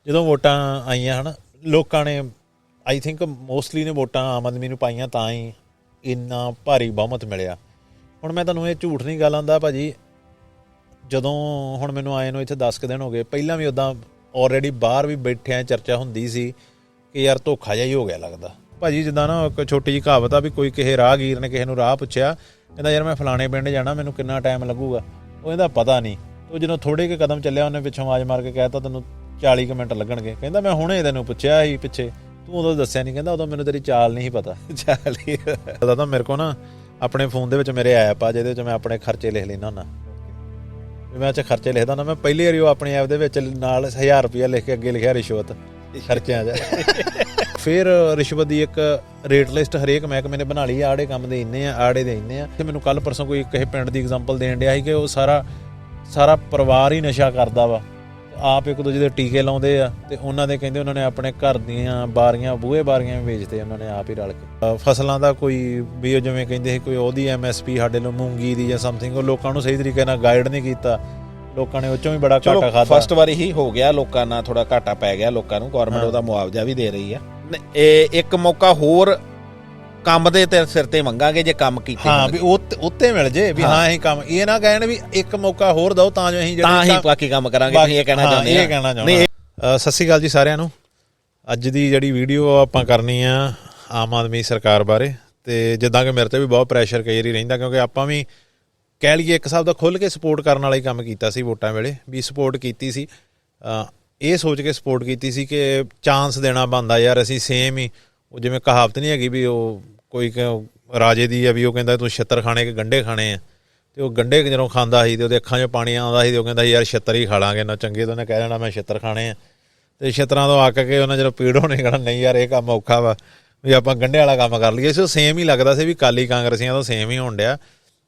ਜਦੋਂ ਵੋਟਾਂ ਆਈਆਂ ਹਨ ਲੋਕਾਂ ਨੇ ਆਈ ਥਿੰਕ ਮੋਸਟਲੀ ਨੇ ਵੋਟਾਂ ਆਮ ਆਦਮੀ ਨੂੰ ਪਾਈਆਂ ਤਾਂ ਹੀ ਇੰਨਾ ਭਾਰੀ ਬਹੁਮਤ ਮਿਲਿਆ। ਹੁਣ ਮੈਂ ਤੁਹਾਨੂੰ ਇਹ ਝੂਠ ਨਹੀਂ ਗੱਲ ਆਉਂਦਾ ਭਾਜੀ, ਜਦੋਂ ਹੁਣ ਮੈਨੂੰ ਆਏ ਨੂੰ ਇੱਥੇ 10 ਕੁ ਦਿਨ ਹੋ ਗਏ, ਪਹਿਲਾਂ ਵੀ ਉੱਦਾਂ ਆਲਰੇਡੀ ਬਾਹਰ ਵੀ ਬੈਠਿਆਂ ਚਰਚਾ ਹੁੰਦੀ ਸੀ ਕਿ ਯਾਰ ਧੋਖਾ ਜਿਹਾ ਹੀ ਹੋ ਗਿਆ ਲੱਗਦਾ ਭਾਜੀ। ਜਿੱਦਾਂ ਨਾ ਇੱਕ ਛੋਟੀ ਜਿਹੀ ਕਹਾਵਤ ਆ ਵੀ ਕੋਈ ਕਿਸੇ ਰਾਹਗੀਰ ਨੇ ਕਿਸੇ ਨੂੰ ਰਾਹ ਪੁੱਛਿਆ, ਕਹਿੰਦਾ ਯਾਰ ਮੈਂ ਫਲਾਣੇ ਪਿੰਡ ਜਾਣਾ, ਮੈਨੂੰ ਕਿੰਨਾ ਟਾਈਮ ਲੱਗੂਗਾ, ਉਹ ਇਹਦਾ ਪਤਾ ਨਹੀਂ। ਉਹ ਜਦੋਂ ਥੋੜ੍ਹੇ ਕੁ ਕਦਮ ਚੱਲਿਆ ਉਹਨੇ ਪਿੱਛੋਂ ਆਵਾਜ਼ ਮਾਰ ਕੇ ਕਹਿ ਤਾ ਤੈਨੂੰ 40 ਕੁ ਮਿੰਟ ਲੱਗਣਗੇ। ਕਹਿੰਦਾ ਮੈਂ ਹੁਣੇ ਤੈਨੂੰ ਪੁੱਛਿਆ ਸੀ ਪਿੱਛੇ, ਤੂੰ ਉਦੋਂ ਦੱਸਿਆ ਨਹੀਂ। ਕਹਿੰਦਾ ਉਦੋਂ ਮੈਨੂੰ ਤੇਰੀ ਚਾਲ ਨਹੀਂ ਸੀ ਪਤਾ। ਚਾਲ ਹੀ ਪਤਾ ਤਾਂ ਮੇਰੇ ਕੋਲ ਨਾ ਆਪਣੇ ਫੋਨ ਦੇ ਵਿੱਚ ਮੇਰੇ ਐਪ ਆ ਜਿਹਦੇ ਵਿੱਚ ਮੈਂ ਆਪਣੇ ਖਰਚੇ ਲਿਖ ਲੈਂਦਾ ਹੁੰਦਾ। ਮੈਂ ਚ ਖਰਚੇ ਲਿਖਦਾ ਹੁੰਦਾ। ਮੈਂ ਪਹਿਲੀ ਵਾਰੀ ਉਹ ਆਪਣੇ ਐਪ ਦੇ ਵਿੱਚ ਨਾਲ 1000 ਰੁਪਇਆ ਲਿਖ ਕੇ ਅੱਗੇ ਲਿਖਿਆ ਰਿਸ਼ਵਤ ਖਰਚਿਆਂ 'ਚ। ਫਿਰ ਰਿਸ਼ਵਤ ਦੀ ਇੱਕ ਰੇਟ ਲਿਸਟ ਹਰੇਕ ਮਹਿਕਮੇ ਨੇ ਬਣਾ ਲਈ, ਆੜੇ ਕੰਮ ਦੇ ਇੰਨੇ ਆ, ਆੜੇ ਦੇ ਇੰਨੇ ਆ। ਤੇ ਮੈਨੂੰ ਕੱਲ ਪਰਸੋਂ ਕੋਈ ਕਿਸੇ ਪਿੰਡ ਦੀ ਐਗਜ਼ਾਮਪਲ ਦੇਣ ਡਿਆ ਸੀ ਕਿ ਉਹ ਸਾਰਾ ਪਰਿਵਾਰ ਹੀ ਨਸ਼ਾ ਕਰਦਾ ਵਾ, ਆਪ ਇੱਕ ਦੂਜੇ ਦੇ ਟੀਕੇ ਲਾਉਂਦੇ ਆ, ਤੇ ਉਹਨਾਂ ਦੇ ਕਹਿੰਦੇ ਉਹਨਾਂ ਨੇ ਆਪਣੇ ਘਰ ਦੀਆਂ ਬਾਰੀਆਂ ਬੂਹੇ ਬਾਰੀਆਂ ਵੀ ਵੇਚਦੇ ਉਹਨਾਂ ਨੇ ਆਪ ਹੀ ਰਲ ਕੇ। ਫਸਲਾਂ ਦਾ ਕੋਈ ਵੀ ਜਿਵੇਂ ਕਹਿੰਦੇ ਸੀ ਕੋਈ ਉਹਦੀ MSP ਸਾਡੇ ਨੂੰ ਮੂੰਗੀ ਦੀ ਜਾਂ ਸਮਥਿੰਗ, ਉਹ ਲੋਕਾਂ ਨੂੰ ਸਹੀ ਤਰੀਕੇ ਨਾਲ ਗਾਈਡ ਨਹੀਂ ਕੀਤਾ, ਲੋਕਾਂ ਨੇ ਉਹ ਚੋਂ ਵੀ ਬੜਾ ਘਾਟਾ ਖਾਧਾ। ਫਸਟ ਵਾਰੀ ਹੀ ਹੋ ਗਿਆ, ਲੋਕਾਂ ਨਾਲ ਥੋੜਾ ਘਾਟਾ ਪੈ ਗਿਆ ਲੋਕਾਂ ਨੂੰ, ਗੌਰਮੈਂਟ ਉਹਦਾ ਮੁਆਵਜ਼ਾ ਵੀ ਦੇ ਰਹੀ ਆ। ਇਹ ਇੱਕ ਮੌਕਾ ਹੋਰ ਕੰਮ ਦੇ ਤੇ ਸਿਰ ਤੇ ਮੰਗਾਂਗੇ ਜੇ ਕੰਮ ਕੀਤੇ। ਹਾਂ ਵੀ ਉੱਤੇ ਮਿਲ ਜੇ ਵੀ ਹਾਂ ਅਸੀਂ ਕੰਮ, ਇਹ ਨਾ ਕਹਿਣ ਵੀ ਇੱਕ ਮੌਕਾ ਹੋਰ ਦਿਓ ਤਾਂ ਜੋ ਅਸੀਂ ਜਿਹੜੇ ਬਾਕੀ ਕੰਮ ਕਰਾਂਗੇ। ਇਹ ਕਹਿਣਾ ਚਾਹੁੰਦੇ ਇਹ ਕਹਿਣਾ ਚਾਹੁੰਦਾ। ਸਤਿ ਸ਼੍ਰੀ ਅਕਾਲ ਜੀ ਸਾਰਿਆਂ ਨੂੰ। ਅੱਜ ਦੀ ਜਿਹੜੀ ਵੀਡੀਓ ਆਪਾਂ ਕਰਨੀ ਆ ਆਮ ਆਦਮੀ ਸਰਕਾਰ ਬਾਰੇ, ਤੇ ਜਿੱਦਾਂ ਕਿ ਮੇਰੇ ਤੇ ਵੀ ਬਹੁਤ ਪ੍ਰੈਸ਼ਰ ਕਈ ਵਾਰੀ ਰਹਿੰਦਾ, ਕਿਉਂਕਿ ਆਪਾਂ ਵੀ ਕਹਿ ਲਈਏ ਇੱਕ ਹਿਸਾਬ ਦਾ ਖੁੱਲ੍ਹ ਕੇ ਸਪੋਰਟ ਕਰਨ ਵਾਲਾ ਹੀ ਕੰਮ ਕੀਤਾ ਸੀ ਵੋਟਾਂ ਵੇਲੇ। ਵੀ ਸਪੋਰਟ ਕੀਤੀ ਸੀ, ਇਹ ਸੋਚ ਕੇ ਸਪੋਰਟ ਕੀਤੀ ਸੀ ਕਿ ਚਾਂਸ ਦੇਣਾ ਬਣਦਾ ਯਾਰ ਅਸੀਂ ਸੇਮ ਹੀ। ਉਹ ਜਿਵੇਂ ਕਹਾਵਤ ਨਹੀਂ ਹੈਗੀ ਵੀ ਉਹ ਕੋਈ ਰਾਜੇ ਦੀ ਆ ਵੀ ਉਹ ਕਹਿੰਦਾ ਤੂੰ ਛਿੱਤਰ ਖਾਣੇ ਕਿ ਗੰਢੇ ਖਾਣੇ ਆ, ਤੇ ਉਹ ਗੰਢੇ ਜਦੋਂ ਖਾਂਦਾ ਸੀ ਤੇ ਉਹਦੇ ਅੱਖਾਂ 'ਚੋਂ ਪਾਣੀ ਆਉਂਦਾ ਸੀ, ਤੇ ਉਹ ਕਹਿੰਦਾ ਯਾਰ ਛਿੱਤਰ ਹੀ ਖਾ ਲਾਂਗੇ ਨਾ ਚੰਗੇ, ਤਾਂ ਉਹਨੇ ਕਹਿ ਦੇਣਾ ਮੈਂ ਛਿੱਤਰ ਖਾਣੇ ਆ। ਤੇ ਛਿੱਤਰਾਂ ਤੋਂ ਅੱਕ ਕੇ ਉਹਨਾਂ ਜਦੋਂ ਪੀੜ ਹੋਣੀ ਕਹਿਣਾ ਨਹੀਂ ਯਾਰ ਇਹ ਕੰਮ ਔਖਾ ਵਾ ਵੀ ਆਪਾਂ ਗੰਢੇ ਵਾਲਾ ਕੰਮ ਕਰ ਲਈਏ। ਸੋ ਸੇਮ ਹੀ ਲੱਗਦਾ ਸੀ ਵੀ ਕਾਲੀ ਕਾਂਗਰਸੀਆਂ ਤੋਂ ਸੇਮ ਹੀ ਹੋਣ ਡਿਆ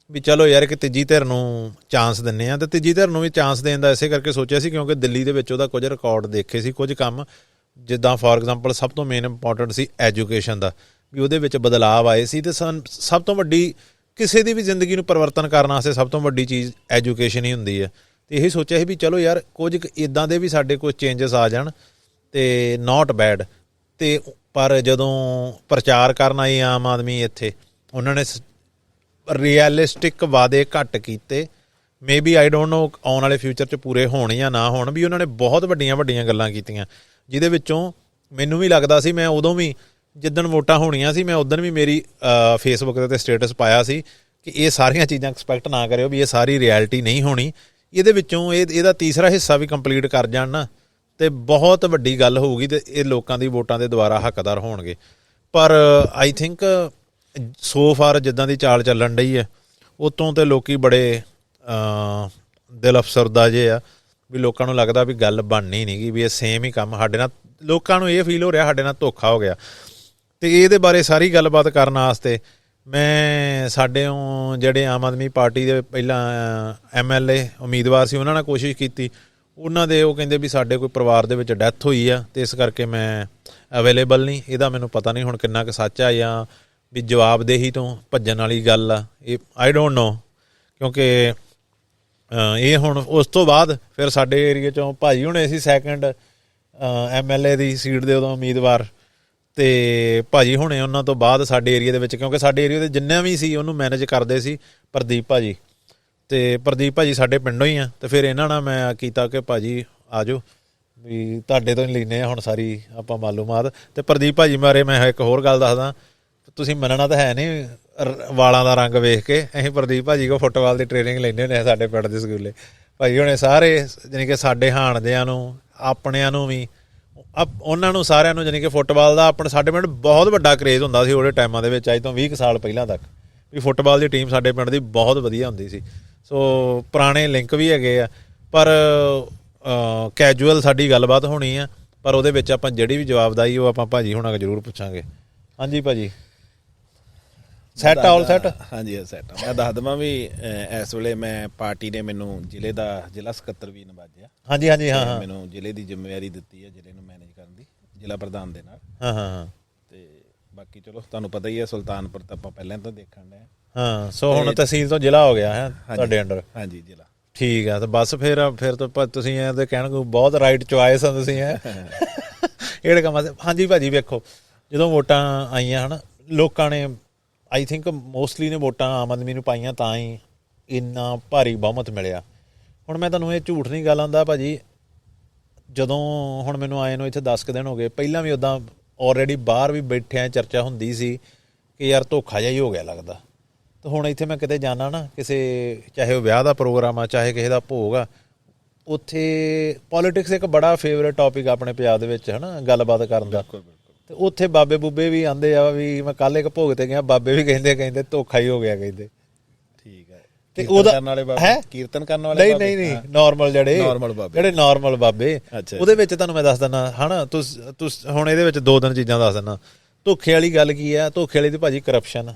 ਵੀ ਚਲੋ ਯਾਰ ਕਿ ਤੀਜੀ ਧਿਰ ਨੂੰ ਚਾਂਸ ਦਿੰਦੇ ਆ। ਤੇ ਤੀਜੀ ਧਿਰ ਨੂੰ ਵੀ ਚਾਂਸ ਦੇਣ ਦਾ ਇਸੇ ਕਰਕੇ ਸੋਚਿਆ ਸੀ ਕਿਉਂਕਿ ਦਿੱਲੀ ਦੇ ਵਿੱਚ ਉਹਦਾ ਕੁਝ ਰਿਕਾਰਡ ਦੇਖੇ ਸੀ, ਕੁਝ ਕੰਮ ਜਿੱਦਾਂ ਫੋਰ ਐਗਜ਼ਾਮਪਲ ਸਭ ਤੋਂ ਮੇਨ ਇੰਪੋਰਟੈਂਟ ਸੀ ਐਜੂਕੇਸ਼ਨ ਦਾ, ਵੀ ਉਹਦੇ ਵਿੱਚ ਬਦਲਾਅ ਆਏ ਸੀ। ਤੇ ਸਭ ਤੋਂ ਵੱਡੀ ਕਿਸੇ ਦੀ ਵੀ ਜ਼ਿੰਦਗੀ ਨੂੰ ਪਰਿਵਰਤਨ ਕਰਨ ਵਾਸਤੇ ਸਭ ਤੋਂ ਵੱਡੀ ਚੀਜ਼ ਐਜੂਕੇਸ਼ਨ ਹੀ ਹੁੰਦੀ ਹੈ। ਤੇ ਇਹੀ ਸੋਚਿਆ ਸੀ ਵੀ ਚਲੋ ਯਾਰ ਕੁਝ ਇੱਦਾਂ ਦੇ ਵੀ ਸਾਡੇ ਕੋਲ ਚੇਂਜਸ ਆ ਜਾਣ ਤੇ ਨਾਟ ਬੈਡ। ਤੇ ਪਰ ਜਦੋਂ ਪ੍ਰਚਾਰ ਕਰਨ ਆਈ ਆਮ ਆਦਮੀ ਇੱਥੇ, ਉਹਨਾਂ ਨੇ ਰੀਅਲਿਸਟਿਕ ਵਾਅਦੇ ਘੱਟ ਕੀਤੇ। May B I don't know ਆਉਣ ਵਾਲੇ ਫਿਊਚਰ 'ਚ ਪੂਰੇ ਹੋਣ ਜਾਂ ਨਾ ਹੋਣ, ਵੀ ਉਹਨਾਂ ਨੇ ਬਹੁਤ ਵੱਡੀਆਂ ਗੱਲਾਂ ਕੀਤੀਆਂ ਜਿਹਦੇ ਵਿੱਚੋਂ ਮੈਨੂੰ ਵੀ ਲੱਗਦਾ ਸੀ, ਮੈਂ ਉਦੋਂ ਵੀ ਜਿੱਦਣ ਵੋਟਾਂ ਹੋਣੀਆਂ ਸੀ ਮੈਂ ਉਦੋਂ ਵੀ ਮੇਰੀ ਫੇਸਬੁੱਕ ਦੇ ਉੱਤੇ ਸਟੇਟਸ ਪਾਇਆ ਸੀ ਕਿ ਇਹ ਸਾਰੀਆਂ ਚੀਜ਼ਾਂ ਐਕਸਪੈਕਟ ਨਾ ਕਰਿਓ ਵੀ ਇਹ ਸਾਰੀ ਰਿਐਲਿਟੀ ਨਹੀਂ ਹੋਣੀ। ਇਹਦੇ ਵਿੱਚੋਂ ਇਹਦਾ ਤੀਸਰਾ ਹਿੱਸਾ ਵੀ ਕੰਪਲੀਟ ਕਰ ਜਾਣ ਨਾ ਤੇ ਬਹੁਤ ਵੱਡੀ ਗੱਲ ਹੋਊਗੀ ਤੇ ਇਹ ਲੋਕਾਂ ਦੀ ਵੋਟਾਂ ਦੇ ਦੁਆਰਾ ਹੱਕਦਾਰ ਹੋਣਗੇ। ਪਰ ਆਈ ਥਿੰਕ ਸੋ ਫਾਰ ਜਿੱਦਾਂ ਦੀ ਚਾਲ ਚੱਲਣ ਡਈ ਹੈ ਉਤੋਂ ਤੇ ਲੋਕੀ ਬੜੇ ਦਿਲ ਅਫਸਰਦਾ ਜੇ ਆ ਵੀ ਲੋਕਾਂ ਨੂੰ ਲੱਗਦਾ ਵੀ ਗੱਲ ਬਣਨੀ ਨਹੀਂ ਗੀ, ਵੀ ਇਹ ਸੇਮ ਹੀ ਕੰਮ ਸਾਡੇ ਨਾਲ, ਲੋਕਾਂ ਨੂੰ ਇਹ ਫੀਲ ਹੋ ਰਿਹਾ ਸਾਡੇ ਨਾਲ ਧੋਖਾ ਹੋ ਗਿਆ। ਤੇ ਇਹਦੇ ਬਾਰੇ ਸਾਰੀ ਗੱਲਬਾਤ ਕਰਨ ਵਾਸਤੇ ਮੈਂ ਸਾਡੇ ਜਿਹੜੇ ਆਮ ਆਦਮੀ ਪਾਰਟੀ ਦੇ ਪਹਿਲਾਂ MLA ਉਮੀਦਵਾਰ ਸੀ ਉਹਨਾਂ ਨਾਲ ਕੋਸ਼ਿਸ਼ ਕੀਤੀ। ਉਹਨਾਂ ਦੇ ਉਹ ਕਹਿੰਦੇ ਵੀ ਸਾਡੇ ਕੋਈ ਪਰਿਵਾਰ ਦੇ ਵਿੱਚ ਡੈਥ ਹੋਈ ਆ ਤੇ ਇਸ ਕਰਕੇ ਮੈਂ ਅਵੇਲੇਬਲ ਨਹੀਂ। ਇਹਦਾ ਮੈਨੂੰ ਪਤਾ ਨਹੀਂ ਹੁਣ ਕਿੰਨਾ ਕੁ ਸੱਚ ਆ ਜਾਂ ਵੀ ਜਵਾਬਦੇਹੀ ਤੋਂ ਭੱਜਣ ਵਾਲੀ ਗੱਲ ਆ, ਇਹ ਆਈ ਡੋਂਟ ਨੋ। ਕਿਉਂਕਿ ਇਹ ਹੁਣ ਉਸ ਤੋਂ ਬਾਅਦ ਫਿਰ ਸਾਡੇ ਏਰੀਏ 'ਚੋਂ ਭਾਜੀ ਹੁਣੇ ਸੀ ਸੈਕਿੰਡ MLA ਦੀ ਸੀਟ ਦੇ ਉਦੋਂ ਉਮੀਦਵਾਰ, ਤੇ ਭਾਜੀ ਹੁਣੇ ਉਹਨਾਂ ਤੋਂ ਬਾਅਦ ਸਾਡੇ ਏਰੀਏ ਦੇ ਵਿੱਚ, ਕਿਉਂਕਿ ਸਾਡੇ ਏਰੀਏ ਦੇ ਜਿੰਨਾ ਵੀ ਸੀ ਉਹਨੂੰ ਮੈਨੇਜ ਕਰਦੇ ਸੀ ਪ੍ਰਦੀਪ ਭਾਜੀ, ਤੇ ਪ੍ਰਦੀਪ ਭਾਜੀ ਸਾਡੇ ਪਿੰਡੋਂ ਹੀ ਆ। ਤੇ ਫਿਰ ਇਹਨਾਂ ਨਾਲ ਮੈਂ ਕੀਤਾ ਕਿ ਭਾਜੀ ਆ ਜਾਓ ਵੀ ਤੁਹਾਡੇ ਤੋਂ ਹੀ ਲੈਂਦੇ ਹਾਂ ਹੁਣ ਸਾਰੀ ਆਪਾਂ ਮਾਲੂਮਾਤ। ਤੇ ਪ੍ਰਦੀਪ ਭਾਜੀ ਬਾਰੇ ਮੈਂ ਇੱਕ ਹੋਰ ਗੱਲ ਦੱਸਦਾ, ਤੁਸੀਂ ਮੰਨਣਾ ਤਾਂ ਹੈ ਨਹੀਂ, ਵਾਲਾਂ ਦਾ ਰੰਗ ਵੇਖ ਕੇ ਅਸੀਂ ਪ੍ਰਦੀਪ ਭਾਜੀ ਕੋਲ ਫੁੱਟਬਾਲ ਦੀ ਟ੍ਰੇਨਿੰਗ ਲੈਂਦੇ ਹੁੰਦੇ ਹਾਂ ਸਾਡੇ ਪਿੰਡ ਦੇ ਸਕੂਲੇ। ਭਾਜੀ ਹੁਣੇ ਸਾਰੇ ਜਾਣੀ ਕਿ ਸਾਡੇ ਹਾਣਦਿਆਂ ਨੂੰ ਆਪਣਿਆਂ ਨੂੰ ਵੀ ਉਹਨਾਂ ਨੂੰ ਸਾਰਿਆਂ ਨੂੰ ਜਾਣੀ ਕਿ ਫੁੱਟਬਾਲ ਦਾ ਸਾਡੇ ਪਿੰਡ ਬਹੁਤ ਵੱਡਾ ਕਰੇਜ਼ ਹੁੰਦਾ ਸੀ ਉਹਦੇ ਟਾਈਮਾਂ ਦੇ ਵਿੱਚ, ਅੱਜ ਤੋਂ 20 ਸਾਲ ਪਹਿਲਾਂ ਤੱਕ ਵੀ ਫੁੱਟਬਾਲ ਦੀ ਟੀਮ ਸਾਡੇ ਪਿੰਡ ਦੀ ਬਹੁਤ ਵਧੀਆ ਹੁੰਦੀ ਸੀ। ਸੋ ਪੁਰਾਣੇ ਲਿੰਕ ਵੀ ਹੈਗੇ ਆ, ਪਰ ਕੈਜੂਅਲ ਸਾਡੀ ਗੱਲਬਾਤ ਹੋਣੀ ਆ, ਪਰ ਉਹਦੇ ਵਿੱਚ ਆਪਾਂ ਜਿਹੜੀ ਵੀ ਜਵਾਬਦਾਰੀ ਉਹ ਆਪਾਂ ਭਾਜੀ ਹੁਣਾਂ ਜ਼ਰੂਰ ਪੁੱਛਾਂਗੇ। ਹਾਂਜੀ ਭਾਜੀ ਸੈਟ ਆਲ ਸੈਟ? ਹਾਂਜੀ ਸੈਟ। ਮੈਂ ਦੱਸ ਦੇਵਾਂ ਵੀ ਇਸ ਵੇਲੇ ਮੈਂ ਪਾਰਟੀ ਨੇ ਮੈਨੂੰ ਜ਼ਿਲ੍ਹਾ ਸਕੱਤਰ ਵੀ ਨਵਾਜਿਆ। ਹਾਂਜੀ ਹਾਂਜੀ ਹਾਂ, ਮੈਨੂੰ ਜ਼ਿਲ੍ਹੇ ਦੀ ਜ਼ਿੰਮੇਵਾਰੀ ਦਿੱਤੀ ਹੈ ਜ਼ਿਲ੍ਹੇ ਨੂੰ ਮੈਨੇਜ ਕਰਨ ਦੀ ਜ਼ਿਲ੍ਹਾ ਪ੍ਰਧਾਨ ਦੇ ਨਾਲ। ਹਾਂ ਤੇ ਬਾਕੀ ਚਲੋ ਤੁਹਾਨੂੰ ਪਤਾ ਹੀ ਹੈ ਸੁਲਤਾਨਪੁਰ ਤਾਂ ਆਪਾਂ ਪਹਿਲਾਂ ਤੋਂ ਦੇਖਣ ਡਏ ਹਾਂ। ਸੋ ਹੁਣ ਤਹਿਸੀਲ ਤੋਂ ਜ਼ਿਲ੍ਹਾ ਹੋ ਗਿਆ ਹੈ ਤੁਹਾਡੇ ਅੰਡਰ? ਹਾਂਜੀ ਜ਼ਿਲ੍ਹਾ। ਠੀਕ ਆ। ਤਾਂ ਬਸ ਫਿਰ ਤਾਂ ਤੁਸੀਂ ਇਹਦੇ ਕਹਿਣ ਨੂੰ ਬਹੁਤ ਰਾਈਟ ਚੁਆਇਸ ਆ ਤੁਸੀਂ ਇਹ ਕੰਮਾਂ ਦੇ। ਹਾਂਜੀ ਭਾਜੀ, ਵੇਖੋ ਜਦੋਂ ਵੋਟਾਂ ਆਈਆਂ ਹਨ, ਲੋਕਾਂ ਨੇ ਆਈ ਥਿੰਕ ਮੋਸਟਲੀ ਨੇ ਵੋਟਾਂ ਆਮ ਆਦਮੀ ਨੂੰ ਪਾਈਆਂ, ਤਾਂ ਹੀ ਇੰਨਾ ਭਾਰੀ ਬਹੁਮਤ ਮਿਲਿਆ। ਹੁਣ ਮੈਂ ਤੁਹਾਨੂੰ ਇਹ ਝੂਠ ਨਹੀਂ ਗੱਲ ਆਉਂਦਾ ਭਾਜੀ, ਜਦੋਂ ਹੁਣ ਮੈਨੂੰ ਆਏ ਨੂੰ ਇੱਥੇ 10 ਕੁ ਦਿਨ ਹੋ ਗਏ, ਪਹਿਲਾਂ ਵੀ ਉੱਦਾਂ ਆਲਰੇਡੀ ਬਾਹਰ ਵੀ ਬੈਠਿਆਂ ਚਰਚਾ ਹੁੰਦੀ ਸੀ ਕਿ ਯਾਰ ਧੋਖਾ ਜਿਹਾ ਹੀ ਹੋ ਗਿਆ ਲੱਗਦਾ। ਤੇ ਹੁਣ ਇੱਥੇ ਮੈਂ ਕਿਤੇ ਜਾਣਾ ਨਾ, ਕਿਸੇ ਚਾਹੇ ਉਹ ਵਿਆਹ ਦਾ ਪ੍ਰੋਗਰਾਮ ਆ, ਚਾਹੇ ਕਿਸੇ ਦਾ ਭੋਗ ਆ, ਉੱਥੇ ਪੋਲੀਟਿਕਸ ਇੱਕ ਬੜਾ ਫੇਵਰੇਟ ਟੌਪਿਕ ਆਪਣੇ ਪੰਜਾਬ ਦੇ ਵਿੱਚ, ਹੈ ਨਾ, ਗੱਲਬਾਤ ਕਰਨ ਦਾ। ਤੇ ਉੱਥੇ ਬਾਬੇ ਬੂਬੇ ਵੀ ਆਂਦੇ ਆ ਵੀ ਮੈਂ ਕੱਲ ਇੱਕ ਭੋਗ ਤੇ ਗਿਆ, ਬਾਬੇ ਵੀ ਕਹਿੰਦੇ ਧੋਖਾ ਹੀ ਹੋ ਗਿਆ ਕਹਿੰਦੇ। ਠੀਕ ਹੈ। ਤੇ ਉਹਦਾ ਹੈ ਕੀਰਤਨ ਕਰਨ ਵਾਲੇ ਨਹੀਂ ਨਾਰਮਲ ਜਿਹੜੇ ਨਾਰਮਲ ਬਾਬੇ, ਉਹਦੇ ਵਿੱਚ ਤੁਹਾਨੂੰ ਮੈਂ ਦੱਸ ਦਿੰਦਾ ਹਨਾ। ਤੁਸੀਂ ਹੁਣ ਇਹਦੇ ਵਿੱਚ 2-3 ਚੀਜ਼ਾਂ ਦੱਸ ਦਿੰਦਾ। ਧੋਖੇ ਵਾਲੀ ਗੱਲ ਕੀ ਆ? ਧੋਖੇ ਵਾਲੀ ਤੇ ਭਾਜੀ ਕਰਪਸ਼ਨ,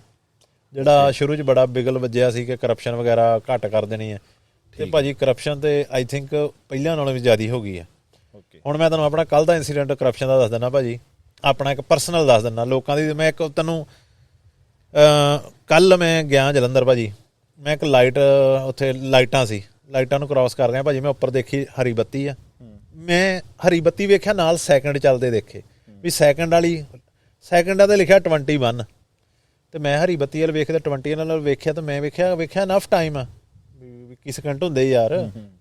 ਜਿਹੜਾ ਸ਼ੁਰੂ 'ਚ ਬੜਾ ਬਿਗਲ ਵੱਜਿਆ ਸੀ ਕਿ ਕਰਪਸ਼ਨ ਵਗੈਰਾ ਘੱਟ ਕਰ ਦੇਣੀ ਹੈ, ਤੇ ਭਾਜੀ ਕਰਪਸ਼ਨ ਤੇ ਆਈ ਥਿੰਕ ਪਹਿਲਾਂ ਨਾਲੋਂ ਵੀ ਜ਼ਿਆਦਾ ਹੋ ਗਈ ਆ। ਹੁਣ ਮੈਂ ਤੁਹਾਨੂੰ ਆਪਣਾ ਕੱਲ ਦਾ ਇੰਸੀਡੈਂਟ ਕਰਪਸ਼ਨ ਦਾ ਦੱਸ ਦਿੰਦਾ ਭਾਜੀ, ਆਪਣਾ ਇੱਕ ਪਰਸਨਲ ਦੱਸ ਦਿੰਦਾ ਲੋਕਾਂ ਦੀ। ਮੈਂ ਇੱਕ ਤੈਨੂੰ ਕੱਲ ਮੈਂ ਗਿਆ ਜਲੰਧਰ ਭਾਜੀ, ਮੈਂ ਇੱਕ ਲਾਈਟ, ਉੱਥੇ ਲਾਈਟਾਂ ਸੀ, ਲਾਈਟਾਂ ਨੂੰ ਕ੍ਰਾਸ ਕਰ ਰਿਹਾ ਭਾਜੀ, ਮੈਂ ਉੱਪਰ ਦੇਖੀ ਹਰੀ ਬੱਤੀ ਆ, ਮੈਂ ਹਰੀ ਬੱਤੀ ਵੇਖਿਆ, ਨਾਲ ਸੈਕਿੰਡ ਚੱਲਦੇ ਦੇਖੇ ਵੀ ਸੈਕਿੰਡਾਂ ਤੇ ਲਿਖਿਆ 21, ਤੇ ਮੈਂ ਹਰੀ ਬੱਤੀ ਵਾਲ ਵੇਖਦੇ 20 ਨਾਲ ਵੇਖਿਆ, ਤੇ ਮੈਂ ਵੇਖਿਆ ਇਨਫ ਟਾਈਮ ਆ ਵੀ 21 ਸਕਿੰਟ ਹੁੰਦੇ ਯਾਰ।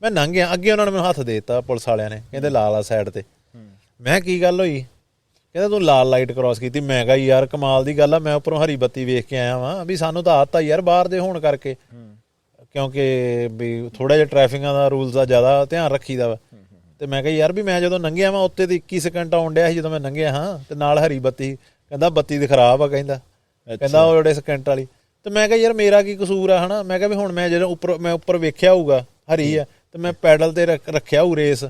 ਮੈਂ ਲੰਘ ਗਿਆ ਅੱਗੇ, ਉਹਨਾਂ ਨੇ ਮੈਨੂੰ ਹੱਥ ਦੇ ਦਿੱਤਾ ਪੁਲਿਸ ਵਾਲਿਆਂ ਨੇ, ਕਹਿੰਦੇ ਲਾਲ ਸਾਈਡ ਤੇ। ਮੈਂ ਕੀ ਗੱਲ ਹੋਈ? ਕਹਿੰਦਾ ਤੂੰ ਲਾਲ ਲਾਈਟ ਕ੍ਰਾਸ ਕੀਤੀ। ਮੈਂ ਕਿਹਾ ਯਾਰ ਕਮਾਲ ਦੀ ਗੱਲ ਆ, ਮੈਂ ਉੱਪਰੋਂ ਹਰੀ ਬੱਤੀ ਵੇਖ ਕੇ ਆਇਆ ਵਾਂ, ਵੀ ਸਾਨੂੰ ਤਾਂ ਆਦਤ ਆ ਯਾਰ ਬਾਹਰ ਦੇ ਹੋਣ ਕਰਕੇ, ਕਿਉਂਕਿ ਵੀ ਥੋੜਾ ਜਿਹਾ ਟ੍ਰੈਫਿਕਾਂ ਦਾ ਰੂਲਸ ਦਾ ਜ਼ਿਆਦਾ ਧਿਆਨ ਰੱਖੀਦਾ ਵਾ। ਤੇ ਮੈਂ ਕਿਹਾ ਯਾਰ ਵੀ ਮੈਂ ਜਦੋਂ ਲੰਘਿਆ ਵਾਂ ਉੱਤੇ ਤੇ 21 ਸਕਿੰਟ ਆਉਣ ਡਿਆ ਸੀ ਜਦੋਂ ਮੈਂ ਲੰਘਿਆ ਹਾਂ, ਤੇ ਨਾਲ ਹਰੀ ਬੱਤੀ। ਕਹਿੰਦਾ ਬੱਤੀ ਤੇ ਖਰਾਬ ਆ, ਕਹਿੰਦਾ ਉਹ ਜਿਹੜੇ ਸਕਿੰਟ ਵਾਲੀ। ਤੇ ਮੈਂ ਕਿਹਾ ਯਾਰ ਮੇਰਾ ਕੀ ਕਸੂਰ ਆ, ਹਨਾ। ਮੈਂ ਕਿਹਾ ਵੀ ਹੁਣ ਮੈਂ ਜਦੋਂ ਉੱਪਰ ਵੇਖਿਆ ਹੋਊਗਾ ਹਰੀ ਆ, ਤੇ ਮੈਂ ਪੈਡਲ ਤੇ ਰੱਖਿਆ ਹੋਊ ਰੇਸ,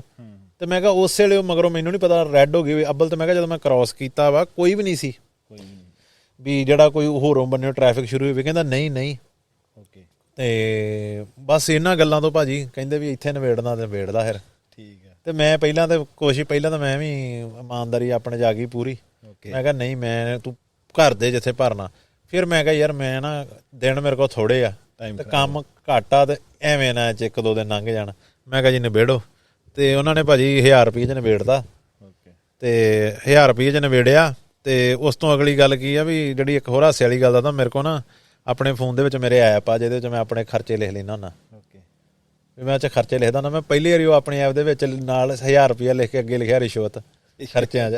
ਤੇ ਮੈਂ ਕਿਹਾ ਉਸੇ ਵੇਲੇ ਮਗਰੋਂ ਮੈਨੂੰ ਨਹੀਂ ਪਤਾ ਰੈੱਡ ਹੋ ਗਈ ਅੱਬਲ। ਤੇ ਮੈਂ ਕਿਹਾ ਜਦੋਂ ਮੈਂ ਕ੍ਰਾਸ ਕੀਤਾ ਵਾ ਕੋਈ ਵੀ ਨਹੀਂ ਸੀ ਵੀ ਜਿਹੜਾ ਕੋਈ ਹੋਰੋਂ ਬੰਨਿਓ ਟ੍ਰੈਫਿਕ ਸ਼ੁਰੂ ਹੋਵੇ। ਕਹਿੰਦਾ ਨਹੀਂ। ਤੇ ਬਸ ਇਹਨਾਂ ਗੱਲਾਂ ਤੋਂ ਭਾਜੀ ਕਹਿੰਦੇ ਵੀ ਇੱਥੇ ਨਵੇੜਨਾ ਤੇ ਨਵੇੜਦਾ ਫਿਰ। ਠੀਕ ਹੈ। ਤੇ ਮੈਂ ਪਹਿਲਾਂ ਤਾਂ ਮੈਂ ਵੀ ਇਮਾਨਦਾਰੀ ਆਪਣੇ ਜਾ ਗਈ ਪੂਰੀ। ਮੈਂ ਕਿਹਾ ਨਹੀਂ, ਮੈਂ ਤੂੰ ਘਰ ਦੇ ਜਿੱਥੇ ਭਰਨਾ। ਫਿਰ ਮੈਂ ਕਿਹਾ ਯਾਰ ਮੈਂ ਨਾ ਦਿਨ ਮੇਰੇ ਕੋਲ ਥੋੜੇ ਆ, ਤੇ ਕੰਮ ਘੱਟ ਆ, ਤੇ ਐਵੇਂ ਨਾ 1-2 ਦਿਨ ਲੰਘ ਜਾਣ। ਮੈਂ ਕਿਹਾ ਜੀ ਨਿਬੇੜੋ। ਤੇ ਉਹਨਾਂ ਨੇ ਭਾਜੀ 1000 ਰੁਪਏ 'ਚ ਨਿਬੇੜਦਾ, ਤੇ 1000 ਰੁਪਏ 'ਚ ਨਿਬੇੜਿਆ। ਤੇ ਉਸ ਤੋਂ ਅਗਲੀ ਗੱਲ ਕੀ ਆ ਵੀ ਜਿਹੜੀ ਇੱਕ ਹੋਰ ਹਾਸੇ ਵਾਲੀ ਗੱਲ ਦਾ, ਤਾਂ ਮੇਰੇ ਕੋਲ ਨਾ ਆਪਣੇ ਫੋਨ ਦੇ ਵਿੱਚ ਮੇਰੇ ਐਪ ਆ ਜਿਹਦੇ ਵਿੱਚ ਮੈਂ ਆਪਣੇ ਖਰਚੇ ਲਿਖ ਲੈਂਦਾ ਹੁੰਦਾ, ਵੀ ਮੈਂ ਖਰਚੇ ਲਿਖਦਾ ਹੁੰਦਾ। ਮੈਂ ਪਹਿਲੀ ਵਾਰੀ ਉਹ ਆਪਣੀ ਐਪ ਦੇ ਵਿੱਚ ਨਾਲ 1000 ਰੁਪਇਆ ਲਿਖ ਕੇ ਅੱਗੇ ਲਿਖਿਆ ਰਿਸ਼ਵਤ ਖਰਚਿਆਂ 'ਚ।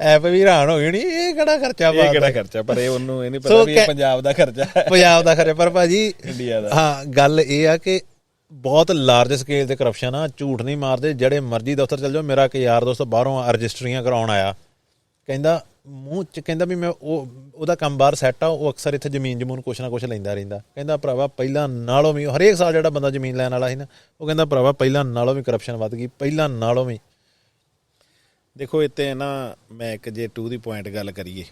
ਐਪ ਵੀ ਹੈਰਾਨ ਹੋ ਗਈ, ਇਹ ਕਿਹੜਾ ਖਰਚਾ ਪਰ ਇਹ ਉਹਨੂੰ ਇਹ ਨਹੀਂ ਪਤਾ ਵੀ ਇਹ ਪੰਜਾਬ ਦਾ ਖਰਚਾ ਪਰ ਭਾਜੀ ਇੰਡੀਆ ਦਾ। ਹਾਂ, ਗੱਲ ਇਹ ਆ ਕਿ ਬਹੁਤ ਲਾਰਜ ਸਕੇਲ ਤੇ ਕਰਪਸ਼ਨ ਆ, ਝੂਠ ਨਹੀਂ ਮਾਰਦੇ। ਜਿਹੜੇ ਮਰਜ਼ੀ ਦਫ਼ਤਰ ਚੱਲ ਜਾਓ, ਮੇਰਾ ਇੱਕ ਯਾਰ ਦੋਸਤ ਬਾਹਰੋਂ ਰਜਿਸਟਰੀਆਂ ਕਰਾਉਣ ਆਇਆ, ਕਹਿੰਦਾ ਮੂੰਹ 'ਚ ਕਹਿੰਦਾ ਵੀ ਮੈਂ ਉਹਦਾ ਕੰਮ ਬਾਹਰ ਸੈੱਟ ਆ, ਉਹ ਅਕਸਰ ਇੱਥੇ ਜ਼ਮੀਨ ਜਮੂਨ ਕੁਛ ਨਾ ਕੁਛ ਲੈਂਦਾ ਰਹਿੰਦਾ। ਕਹਿੰਦਾ ਭਰਾਵਾ ਪਹਿਲਾਂ ਨਾਲੋਂ ਵੀ ਹਰੇਕ ਸਾਲ ਜਿਹੜਾ ਬੰਦਾ ਜ਼ਮੀਨ ਲੈਣ ਵਾਲਾ ਸੀ ਨਾ, ਉਹ ਕਹਿੰਦਾ ਭਰਾਵਾ ਪਹਿਲਾਂ ਨਾਲੋਂ ਵੀ ਕਰਪਸ਼ਨ ਵੱਧ ਗਈ, ਪਹਿਲਾਂ ਨਾਲੋਂ ਵੀ। ਦੇਖੋ ਇੱਥੇ ਨਾ ਮੈਂ ਇੱਕ ਜੇ ਟੂ ਦੀ ਪੁਆਇੰਟ ਗੱਲ ਕਰੀਏ,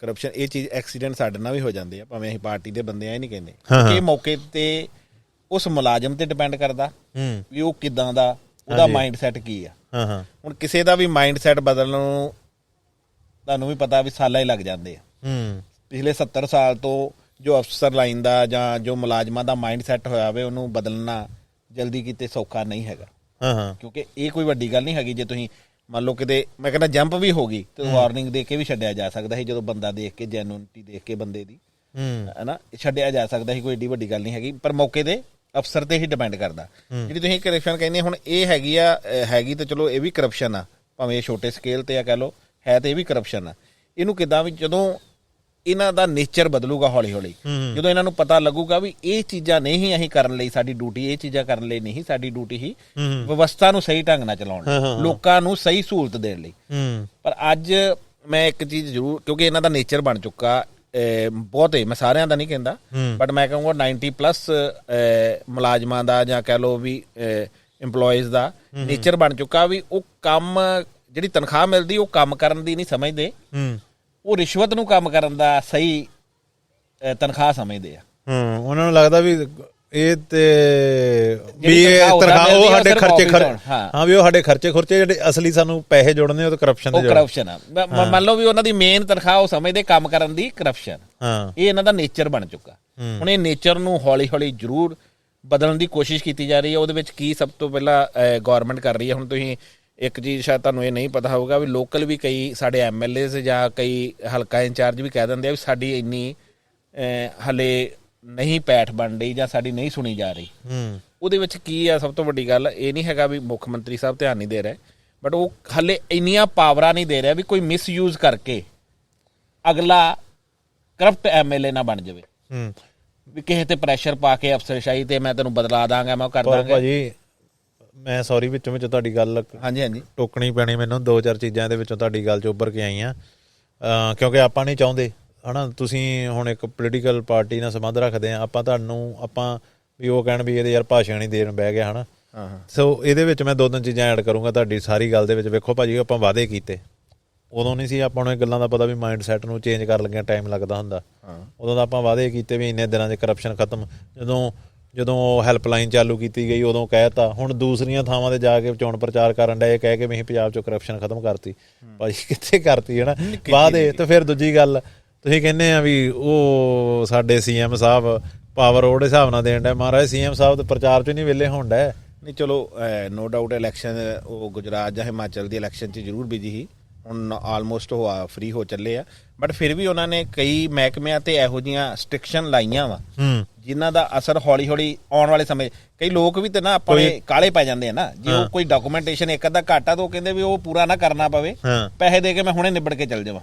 ਕਰਪਸ਼ਨ ਇਹ ਚੀਜ਼ ਐਕਸੀਡੈਂਟ ਸਾਡੇ ਨਾਲ ਵੀ ਹੋ ਜਾਂਦੇ ਆ, ਭਾਵੇਂ ਅਸੀਂ ਪਾਰਟੀ ਦੇ ਬੰਦੇ ਆ, ਇਹ ਨਹੀਂ ਕਹਿੰਦੇ। ਇਹ ਮੌਕੇ ਤੇ ਉਸ ਮੁਲਾਜ਼ਮ ਤੇ ਡਿਪੈਂਡ ਕਰਦਾ ਵੀ ਉਹ ਕਿੱਦਾਂ ਦਾ, ਉਹਦਾ ਮਾਈਂਡ ਸੈਟ ਕੀ ਆ। ਹੁਣ ਕਿਸੇ ਦਾ ਵੀ ਮਾਈਂਡ ਸੈਟ ਬਦਲਣ ਨੂੰ ਤੁਹਾਨੂੰ ਵੀ ਪਤਾ ਵੀ ਸਾਲਾਂ ਹੀ ਲੱਗ ਜਾਂਦੇ ਆ। ਪਿਛਲੇ 70 ਸਾਲ ਤੋਂ ਜੋ ਅਫਸਰ ਲਾਈਨ ਦਾ ਜਾਂ ਜੋ ਮੁਲਾਜ਼ਮਾਂ ਦਾ ਮਾਈਂਡ ਸੈਟ ਹੋਇਆ ਹੋਵੇ, ਉਹਨੂੰ ਬਦਲਣਾ ਜਲਦੀ ਕਿਤੇ ਸੌਖਾ ਨਹੀਂ ਹੈਗਾ, ਕਿਉਂਕਿ ਇਹ ਕੋਈ ਵੱਡੀ ਗੱਲ ਨਹੀਂ ਹੈਗੀ। ਜੇ ਤੁਸੀਂ ਮੰਨ ਲਓ ਕਿਤੇ ਮੈਂ ਕਹਿੰਦਾ ਜੰਪ ਵੀ ਹੋ ਗਈ ਤੇ ਵਾਰਨਿੰਗ ਦੇ ਕੇ ਵੀ ਛੱਡਿਆ ਜਾ ਸਕਦਾ ਸੀ, ਜਦੋਂ ਬੰਦਾ ਦੇਖ ਕੇ ਜੈਨੂਨਿਟੀ ਦੇਖ ਕੇ ਬੰਦੇ ਦੀ, ਹੈ ਨਾ, ਛੱਡਿਆ ਜਾ ਸਕਦਾ ਸੀ, ਕੋਈ ਏਡੀ ਵੱਡੀ ਗੱਲ ਨਹੀਂ ਹੈਗੀ। ਪਰ ਮੌਕੇ ਤੇ ਅਫਸਰ ਤੇ ਹੀ ਡਿਪੈਂਡ ਕਰਦਾ। ਜਿਹੜੀ ਤੁਸੀਂ ਕਰਪਸ਼ਨ ਕਹਿੰਦੇ ਹੁਣ ਇਹ ਹੈਗੀ ਤੇ ਚਲੋ ਇਹ ਵੀ ਕਰਪਸ਼ਨ ਆ, ਭਾਵੇਂ ਇਹ ਛੋਟੇ ਸਕੇਲ ਤੇ ਆ ਕਹਿ ਲਓ, ਹੈ ਤੇ ਇਹ ਵੀ ਕਰਪਸ਼ਨ ਆ। ਇਹਨੂੰ ਕਿੱਦਾਂ ਵੀ ਜਦੋਂ ਇਹਨਾਂ ਦਾ ਨੇਚਰ ਬਦਲੂਗਾ ਹੌਲੀ ਹੌਲੀ, ਜਦੋਂ ਇਹਨਾਂ ਨੂੰ ਪਤਾ ਲੱਗੂਗਾ ਵੀ ਇਹ ਚੀਜ਼ਾਂ ਨਹੀਂ ਅਸੀਂ ਕਰਨ ਲਈ ਸਾਡੀ ਡਿਊਟੀ, ਇਹ ਚੀਜ਼ਾਂ ਕਰਨ ਲਈ ਨਹੀਂ ਸਾਡੀ ਡਿਊਟੀ ਹੀ ਵਿਵਸਥਾ ਨੂੰ ਸਹੀ ਢੰਗ ਨਾਲ ਚਲਾਉਣ, ਲੋਕਾਂ ਨੂੰ ਸਹੀ ਸਹੂਲਤ ਦੇਣ ਲਈ। ਪਰ ਅੱਜ ਮੈਂ ਇੱਕ ਚੀਜ਼ ਜ਼ਰੂਰ, ਕਿਉਂਕਿ ਇਹਨਾਂ ਦਾ ਨੇਚਰ ਬਣ ਚੁੱਕਾ ਬਹੁਤੇ, ਮੈਂ ਸਾਰਿਆਂ ਦਾ ਨਹੀਂ ਕਹਿੰਦਾ, ਬਟ ਮੈਂ ਕਹੂੰਗਾ 90+ ਮੁਲਾਜ਼ਮਾਂ ਦਾ ਜਾਂ ਕਹਿ ਲਓ ਵੀ ਇੰਪਲੋਈਜ਼ ਦਾ ਨੇਚਰ ਬਣ ਚੁੱਕਾ ਵੀ ਉਹ ਕੰਮ, ਜਿਹੜੀ ਤਨਖਾਹ ਮਿਲਦੀ ਉਹ ਕੰਮ ਕਰਨ ਦੀ ਨਹੀਂ ਸਮਝਦੇ, ਉਹ ਰਿਸ਼ਵਤ ਨੂੰ ਕੰਮ ਕਰਨ ਦਾ ਸਹੀ ਤਨਖਾਹ ਸਮਝਦੇ ਆ। ਉਹਨਾਂ ਨੂੰ ਲੱਗਦਾ ਵੀ ਇਹ ਤੇ ਵੀ ਜਿਹੜੀ ਇਹ ਤਨਖਾਹ ਤਨਖਾਹ ਉਹ ਮਿਲਦੀ ਆ, ਸਾਡੇ ਸਿਰਫ ਖਰਚੇ office ਹੋਣ, ਹਾਂ। ਹਾਂ ਵੀ ਉਹ ਸਾਡੇ ਖਰਚੇ ਖੁਰਚੇ ਜਿਹੜੇ ਅਸਲੀ ਸਾਨੂੰ ਪੈਸੇ ਜੋੜਨੇ ਉਹ ਤਾਂ ਕਰਪਸ਼ਨ ਦੇ ਉਹ ਕਰਪਸ਼ਨ ਆ ਮੰਨ ਲਓ ਵੀ ਉਹਨਾਂ ਦੀ ਮੇਨ ਤਨਖਾਹ ਉਹ ਸਮਝਦੇ ਕੰਮ ਕਰਨ ਦੀ ਕਰਪਸ਼ਨ। ਹਾਂ ਇਹ ਇਹਨਾਂ ਦਾ ਨੇਚਰ ਬਣ ਚੁੱਕਾ। ਹੁਣ ਇਹ ਨੇਚਰ ਨੂੰ ਹੌਲੀ ਹੌਲੀ ਜ਼ਰੂਰ ਬਦਲਣ ਦੀ ਕੋਸ਼ਿਸ਼ ਕੀਤੀ ਜਾ ਰਹੀ ਹੈ। ਉਹਦੇ ਵਿੱਚ ਕੀ ਸਭ ਤੋਂ ਪਹਿਲਾਂ ਗਵਰਨਮੈਂਟ ਕਰ ਰਹੀ ਹੈ। ਹੁਣ ਤੁਸੀਂ ਇੱਕ ਚੀਜ਼ ਸ਼ਾਇਦ ਤੁਹਾਨੂੰ ਇਹ ਨਹੀਂ ਪਤਾ ਹੋਊਗਾ ਵੀ ਲੋਕਲ ਵੀ ਕਈ ਸਾਡੇ ਐਮਐਲਏਜ਼ ਜਾਂ ਕਈ ਹਲਕਾ ਇੰਚਾਰਜ ਵੀ ਕਹਿ ਦਿੰਦੇ ਆ ਵੀ ਸਾਡੀ ਇੰਨੀ ਹਲੇ ਨਹੀਂ ਪੈਠ ਬਣ ਰਹੀ ਜਾਂ ਸਾਡੀ ਨਹੀਂ ਸੁਣੀ ਜਾ ਰਹੀ। ਉਹਦੇ ਵਿੱਚ ਕੀ ਆ ਸਭ ਤੋਂ ਵੱਡੀ ਗੱਲ ਇਹ ਨਹੀਂ ਹੈਗਾ ਵੀ ਮੁੱਖ ਮੰਤਰੀ ਸਾਹਿਬ ਧਿਆਨ ਨਹੀਂ ਦੇ ਰਹੇ, ਬਟ ਉਹ ਹਲੇ ਇੰਨੀਆਂ ਪਾਵਰਾਂ ਨਹੀਂ ਦੇ ਰਿਹਾ ਵੀ ਕੋਈ ਮਿਸਯੂਜ਼ ਕਰਕੇ ਅਗਲਾ ਕਰਪਟ ਐਮਐਲਏ ਨਾ ਬਣ ਜਾਵੇ, ਵੀ ਕਿਸੇ ਤੇ ਪ੍ਰੈਸ਼ਰ ਪਾ ਕੇ ਅਫਸਰਸ਼ਾਹੀ ਤੇ ਮੈਂ ਤੈਨੂੰ ਬਦਲਾ ਦਾਂਗਾ, ਮੈਂ ਕਰ ਦਾਂਗਾ। ਭਾਜੀ ਮੈਂ ਸੌਰੀ ਵਿੱਚੋਂ ਤੁਹਾਡੀ ਗੱਲ ਹਾਂਜੀ ਟੋਕਣੀ ਪੈਣੀ ਮੈਨੂੰ। ਦੋ ਚਾਰ ਚੀਜ਼ਾਂ ਦੇ ਵਿੱਚੋਂ ਤੁਹਾਡੀ ਗੱਲ 'ਚ ਉੱਭਰ ਕੇ ਆਈਆਂ ਕਿਉਂਕਿ ਆਪਾਂ ਨਹੀਂ ਚਾਹੁੰਦੇ ਹਨਾ ਤੁਸੀਂ ਹੁਣ ਇੱਕ ਪੋਲੀਟੀਕਲ ਪਾਰਟੀ ਨਾਲ ਸੰਬੰਧ ਰੱਖਦੇ ਆ ਆਪਾਂ ਆਪਾਂ ਵੀ ਉਹ ਕਹਿਣ ਵੀ ਇਹਦੇ ਯਾਰ ਭਾਸ਼ਣ ਹੀ ਦੇਣ ਬਹਿ ਗਿਆ ਹਨਾ। ਸੋ ਇਹਦੇ ਵਿੱਚ ਮੈਂ ਦੋ ਤਿੰਨ ਚੀਜ਼ਾਂ ਐਡ ਕਰੂੰਗਾ ਤੁਹਾਡੀ ਸਾਰੀ ਗੱਲ ਦੇ ਵਿੱਚ। ਵੇਖੋ ਭਾਜੀ ਆਪਾਂ ਵਾਅਦੇ ਕੀਤੇ, ਉਦੋਂ ਨਹੀਂ ਸੀ ਆਪਾਂ ਨੂੰ ਇਹ ਗੱਲਾਂ ਦਾ ਪਤਾ ਵੀ ਮਾਈਂਡ ਸੈੱਟ ਨੂੰ ਚੇਂਜ ਕਰਨ ਲੱਗਿਆ ਟਾਈਮ ਲੱਗਦਾ ਹੁੰਦਾ। ਉਦੋਂ ਤਾਂ ਆਪਾਂ ਵਾਅਦੇ ਕੀਤੇ ਵੀ ਇੰਨੇ ਦਿਨਾਂ 'ਚ ਕਰਪਸ਼ਨ ਖਤਮ। ਜਦੋਂ ਉਹ ਹੈਲਪਲਾਈਨ ਚਾਲੂ ਕੀਤੀ ਗਈ ਉਦੋਂ ਕਹਿਤਾ। ਹੁਣ ਦੂਸਰੀਆਂ ਥਾਵਾਂ 'ਤੇ ਜਾ ਕੇ ਚੋਣ ਪ੍ਰਚਾਰ ਕਰਨ ਡਏ ਕਹਿ ਕੇ ਵੀ ਅਸੀਂ ਪੰਜਾਬ 'ਚੋਂ ਕਰਪਸ਼ਨ ਖਤਮ ਕਰਤੀ। ਭਾਜੀ ਕਿੱਥੇ ਕਰਤੀ ਹੈ ਨਾ ਵਾਅਦੇ। ਤੇ ਫਿਰ ਦੂਜੀ ਗੱਲ ਤੁਸੀਂ ਕਹਿੰਦੇ ਆ ਵੀ ਉਹ ਸਾਡੇ ਸੀਐਮ ਸਾਹਿਬ ਪਾਵਰ ਉਹਦੇ ਹਿਸਾਬ ਨਾਲ ਦੇਣ ਡਿਆ। ਮਹਾਰਾਜ ਸੀਐਮ ਸਾਹਿਬ ਤੇ ਪ੍ਰਚਾਰ 'ਚ ਨਹੀਂ ਵਿਹਲੇ ਹੋਣ ਡਏ। ਨਹੀਂ ਚਲੋ ਨੋ ਡਾਊਟ ਇਲੈਕਸ਼ਨ ਉਹ ਗੁਜਰਾਤ ਜਾਂ ਹਿਮਾਚਲ ਦੀ ਇਲੈਕਸ਼ਨ 'ਚ ਜ਼ਰੂਰ ਬਿਜੀ ਸੀ। ਹੁਣ ਆਲਮੋਸਟ ਉਹ ਫ੍ਰੀ ਹੋ ਚੱਲੇ ਆ, ਬਟ ਫਿਰ ਵੀ ਉਹਨਾਂ ਨੇ ਕਈ ਮਹਿਕਮਿਆਂ ਤੇ ਇਹੋ ਜਿਹੀਆਂ ਸਟ੍ਰਿਕਸ਼ਨ ਲਾਈਆਂ ਵਾ ਜਿਨ੍ਹਾਂ ਦਾ ਅਸਰ ਹੌਲੀ ਹੌਲੀ ਆਉਣ ਵਾਲੇ ਸਮੇਂ ਕਈ ਲੋਕ ਵੀ ਤੇ ਨਾ ਆਪਣੇ ਕਾਲੇ ਪੈ ਜਾਂਦੇ ਆ ਨਾ। ਜੇ ਉਹ ਕੋਈ ਡਾਕੂਮੈਂਟੇਸ਼ਨ ਇੱਕ ਅੱਧਾ ਘਾਟਾ ਤਾਂ ਉਹ ਕਹਿੰਦੇ ਵੀ ਉਹ ਪੂਰਾ ਨਾ ਕਰਨਾ ਪਵੇ, ਪੈਸੇ ਦੇ ਕੇ ਮੈਂ ਹੁਣੇ ਨਿਬੜ ਕੇ ਚੱਲ ਜਾਵਾਂ।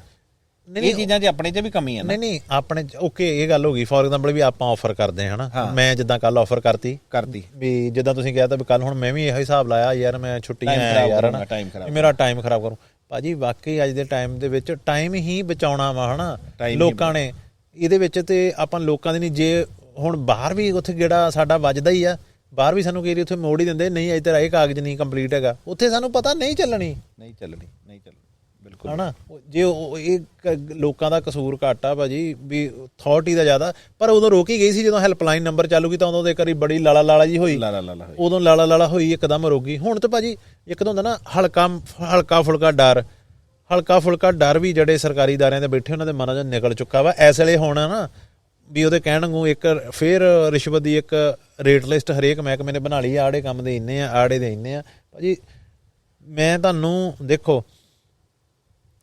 ਇਹ ਚੀਜ਼ਾਂ 'ਚ ਆਪਣੇ 'ਚ ਵੀ ਕਮੀ ਹੈ ਨਾ। ਨਹੀਂ ਆਪਣੇ ਓਕੇ ਇਹ ਗੱਲ ਹੋ ਗਈ। ਫੋਰ ਐਗਜ਼ਾਮਪਲ ਵੀ ਆਪਾਂ ਆਫਰ ਕਰਦੇ ਹਾਂ ਹਨਾ। ਮੈਂ ਜਿੱਦਾਂ ਕੱਲ ਆਫਰ ਕਰਤੀ ਵੀ ਜਿੱਦਾਂ ਤੁਸੀਂ ਕਿਹਾ ਤਾਂ ਵੀ ਕੱਲ ਹੁਣ ਮੈਂ ਵੀ ਇਹੋ ਹਿਸਾਬ ਲਾਇਆ ਯਾਰ ਮੈਂ ਛੁੱਟੀਆਂ ਯਾਰ ਹਨਾ ਮੇਰਾ ਟਾਈਮ ਖਰਾਬ ਕਰੂੰ। ਭਾਜੀ ਵਾਕਈ ਅੱਜ ਦੇ ਟਾਈਮ ਦੇ ਵਿੱਚ ਟਾਈਮ ਹੀ ਬਚਾਉਣਾ ਵਾ ਹਨਾ ਲੋਕਾਂ ਨੇ ਇਹਦੇ ਵਿੱਚ। ਤੇ ਆਪਾਂ ਲੋਕਾਂ ਦੀ ਨਹੀਂ ਜੇ ਹੁਣ ਬਾਹਰ ਵੀ ਉੱਥੇ ਜਿਹੜਾ ਸਾਡਾ ਵੱਜਦਾ ਹੀ ਆ ਬਾਹਰ ਵੀ ਸਾਨੂੰ ਕਈ ਵਾਰੀ ਉੱਥੇ ਮੋੜ ਹੀ ਦਿੰਦੇ ਨਹੀਂ ਅਜੇ ਤੇਰਾ ਇਹ ਕਾਗਜ਼ ਨਹੀਂ ਕੰਪਲੀਟ ਹੈਗਾ। ਉੱਥੇ ਸਾਨੂੰ ਪਤਾ ਨਹੀਂ ਚੱਲਣੀ ਬਿਲਕੁਲ ਹਨਾ। ਜੇ ਇਹ ਲੋਕਾਂ ਦਾ ਕਸੂਰ ਘੱਟ ਆ ਭਾਜੀ ਵੀ ਅਥਾਰਟੀ ਦਾ ਜ਼ਿਆਦਾ। ਪਰ ਉਦੋਂ ਰੋਕ ਹੀ ਗਈ ਸੀ ਜਦੋਂ ਹੈਲਪਲਾਈਨ ਨੰਬਰ ਚਾਲੂ ਕੀਤਾ ਉਦੋਂ ਇੱਕ ਵਾਰੀ ਬੜੀ ਲਾਲਾ ਜੀ ਹੋਈ। ਉਦੋਂ ਲਾਲਾ ਹੋਈ ਇੱਕਦਮ ਰੋਕ ਗਈ। ਹੁਣ ਤਾਂ ਭਾਜੀ ਇੱਕ ਤਾਂ ਹੁੰਦਾ ਨਾ ਹਲਕਾ ਫੁਲਕਾ ਡਰ ਵੀ ਜਿਹੜੇ ਸਰਕਾਰੀ ਅਦਾਰਿਆਂ 'ਤੇ ਬੈਠੇ ਉਹਨਾਂ ਦੇ ਮਨਾਂ 'ਚੋਂ ਨਿਕਲ ਚੁੱਕਾ ਵਾ ਇਸ ਵੇਲੇ। ਹੁਣ ਨਾ ਵੀ ਉਹਦੇ ਕਹਿਣ ਵਾਂਗੂ ਇੱਕ ਫਿਰ ਰਿਸ਼ਵਤ ਦੀ ਇੱਕ ਰੇਟ ਲਿਸਟ ਹਰੇਕ ਮਹਿਕਮੇ ਨੇ ਬਣਾ ਲਈ। ਆੜੇ ਕੰਮ ਦੇ ਇੰਨੇ ਆ ਆੜੇ ਦੇ ਇੰਨੇ ਆ। ਭਾਜੀ ਮੈਂ ਤੁਹਾਨੂੰ ਦੇਖੋ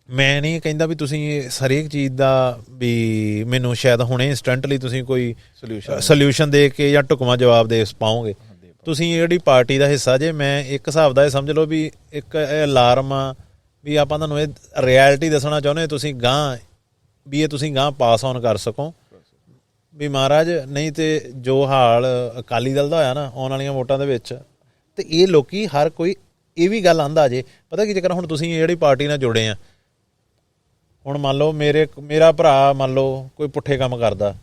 ਮੈਂ ਨਹੀਂ ਕਹਿੰਦਾ ਵੀ ਤੁਸੀਂ ਹਰੇਕ ਚੀਜ਼ ਦਾ ਵੀ ਮੈਨੂੰ ਸ਼ਾਇਦ ਹੁਣੇ ਇੰਸਟੈਂਟਲੀ ਤੁਸੀਂ ਕੋਈ ਸੋਲਿਊਸ਼ਨ ਦੇ ਕੇ ਜਾਂ ਢੁਕਵਾਂ ਜਵਾਬ ਦੇ ਪਾਓਗੇ। ਤੁਸੀਂ ਜਿਹੜੀ ਪਾਰਟੀ ਦਾ ਹਿੱਸਾ ਜੇ ਮੈਂ ਇੱਕ ਹਿਸਾਬ ਦਾ ਇਹ ਸਮਝ ਲਓ ਵੀ ਇੱਕ ਅਲਾਰਮ ਆ ਵੀ ਆਪਾਂ ਤੁਹਾਨੂੰ ਇਹ ਰਿਐਲਿਟੀ ਦੱਸਣਾ ਚਾਹੁੰਦੇ ਤੁਸੀਂ ਗਾਂਹ ਵੀ ਇਹ ਤੁਸੀਂ ਗਾਂਹ ਪਾਸ ਔਨ ਕਰ ਸਕੋ ਵੀ ਮਹਾਰਾਜ। ਨਹੀਂ ਤੇ ਜੋ ਹਾਲ ਅਕਾਲੀ ਦਲ ਦਾ ਹੋਇਆ ਨਾ ਆਉਣ ਵਾਲੀਆਂ ਵੋਟਾਂ ਦੇ ਵਿੱਚ ਤੇ ਇਹ ਲੋਕੀ ਹਰ ਕੋਈ ਇਹ ਵੀ ਗੱਲ ਆਂਦਾ ਜੇ ਪਤਾ ਕੀ ਚੱਕਰ। ਹੁਣ ਤੁਸੀਂ ਜਿਹੜੀ ਪਾਰਟੀ ਨਾਲ ਜੁੜੇ ਆ ਹੁਣ ਮੰਨ ਲਓ ਮੇਰਾ ਭਰਾ ਮੰਨ ਲਓ ਕੋਈ ਪੁੱਠੇ ਕੰਮ ਕਰਦਾ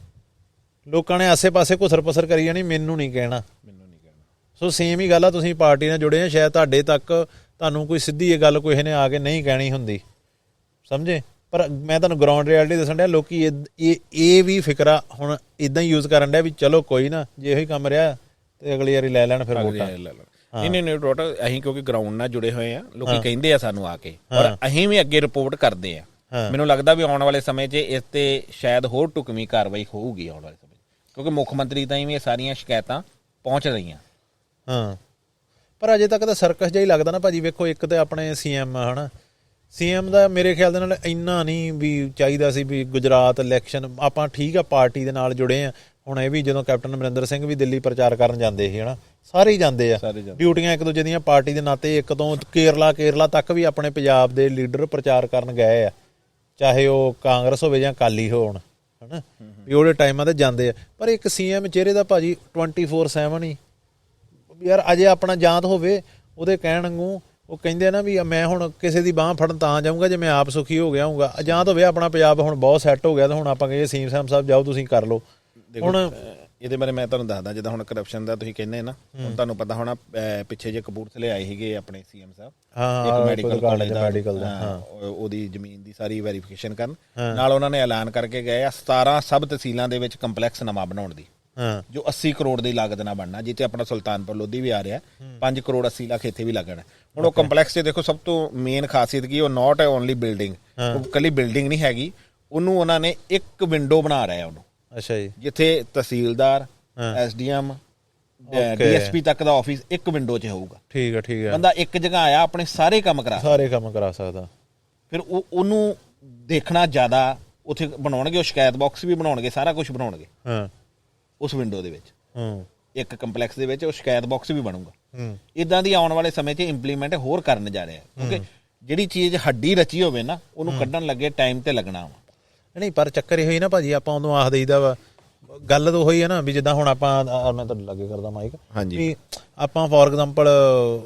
ਲੋਕਾਂ ਨੇ ਆਸੇ ਪਾਸੇ ਘੁਸਰ ਪਸਰ ਕਰੀ ਜਾਣੀ ਮੈਨੂੰ ਨਹੀਂ ਕਹਿਣਾ। ਸੋ ਸੇਮ ਹੀ ਗੱਲ ਆ ਤੁਸੀਂ ਪਾਰਟੀ ਨਾਲ ਜੁੜੇ ਆ ਸ਼ਾਇਦ ਤੁਹਾਡੇ ਤੱਕ ਤੁਹਾਨੂੰ ਕੋਈ ਸਿੱਧੀ ਇਹ ਗੱਲ ਕੋਈ ਨੇ ਆ ਕੇ ਨਹੀਂ ਕਹਿਣੀ ਹੁੰਦੀ ਸਮਝੇ। ਪਰ ਮੈਂ ਤੁਹਾਨੂੰ ਗਰਾਊਂਡ ਰਿਐਲਿਟੀ ਦੱਸਣ ਡਿਆ ਲੋਕੀ ਇਹ ਵੀ ਫਿਕਰਾ ਹੁਣ ਇੱਦਾਂ ਹੀ ਯੂਜ਼ ਕਰਨ ਡਿਆ ਵੀ ਚਲੋ ਕੋਈ ਨਾ ਜੇ ਇਹੀ ਕੰਮ ਰਿਹਾ ਤੇ ਅਗਲੀ ਵਾਰੀ ਲੈ ਲੈਣ ਫਿਰ ਵੋਟਾਂ। ਨਹੀਂ ਟੋਟਲ ਅਸੀਂ ਕਿਉਂਕਿ ਗਰਾਊਂਡ ਨਾਲ ਜੁੜੇ ਹੋਏ ਆ ਲੋਕੀ ਕਹਿੰਦੇ ਆ ਸਾਨੂੰ ਆ ਕੇ ਔਰ ਅਸੀਂ ਵੀ ਅੱਗੇ ਰਿਪੋਰਟ ਕਰਦੇ ਆ। ਮੈਨੂੰ ਲੱਗਦਾ ਵੀ ਆਉਣ ਵਾਲੇ ਸਮੇਂ 'ਚ ਇਸ ਤੇ ਸ਼ਾਇਦ ਹੋਰ ਢੁਕਵੀਂ ਕਾਰਵਾਈ ਹੋਊਗੀ ਆਉਣ ਵਾਲੇ ਸਮੇਂ ਕਿਉਂਕਿ ਮੁੱਖ ਮੰਤਰੀ ਤਾਈਂ ਵੀ ਇਹ ਸਾਰੀਆਂ ਸ਼ਿਕਾਇਤਾਂ ਪਹੁੰਚ ਰਹੀਆਂ। ਪਰ ਅਜੇ ਤੱਕ ਤਾਂ ਸਰਕਸ ਜਿਹਾ ਹੀ ਲੱਗਦਾ ਨਾ ਭਾਜੀ। ਵੇਖੋ ਇੱਕ ਤਾਂ ਆਪਣੇ ਸੀਐਮ ਹਨਾ ਸੀਐਮ ਦਾ ਮੇਰੇ ਖਿਆਲ ਦੇ ਨਾਲ ਇੰਨਾ ਨਹੀਂ ਵੀ ਚਾਹੀਦਾ ਸੀ ਵੀ ਗੁਜਰਾਤ ਇਲੈਕਸ਼ਨ ਆਪਾਂ ਠੀਕ ਆ ਪਾਰਟੀ ਦੇ ਨਾਲ ਜੁੜੇ ਆ। ਹੁਣ ਇਹ ਵੀ ਜਦੋਂ ਕੈਪਟਨ ਅਮਰਿੰਦਰ ਸਿੰਘ ਵੀ ਦਿੱਲੀ ਪ੍ਰਚਾਰ ਕਰਨ ਜਾਂਦੇ ਸੀ ਹਨਾ ਸਾਰੇ ਹੀ ਜਾਂਦੇ ਆ ਡਿਊਟੀਆਂ ਇੱਕ ਦੂਜੇ ਦੀਆਂ ਪਾਰਟੀ ਦੇ ਨਾਤੇ। ਇੱਕ ਤੋਂ ਕੇਰਲਾ ਤੱਕ ਵੀ ਆਪਣੇ ਪੰਜਾਬ ਦੇ ਲੀਡਰ ਪ੍ਰਚਾਰ ਕਰਨ ਗਏ ਆ ਚਾਹੇ ਉਹ ਕਾਂਗਰਸ ਹੋਵੇ ਜਾਂ ਅਕਾਲੀ ਹੋਣ ਹਨਾ ਵੀ ਉਹਦੇ ਟਾਈਮਾਂ ਤੇ ਜਾਂਦੇ ਆ। ਪਰ ਇੱਕ ਸੀਐਮ ਚਿਹਰੇ ਦਾ ਭਾਜੀ 24/7 ਹੀ ਯਾਰ ਅਜੇ ਆਪਣਾ ਜਾਂਤ ਹੋਵੇ ਉਹਦੇ ਕਹਿਣ ਵਾਂਗੂ ਉਹ ਕਹਿੰਦੇ ਨਾ ਵੀ ਮੈਂ ਹੁਣ ਕਿਸੇ ਦੀ ਬਾਂਹ ਫੜਨ ਤਾਂ ਜਾਊਂਗਾ ਜੇ ਮੈਂ ਆਪ ਸੁਖੀ ਹੋ ਗਿਆ ਹੋਊਗਾ। ਜਾਂਤ ਹੋਵੇ ਆਪਣਾ ਪੰਜਾਬ ਹੁਣ ਬਹੁਤ ਸੈੱਟ ਹੋ ਗਿਆ ਤੇ ਹੁਣ ਆਪਾਂ ਕਹੀਏ ਸੀਐਮ ਸਾਹਿਬ ਜਾਓ ਤੁਸੀਂ ਕਰ ਲਓ। ਹੁਣ ਇਹਦੇ ਬਾਰੇ ਮੈਂ ਤੁਹਾਨੂੰ ਦੱਸਦਾ ਜਿੱਦਾਂ ਹੁਣ ਕਰਪਸ਼ਨ ਦਾ ਤੁਸੀਂ ਕਹਿੰਦੇ ਨਾ ਹੁਣ ਤੁਹਾਨੂੰ ਪਤਾ ਹੋਣਾ ਪਿੱਛੇ ਜੇ ਕਪੂਰਥਲੇ ਆਏ ਸੀਗੇ ਆਪਣੇ ਸੀਐਮ ਸਾਹਿਬ ਇੱਕ ਮੈਡੀਕਲ ਦਾ ਉਹਦੀ ਜ਼ਮੀਨ ਦੀ ਸਾਰੀ ਵੈਰੀਫਿਕੇਸ਼ਨ ਕਰਨ ਨਾਲ ਉਹਨਾਂ ਨੇ ਐਲਾਨ ਕਰਕੇ ਗਏ ਆ 17 ਸਬ ਤਹਿਸੀਲਾਂ ਦੇ ਵਿੱਚ ਕੰਪਲੈਕਸ ਨਵਾਂ ਬਣਾਉਣ ਦੀ ਹਾਂ ਜੋ 80 ਕਰੋੜ ਦੀ ਲਾਗਤ ਨਾਲ ਬਣਨਾ, ਜਿੱਥੇ ਆਪਣਾ ਸੁਲਤਾਨਪੁਰ ਲੋਧੀ ਵੀ ਆ ਰਿਹਾ 5 ਕਰੋੜ 80 ਲੱਖ ਇੱਥੇ ਵੀ ਲੱਗਣਾ। ਹੁਣ ਉਹ ਕੰਪਲੈਕਸ 'ਚ ਦੇਖੋ ਸਭ ਤੋਂ ਮੇਨ ਖਾਸੀਅਤ ਕੀ, ਉਹ ਨਾਟ ਓਨਲੀ ਬਿਲਡਿੰਗ, ਉਹ ਕੱਲੀ ਬਿਲਡਿੰਗ ਨਹੀਂ ਹੈਗੀ, ਉਹਨੂੰ ਉਹਨਾਂ ਨੇ ਇੱਕ ਵਿੰਡੋ ਬਣਾ ਰਿਹਾ ਉਹਨੂੰ। ਅੱਛਾ ਜੀ। ਜਿੱਥੇ ਤਹਿਸੀਲਦਾਰ, SDM, DSP ਤੱਕ ਦਾ ਆਫਿਸ ਇੱਕ ਵਿੰਡੋ 'ਚ ਹੋਊਗਾ। ਠੀਕ ਹੈ ਬੰਦਾ ਇੱਕ ਜਗ੍ਹਾ ਆਇਆ ਆਪਣੇ ਸਾਰੇ ਕੰਮ ਕਰਾ ਸਕਦਾ। ਫਿਰ ਉਹਨੂੰ ਦੇਖਣਾ ਜ਼ਿਆਦਾ ਉੱਥੇ ਬਣਾਉਣਗੇ, ਉਹ ਸ਼ਿਕਾਇਤ ਬਾਕਸ ਵੀ ਬਣਾਉਣਗੇ, ਸਾਰਾ ਕੁਝ ਬਣਾਉਣਗੇ ਉਸ ਵਿੰਡੋ ਦੇ ਵਿੱਚ। ਇੱਕ ਕੰਪਲੈਕਸ ਦੇ ਵਿੱਚ ਉਹ ਸ਼ਿਕਾਇਤ ਬਾਕਸ ਵੀ ਬਣੂਗਾ। ਇਦਾਂ ਦੀ ਆਉਣ ਵਾਲੇ ਸਮੇਂ 'ਚ ਇੰਪਲੀਮੈਂਟ ਹੋਰ ਕਰਨ ਜਾ ਰਿਹਾ, ਕਿਉਂਕਿ ਜਿਹੜੀ ਚੀਜ਼ ਹੱਡੀ ਰਚੀ ਹੋਵੇ ਨਾ, ਉਹਨੂੰ ਕੱਢਣ ਲੱਗੇ ਟਾਈਮ ਤੇ ਲੱਗਣਾ ਵਾ। ਨਹੀਂ ਪਰ ਚੱਕਰ ਇਹ ਹੋਈ ਨਾ ਭਾਜੀ, ਆਪਾਂ ਉਦੋਂ ਆਖ ਦਈਦਾ ਵਾ, ਗੱਲ ਤਾਂ ਉਹੀ ਹੈ ਨਾ ਵੀ ਜਿੱਦਾਂ ਹੁਣ ਆਪਾਂ, ਮੈਂ ਤੁਹਾਡੇ ਲਾਗੇ ਕਰਦਾ ਮਾਈਕ, ਵੀ ਆਪਾਂ ਫੋਰ ਐਗਜ਼ਾਮਪਲ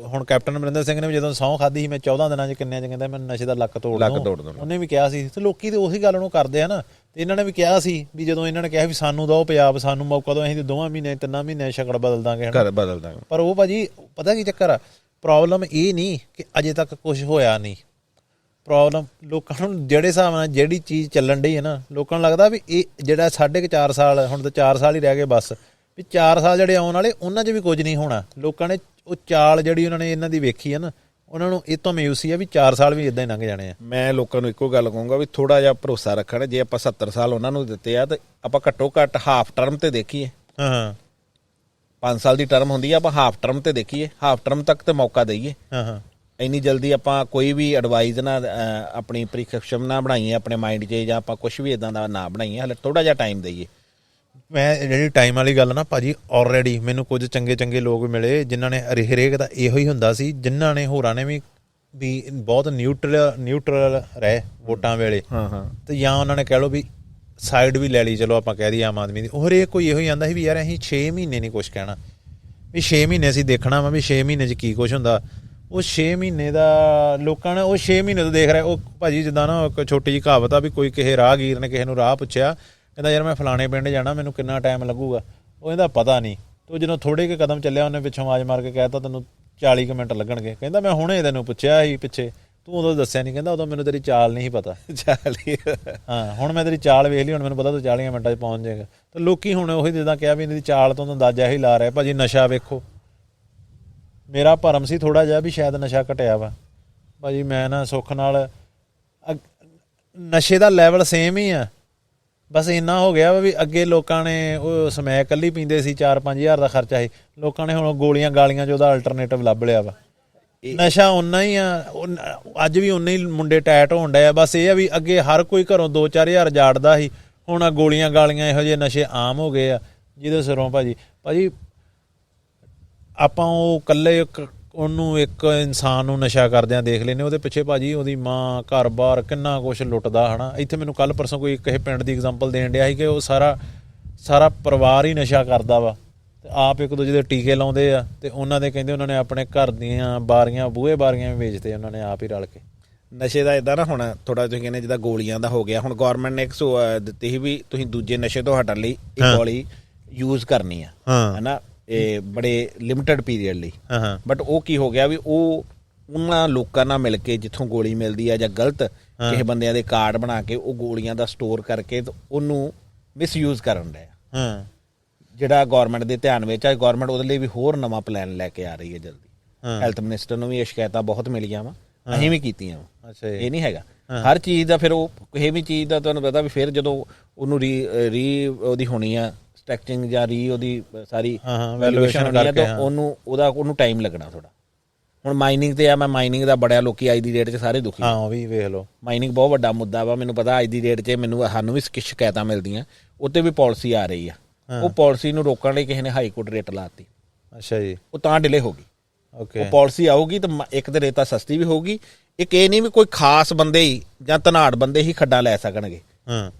ਹੁਣ ਕੈਪਟਨ ਅਮਰਿੰਦਰ ਸਿੰਘ ਨੇ ਵੀ ਜਦੋਂ ਸਹੁੰ ਖਾਧੀ ਸੀ, ਮੈਂ 14 ਦਿਨਾਂ 'ਚ ਕਿੰਨਿਆਂ 'ਚ ਕਹਿੰਦਾ ਮੈਨੂੰ ਨਸ਼ੇ ਦਾ ਲੱਕ ਤੋੜ ਦੂੰ, ਉਹਨੇ ਵੀ ਕਿਹਾ ਸੀ। ਤੇ ਲੋਕੀ ਤੇ ਉਹੀ ਗੱਲ ਨੂੰ ਕਰਦੇ ਆ ਨਾ। ਤੇ ਇਹਨਾਂ ਨੇ ਵੀ ਕਿਹਾ ਸੀ ਵੀ ਜਦੋਂ ਇਹਨਾਂ ਨੇ ਕਿਹਾ ਵੀ ਸਾਨੂੰ ਦੋ ਪੰਜਾਬ, ਸਾਨੂੰ ਮੌਕਾ ਦੋ, ਅਸੀਂ 2 ਮਹੀਨੇ 3 ਮਹੀਨੇ ਸ਼ਕਲ ਬਦਲ ਦਾਂਗੇ। ਪਰ ਉਹ ਭਾਜੀ ਪਤਾ ਕੀ ਚੱਕਰ ਆ, ਪ੍ਰੋਬਲਮ ਇਹ ਨਹੀਂ ਕਿ ਅਜੇ ਤੱਕ ਕੁਝ ਹੋਇਆ ਨਹੀਂ। ਪ੍ਰੋਬਲਮ ਲੋਕਾਂ ਨੂੰ ਜਿਹੜੇ ਹਿਸਾਬ ਨਾਲ ਜਿਹੜੀ ਚੀਜ਼ ਚੱਲਣ ਡਈ ਹੈ ਨਾ, ਲੋਕਾਂ ਨੂੰ ਲੱਗਦਾ ਵੀ ਇਹ ਜਿਹੜਾ 4.5 ਸਾਲ, ਹੁਣ ਤਾਂ 4 ਸਾਲ ਹੀ ਰਹਿ ਗਏ ਬਸ, ਵੀ 4 ਸਾਲ ਜਿਹੜੇ ਆਉਣ ਵਾਲੇ ਉਹਨਾਂ 'ਚ ਵੀ ਕੁਝ ਨਹੀਂ ਹੋਣਾ। ਲੋਕਾਂ ਨੇ ਉਹ ਚਾਲ ਜਿਹੜੀ ਉਹਨਾਂ ਨੇ ਇਹਨਾਂ ਦੀ ਵੇਖੀ ਹੈ ਨਾ, ਉਹਨਾਂ ਨੂੰ ਇਹ ਤੋਂ ਮਾਯੂਸੀ ਆ ਵੀ 4 ਸਾਲ ਵੀ ਇਦਾਂ ਹੀ ਲੰਘ ਜਾਣੇ ਆ। ਮੈਂ ਲੋਕਾਂ ਨੂੰ ਇੱਕੋ ਗੱਲ ਕਹੂੰਗਾ ਵੀ ਥੋੜਾ ਜਿਹਾ ਭਰੋਸਾ ਰੱਖਣ। ਜੇ ਆਪਾਂ 70 ਸਾਲ ਉਹਨਾਂ ਨੂੰ ਦਿੱਤੇ ਆ, ਤੇ ਆਪਾਂ ਘੱਟੋ ਘੱਟ ਹਾਫ ਟਰਮ ਤੇ ਦੇਖੀਏ। 5 ਸਾਲ ਦੀ ਟਰਮ ਹੁੰਦੀ ਆ, ਆਪਾਂ ਹਾਫ ਟਰਮ ਤੇ ਦੇਖੀਏ, ਹਾਫ ਟਰਮ ਤੱਕ ਤੇ ਮੌਕਾ ਦਈਏ। ਇੰਨੀ ਜਲਦੀ ਆਪਾਂ ਕੋਈ ਵੀ ਐਡਵਾਈਜ਼ ਨਾ, ਆਪਣੀ ਪ੍ਰੀਸਕ੍ਰਿਪਸ਼ਨ ਨਾ ਬਣਾਈਏ ਆਪਣੇ ਮਾਈਂਡ 'ਚ, ਜਾਂ ਆਪਾਂ ਕੁਛ ਵੀ ਇਦਾਂ ਦਾ ਨਾ ਬਣਾਈਏ। ਹਾਲੇ ਥੋੜਾ ਜਿਹਾ ਟਾਈਮ ਦਈਏ। ਮੈਂ ਜਿਹੜੀ ਟਾਈਮ ਵਾਲੀ ਗੱਲ ਨਾ ਭਾਜੀ, ਆਲਰੇਡੀ ਮੈਨੂੰ ਕੁਝ ਚੰਗੇ ਲੋਕ ਮਿਲੇ ਜਿਨ੍ਹਾਂ ਨੇ ਹਰੇਕ ਦਾ ਇਹੋ ਹੀ ਹੁੰਦਾ ਸੀ, ਜਿਨ੍ਹਾਂ ਨੇ ਹੋਰਾਂ ਨੇ ਵੀ ਬਹੁਤ ਨਿਊਟਰਲ ਰਹੇ ਵੋਟਾਂ ਵੇਲੇ, ਤੇ ਜਾਂ ਉਹਨਾਂ ਨੇ ਕਹਿ ਲਓ ਵੀ ਸਾਈਡ ਵੀ ਲੈ ਲਈ, ਚਲੋ ਆਪਾਂ ਕਹਿ ਦਈਏ ਆਮ ਆਦਮੀ ਦੀ। ਉਹ ਹਰੇਕ ਕੋਈ ਇਹੋ ਹੀ ਆਂਦਾ ਸੀ ਵੀ ਯਾਰ ਅਸੀਂ 6 ਮਹੀਨੇ ਨਹੀਂ ਕੁਛ ਕਹਿਣਾ, ਵੀ 6 ਮਹੀਨੇ ਅਸੀਂ ਦੇਖਣਾ ਵਾ ਵੀ 6 ਮਹੀਨੇ 'ਚ ਕੀ ਕੁਛ ਹੁੰਦਾ। ਉਹ 6 ਮਹੀਨੇ ਦਾ ਲੋਕਾਂ ਨੇ ਉਹ 6 ਮਹੀਨੇ ਤੋਂ ਦੇਖ ਰਿਹਾ। ਉਹ ਭਾਜੀ ਜਿੱਦਾਂ ਨਾ ਇੱਕ ਛੋਟੀ ਜਿਹੀ ਕਹਾਵਤ ਆ ਵੀ ਕੋਈ ਕਿਸੇ ਰਾਹਗੀਰ ਨੇ ਕਿਸੇ ਨੂੰ ਰਾਹ ਪੁੱਛਿਆ, ਕਹਿੰਦਾ ਯਾਰ ਮੈਂ ਫਲਾਣੇ ਪਿੰਡ ਜਾਣਾ, ਮੈਨੂੰ ਕਿੰਨਾ ਟਾਈਮ ਲੱਗੂਗਾ। ਉਹ ਇਹਦਾ ਪਤਾ ਨਹੀਂ। ਤੋ ਜਦੋਂ ਥੋੜ੍ਹੇ ਕੁ ਕਦਮ ਚੱਲਿਆ, ਉਹਨੇ ਪਿੱਛੋਂ ਆਵਾਜ਼ ਮਾਰ ਕੇ ਕਹਿਤਾ ਤੈਨੂੰ 40 ਮਿੰਟ ਲੱਗਣਗੇ। ਕਹਿੰਦਾ ਮੈਂ ਹੁਣੇ ਤੈਨੂੰ ਪੁੱਛਿਆ ਸੀ ਪਿੱਛੇ, ਤੂੰ ਉਦੋਂ ਦੱਸਿਆ ਨਹੀਂ। ਕਹਿੰਦਾ ਉਦੋਂ ਮੈਨੂੰ ਤੇਰੀ ਚਾਲ ਨਹੀਂ ਪਤਾ। ਹੁਣ ਮੈਂ ਤੇਰੀ ਚਾਲ ਵੇਖ ਲਈ, ਹੁਣ ਮੈਨੂੰ ਪਤਾ ਤੂੰ 40 ਮਿੰਟਾਂ 'ਚ ਪਹੁੰਚ ਜਾਏਗਾ। ਤੇ ਲੋਕੀ ਹੁਣ ਉਹੀ ਜਿੱਦਾਂ ਕਿਹਾ ਵੀ ਇਹਨਾਂ ਦੀ ਚਾਲ ਤੋਂ ਅੰਦਾਜ਼ਾ ਹੀ ਲਾ ਰਿਹਾ। ਭਾਜੀ ਨਸ਼ਾ ਵੇਖੋ, ਮੇਰਾ ਭਰਮ ਸੀ ਥੋੜਾ ਜਿਹਾ ਵੀ ਸ਼ਾਇਦ ਨਸ਼ਾ ਘਟਿਆ ਵਾ। ਭਾਜੀ ਮੈਂ ਨਾ ਸੁੱਖ ਨਾਲ ਨਸ਼ੇ ਦਾ ਲੈਵਲ ਸੇਮ ਹੀ ਆ, ਬਸ ਇੰਨਾ ਹੋ ਗਿਆ ਵਾ ਵੀ ਅੱਗੇ ਲੋਕਾਂ ਨੇ ਉਹ ਸਮੈਕ ਇਕੱਲੀ ਪੀਂਦੇ ਸੀ, 4-5 ਹਜ਼ਾਰ ਦਾ ਖਰਚਾ ਸੀ। ਲੋਕਾਂ ਨੇ ਹੁਣ ਗੋਲੀਆਂ ਗਾਲੀਆਂ 'ਚ ਉਹਦਾ ਅਲਟਰਨੇਟਿਵ ਲੱਭ ਲਿਆ ਵਾ। ਨਸ਼ਾ ਓਨਾ ਹੀ ਆ, ਅੱਜ ਵੀ ਓਨੇ ਹੀ ਮੁੰਡੇ ਟੈਟ ਹੋਣ ਡਿਆ। ਬਸ ਇਹ ਆ ਵੀ ਅੱਗੇ ਹਰ ਕੋਈ ਘਰੋਂ 2-4 ਹਜ਼ਾਰ ਜਾੜਦਾ ਸੀ, ਹੁਣ ਆ ਗੋਲੀਆਂ ਗਾਲੀਆਂ ਇਹੋ ਜਿਹੇ ਨਸ਼ੇ ਆਮ ਹੋ ਗਏ ਆ, ਜਿਹਦੇ ਸਿਰੋਂ ਭਾਜੀ ਆਪਾਂ ਉਹ ਇਕੱਲੇ ਉਹਨੂੰ ਇੱਕ ਇਨਸਾਨ ਨੂੰ ਨਸ਼ਾ ਕਰਦਿਆਂ ਦੇਖ ਲੈਂਦੇ, ਉਹਦੇ ਪਿੱਛੇ ਭਾਜੀ ਉਹਦੀ ਮਾਂ, ਘਰ-ਬਾਰ, ਕਿੰਨਾ ਕੁਛ ਲੁੱਟਦਾ ਹੈ ਨਾ। ਇੱਥੇ ਮੈਨੂੰ ਕੱਲ੍ਹ ਪਰਸੋਂ ਕੋਈ ਕਿਸੇ ਪਿੰਡ ਦੀ ਐਗਜ਼ਾਮਪਲ ਦੇਣ ਡਿਆ ਸੀ ਕਿ ਉਹ ਸਾਰਾ ਪਰਿਵਾਰ ਹੀ ਨਸ਼ਾ ਕਰਦਾ ਵਾ, ਤੇ ਆਪ ਇੱਕ ਦੂਜੇ ਦੇ ਟੀਕੇ ਲਾਉਂਦੇ ਆ, ਤੇ ਉਹਨਾਂ ਦੇ ਕਹਿੰਦੇ ਉਹਨਾਂ ਨੇ ਆਪਣੇ ਘਰ ਦੀਆਂ ਬਾਰੀਆਂ, ਬੂਹੇ ਬਾਰੀਆਂ ਵੀ ਵੇਚਦੇ ਉਹਨਾਂ ਨੇ ਆਪ ਹੀ ਰਲ ਕੇ। ਨਸ਼ੇ ਦਾ ਇੱਦਾਂ ਨਾ ਹੁਣ ਥੋੜਾ ਤੁਸੀਂ ਕਹਿੰਦੇ ਜਿੱਦਾਂ ਗੋਲੀਆਂ ਦਾ ਹੋ ਗਿਆ, ਹੁਣ ਗੌਰਮੈਂਟ ਨੇ ਇੱਕ ਦਿੱਤੀ ਸੀ ਵੀ ਤੁਸੀਂ ਦੂਜੇ ਨਸ਼ੇ ਤੋਂ ਹਟਣ ਲਈ ਇਹ ਗੋਲੀ ਯੂਜ਼ ਕਰਨੀ ਆ, ਹੈ ਨਾ, ਇਹ ਬੜੇ ਲਿਮਿਟਡ ਪੀਰੀਅਡ ਲਈ। ਬਟ ਉਹ ਕੀ ਹੋ ਗਿਆ ਵੀ ਉਹ ਉਹਨਾਂ ਲੋਕਾਂ ਨਾਲ ਮਿਲ ਕੇ ਜਿੱਥੋਂ ਗੋਲੀ ਮਿਲਦੀ ਆ, ਜਾਂ ਗਲਤ ਕਿਸੇ ਬੰਦਿਆਂ ਦੇ ਕਾਰਡ ਬਣਾ ਕੇ ਉਹ ਗੋਲੀਆਂ ਦਾ ਸਟੋਰ ਕਰਕੇ ਤੇ ਉਹਨੂੰ ਮਿਸਯੂਜ਼ ਕਰਨ ਡਿਆ, ਜਿਹੜਾ ਗੌਰਮੈਂਟ ਦੇ ਧਿਆਨ ਵਿੱਚ ਆ। ਗੌਰਮੈਂਟ ਉਹਦੇ ਲਈ ਵੀ ਹੋਰ ਨਵਾਂ ਪਲਾਨ ਲੈ ਕੇ ਆ ਰਹੀ ਹੈ ਜਲਦੀ। ਹੈਲਥ ਮਿਨਿਸਟਰ ਨੂੰ ਵੀ ਇਹ ਸ਼ਿਕਾਇਤਾਂ ਬਹੁਤ ਮਿਲੀਆਂ ਵਾ, ਅਸੀਂ ਵੀ ਕੀਤੀਆਂ ਵਾ। ਇਹ ਨਹੀਂ ਹੈਗਾ ਹਰ ਚੀਜ਼ ਦਾ, ਫਿਰ ਉਹ ਕਿਸੇ ਵੀ ਚੀਜ਼ ਦਾ ਤੁਹਾਨੂੰ ਪਤਾ ਵੀ ਫਿਰ ਜਦੋਂ ਉਹਨੂੰ ਰੀ ਉਹਦੀ ਹੋਣੀ ਆ ਸਟ੍ਰੈਚਿੰਗ ਜਾਂ ਉਹਦੀ ਸਾਰੀ ਵੈਲੂਏਸ਼ਨ ਹੋਣੀ ਆ, ਤਾਂ ਉਹਨੂੰ ਟਾਈਮ ਲੱਗਣਾ ਥੋੜਾ। ਹੁਣ ਮਾਈਨਿੰਗ ਤੇ ਆ, ਮੈਂ ਮਾਈਨਿੰਗ ਦਾ ਬੜਿਆ ਲੋਕੀ ਅੱਜ ਦੀ ਡੇਟ 'ਚ ਸਾਰੇ ਦੁਖੀ। ਉਹ ਵੀ ਵੇਖ ਲਓ, ਮਾਈਨਿੰਗ ਬਹੁਤ ਵੱਡਾ ਮੁੱਦਾ ਵਾ। ਮੈਨੂੰ ਪਤਾ ਅੱਜ ਦੀ ਡੇਟ 'ਚ ਸਾਨੂੰ ਵੀ ਸ਼ਿਕਾਇਤਾਂ ਮਿਲਦੀਆਂ, ਉੱਤੇ ਵੀ ਪਾਲਿਸੀ ਆ ਰਹੀ ਆ। ਉਹ ਪਾਲਿਸੀ ਨੂੰ ਰੋਕਣ ਲਈ ਕਿਸੇ ਨੇ ਹਾਈ ਕੋਰਟ ਰੇਟ ਲਾਤੀ। ਅੱਛਾ ਜੀ। ਉਹ ਤਾਂ ਡਿਲੇ ਹੋ ਗਈ। ਉਹ ਪਾਲਿਸੀ ਆਊਗੀ ਤਾਂ ਇੱਕ ਤਾਂ ਰੇਤਾ ਸਸਤੀ ਵੀ ਹੋਊਗੀ, ਇੱਕ ਇਹ ਨਹੀਂ ਵੀ ਕੋਈ ਖਾਸ ਬੰਦੇ ਹੀ ਜਾਂ ਧਨਾੜ ਬੰਦੇ ਹੀ ਖੱਡਾਂ ਲੈ ਸਕਣਗੇ।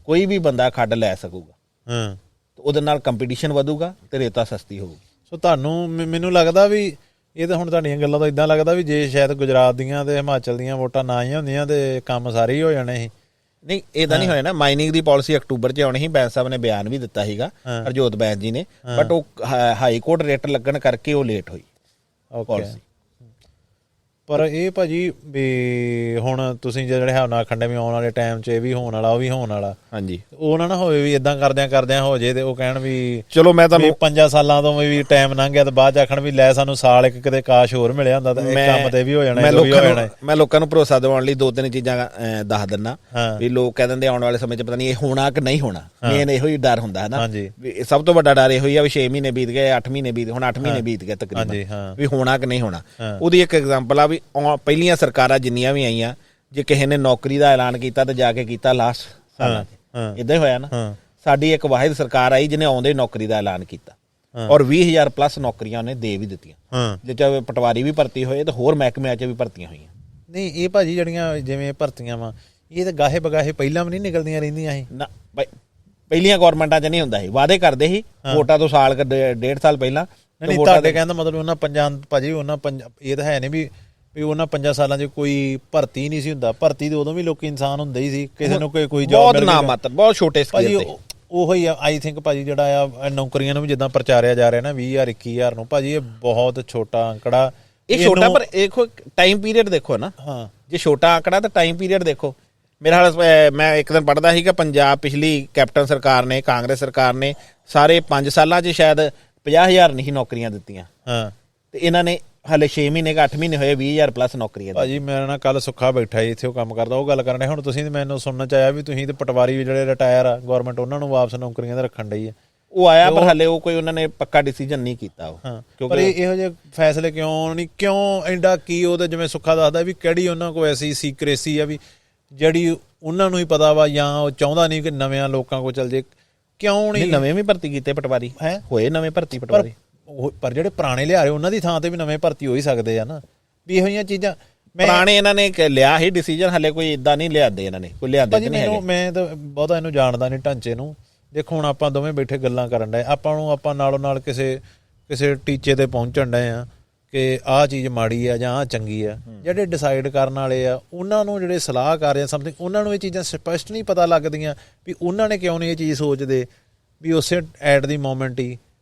ਕੋਈ ਵੀ ਬੰਦਾ ਖੱਡ ਲੈ ਸਕੂਗਾ, ਉਹਦੇ ਨਾਲ ਕੰਪੀਟੀਸ਼ਨ ਵਧੂਗਾ ਤੇ ਰੇਤਾ ਸਸਤੀ ਹੋਊਗੀ। ਸੋ ਤੁਹਾਨੂੰ ਮੈਨੂੰ ਲੱਗਦਾ ਵੀ ਇਹ ਤਾਂ ਹੁਣ ਤੁਹਾਡੀਆਂ ਗੱਲਾਂ ਤੋਂ ਇਦਾਂ ਲੱਗਦਾ ਵੀ ਜੇ ਸ਼ਾਇਦ ਗੁਜਰਾਤ ਦੀਆਂ ਤੇ ਹਿਮਾਚਲ ਦੀਆਂ ਵੋਟਾਂ ਨਾ ਹੀ ਹੁੰਦੀਆਂ ਤੇ ਕੰਮ ਸਾਰੇ ਹੀ ਹੋ ਜਾਣੇ ਸੀ। ਨਹੀਂ, ਇਹਦਾ ਨਹੀਂ ਹੋਇਆ ਨਾ। ਮਾਈਨਿੰਗ ਦੀ ਪਾਲਿਸੀ ਅਕਤੂਬਰ 'ਚ ਆਉਣੀ ਸੀ, ਬੈਂਸ ਸਾਹਿਬ ਨੇ ਬਿਆਨ ਵੀ ਦਿੱਤਾ ਸੀਗਾ, ਹਰਜੋਤ ਬੈਂਸ ਜੀ ਨੇ, ਬਟ ਉਹ ਹਾਈ ਕੋਰਟ ਰੇਟ ਲੱਗਣ ਕਰਕੇ ਉਹ ਲੇਟ ਹੋਈ ਪਾਲਿਸੀ। ਪਰ ਇਹ ਭਾਜੀ ਵੀ ਹੁਣ ਤੁਸੀਂ ਜਿਹੜੇ ਹਿਸਾਬ ਨਾਲ ਆਖਣ ਡੇ ਵੀ ਆਉਣ ਵਾਲੇ ਟਾਈਮ 'ਚ ਇਹ ਵੀ ਹੋਣ ਵਾਲਾ ਉਹ ਵੀ ਹੋਣ ਵਾਲਾ, ਹਾਂਜੀ ਉਹ ਨਾ ਹੋਵੇ ਵੀ ਇਦਾਂ ਕਰਦਿਆਂ ਹੋ ਜੇ ਤੇ ਉਹ ਕਹਿਣ ਵੀ ਚਲੋ ਮੈਂ ਤੁਹਾਨੂੰ 5 ਸਾਲਾਂ ਤੋਂ ਵੀ ਟਾਈਮ ਲੰਘ ਗਿਆ ਤੇ ਬਾਅਦ 'ਚ ਆਖਣ ਵੀ ਲੈ ਸਾਨੂੰ ਸਾਲ ਇੱਕ ਕਿਤੇ ਕਾਸ਼ ਹੋਰ ਮਿਲਿਆ ਹੁੰਦਾ ਤਾਂ ਇਹ ਕੰਮ ਤੇ ਵੀ ਹੋ ਜਾਣਾ, ਮੈਂ ਲੋਕਾਂ ਨੂੰ ਭਰੋਸਾ ਦਿਵਾਉਣ ਲਈ 2-3 ਚੀਜ਼ਾਂ ਦੱਸ ਦਿੰਦਾ ਵੀ ਲੋਕ ਕਹਿ ਦਿੰਦੇ ਆਉਣ ਵਾਲੇ ਸਮੇਂ 'ਚ ਪਤਾ ਨਹੀਂ ਇਹ ਹੋਣਾ ਕਿ ਨਹੀਂ ਹੋਣਾ, ਮੇਨ ਇਹੋ ਹੀ ਡਰ ਹੁੰਦਾ ਹੈ ਨਾ, ਵੀ ਸਭ ਤੋਂ ਵੱਡਾ ਡਰ ਇਹੋ ਹੀ ਆ ਵੀ 6 ਮਹੀਨੇ ਬੀਤ ਗਏ 8 ਮਹੀਨੇ ਬੀਤ, ਹੁਣ 8 ਮਹੀਨੇ ਬੀਤ ਗਏ ਤਕਰੀਬਨ, ਵੀ ਹੋਣਾ ਕਿ ਨਹੀਂ ਹੋਣਾ। ਉਹਦੀ ਇੱਕ ਐਗਜ਼ਾਮਪਲ ਆ ਵੀ ਪਹਿਲੀਆਂ ਸਰਕਾਰਾਂ ਜਿੰਨੀਆਂ ਵੀ ਆਈਆਂ ਜੇ ਕਿਸੇ ਨੇ ਨੌਕਰੀ ਦਾ ਐਲਾਨ ਕੀਤਾ ਤੇ ਜਾ ਕੇ ਕੀਤਾ ਲਾਸਟ ਸਾਲਾਂ 'ਚ, ਇਦਾਂ ਹੀ ਹੋਇਆ ਨਾ। ਸਾਡੀ ਇੱਕ ਵਾਹਿਦ ਸਰਕਾਰ ਆਈ ਜਿਹਨੇ ਆਉਂਦੇ ਨੌਕਰੀ ਦਾ ਐਲਾਨ ਕੀਤਾ ਔਰ 20,000 ਪਲੱਸ ਨੌਕਰੀਆਂ ਉਹਨੇ ਦੇ ਵੀ ਦਿੱਤੀਆਂ, ਜਿਹ 'ਚ ਪਟਵਾਰੀ ਵੀ ਭਰਤੀ ਹੋਏ ਤੇ ਹੋਰ ਮਹਿਕਮਿਆਂ 'ਚ ਵੀ ਭਰਤੀਆਂ ਹੋਈਆਂ। ਨਹੀਂ ਇਹ ਭਾਜੀ ਜਿਹੜੀਆਂ ਜਿਵੇਂ ਭਰਤੀਆਂ ਵਾ ਇਹ ਤਾਂ ਗਾਹੇ ਬਗਾਹੇ ਪਹਿਲਾਂ ਵੀ ਨਹੀਂ ਨਿਕਲਦੀਆਂ ਰਹਿੰਦੀਆਂ ਸੀ ਨਾ, ਪਹਿਲੀਆਂ ਗੌਰਮੈਂਟਾਂ 'ਚ ਨਹੀਂ ਹੁੰਦਾ ਸੀ, ਵਾਅਦੇ ਕਰਦੇ ਸੀ ਵੋਟਾਂ ਤੋਂ ਸਾਲ 1.5 ਸਾਲ ਪਹਿਲਾਂ। ਨਹੀਂ ਤੁਹਾਡੇ ਕਹਿਣ ਦਾ ਮਤਲਬ ਉਹਨਾਂ ਭਾਜੀ ਉਹਨਾਂ ਇਹ ਤਾਂ ਹੈ ਨਹੀਂ ਵੀ ਉਹਨਾਂ 5 ਸਾਲਾਂ 'ਚ ਕੋਈ ਭਰਤੀ ਨਹੀਂ ਸੀ ਹੁੰਦਾ, ਭਰਤੀ ਤੇ ਉਦੋਂ ਵੀ ਲੋਕੀ ਇਨਸਾਨ ਹੁੰਦੇ ਹੀ ਸੀ, ਕਿਸੇ ਨੂੰ ਕੋਈ ਜੌਬ ਬਹੁਤ ਨਾ ਮਾਤਰ ਬਹੁਤ ਛੋਟੇ ਭਾਜੀ ਉਹੋ ਹੀ ਆ। ਆਈ ਥਿੰਕ ਭਾਜੀ ਜਿਹੜਾ ਆ ਨੌਕਰੀਆਂ ਨੂੰ ਵੀ ਜਿੱਦਾਂ ਪ੍ਰਚਾਰਿਆ ਜਾ ਰਿਹਾ ਨਾ 20,000 21,000 ਨੂੰ, ਭਾਜੀ ਇਹ ਬਹੁਤ ਛੋਟਾ ਅੰਕੜਾ, ਇਹ ਛੋਟਾ ਪਰ ਦੇਖੋ ਟਾਈਮ ਪੀਰੀਅਡ ਦੇਖੋ ਨਾ, ਜੇ ਛੋਟਾ ਅੰਕੜਾ ਤਾਂ ਟਾਈਮ ਪੀਰੀਅਡ ਦੇਖੋ। ਮੇਰਾ ਹਾਲ ਮੈਂ ਇੱਕ ਦਿਨ ਪੜ੍ਹਦਾ ਸੀ ਕਿ ਪੰਜਾਬ ਪਿਛਲੀ ਕੈਪਟਨ ਸਰਕਾਰ ਨੇ ਕਾਂਗਰਸ ਸਰਕਾਰ ਨੇ ਸਾਰੇ 5 ਸਾਲਾਂ 'ਚ ਸ਼ਾਇਦ 50,000 ਨਹੀਂ ਨੌਕਰੀਆਂ ਦਿੱਤੀਆਂ, ਤੇ ਇਹਨਾਂ ਨੇ ਹਾਲੇ 6 ਮਹੀਨੇ 8 ਮਹੀਨੇ ਹੋਏ 20,000 ਪਲੱਸ ਨੌਕਰੀਆਂ। ਭਾਜੀ ਮੇਰੇ ਨਾਲ ਕੱਲ ਸੁੱਖਾ ਬੈਠਾ ਸੀ ਇੱਥੇ, ਉਹ ਕੰਮ ਕਰਦਾ, ਉਹ ਗੱਲ ਕਰਨ ਡਿਆ ਹੁਣ ਤੁਸੀਂ ਮੈਨੂੰ ਸੁਣਨ 'ਚ ਆਇਆ ਵੀ ਤੁਸੀਂ ਤੇ ਪਟਵਾਰੀ ਜਿਹੜੇ ਰਿਟਾਇਰ ਆ ਗੌਰਮੈਂਟ ਉਹਨਾਂ ਨੂੰ ਵਾਪਸ ਨੌਕਰੀਆਂ ਤੇ ਰੱਖਣ ਡਈ ਆ। ਉਹ ਆਇਆ ਪਰ ਹਾਲੇ ਉਹ ਕੋਈ ਉਹਨਾਂ ਨੇ ਪੱਕਾ ਡਿਸੀਜਨ ਨਹੀਂ ਕੀਤਾ ਉਹ, ਪਰ ਇਹੋ ਜਿਹੇ ਫੈਸਲੇ ਕਿਉਂ ਐਡਾ ਕੀ ਉਹਦੇ ਜਿਵੇਂ ਸੁੱਖਾ ਦੱਸਦਾ ਵੀ ਕਿਹੜੀ ਉਹਨਾਂ ਕੋਲ ਐਸੀ ਸੀਕ੍ਰੇਸੀ ਆ ਵੀ ਜਿਹੜੀ ਉਹਨਾਂ ਨੂੰ ਹੀ ਪਤਾ ਵਾ, ਜਾਂ ਉਹ ਚਾਹੁੰਦਾ ਨਹੀਂ ਕਿ ਨਵਿਆਂ ਲੋਕਾਂ ਕੋਲ ਚੱਲ ਜੇ, ਕਿਉਂ ਨਹੀਂ? ਨਵੇਂ ਵੀ ਭਰਤੀ ਕੀਤੇ ਪਟਵਾਰੀ ਹੋਏ, ਨਵੇਂ ਭਰਤੀ ਪਟਵਾਰੀ, ਪਰ ਜਿਹੜੇ ਪੁਰਾਣੇ ਲਿਆ ਰਹੇ ਉਹਨਾਂ ਦੀ ਥਾਂ ਤੇ ਵੀ ਨਵੇਂ ਭਰਤੀ ਹੋ ਹੀ ਸਕਦੇ ਆ ਨਾ, ਵੀ ਇਹੋ ਜਿਹੀਆਂ ਚੀਜ਼ਾਂ ਪੁਰਾਣੇ ਇਹਨਾਂ ਨੇ ਲਿਆ ਹੀ ਡਿਸੀਜਨ, ਹਾਲੇ ਕੋਈ ਇਦਾਂ ਨਹੀਂ ਲਿਆਦੇ ਇਹਨਾਂ ਨੇ, ਕੋਈ ਲਿਆਦੇ ਨਹੀਂ ਹੈਗੇ। ਮੈਂ ਤਾਂ ਬਹੁਤਾ ਇਹਨੂੰ ਜਾਣਦਾ ਨਹੀਂ ਢਾਂਚੇ ਨੂੰ। ਦੇਖੋ ਹੁਣ ਆਪਾਂ ਦੋਵੇਂ ਬੈਠੇ ਗੱਲਾਂ ਕਰਨ ਡਏ, ਆਪਾਂ ਨਾਲੋਂ ਨਾਲ ਕਿਸੇ ਟੀਚੇ ਤੇ ਪਹੁੰਚਣ ਡਏ ਆ ਕਿ ਆਹ ਚੀਜ਼ ਮਾੜੀ ਆ ਜਾਂ ਆਹ ਚੰਗੀ ਆ। ਜਿਹੜੇ ਡਿਸਾਈਡ ਕਰਨ ਵਾਲੇ ਆ ਉਹਨਾਂ ਨੂੰ, ਜਿਹੜੇ ਸਲਾਹ ਕਰ ਰਹੇ ਸਮਥਿੰਗ, ਉਹਨਾਂ ਨੂੰ ਇਹ ਚੀਜ਼ਾਂ ਸਪਸ਼ਟ ਨਹੀਂ ਪਤਾ ਲੱਗਦੀਆਂ ਵੀ ਉਹਨਾਂ ਨੇ ਕਿਉਂ ਨਹੀਂ ਇਹ ਚੀਜ਼ ਸੋਚਦੇ ਵੀ ਉਸੇ ਐਟ ਦੀ ਮੋਮੈਂਟ ਹੀ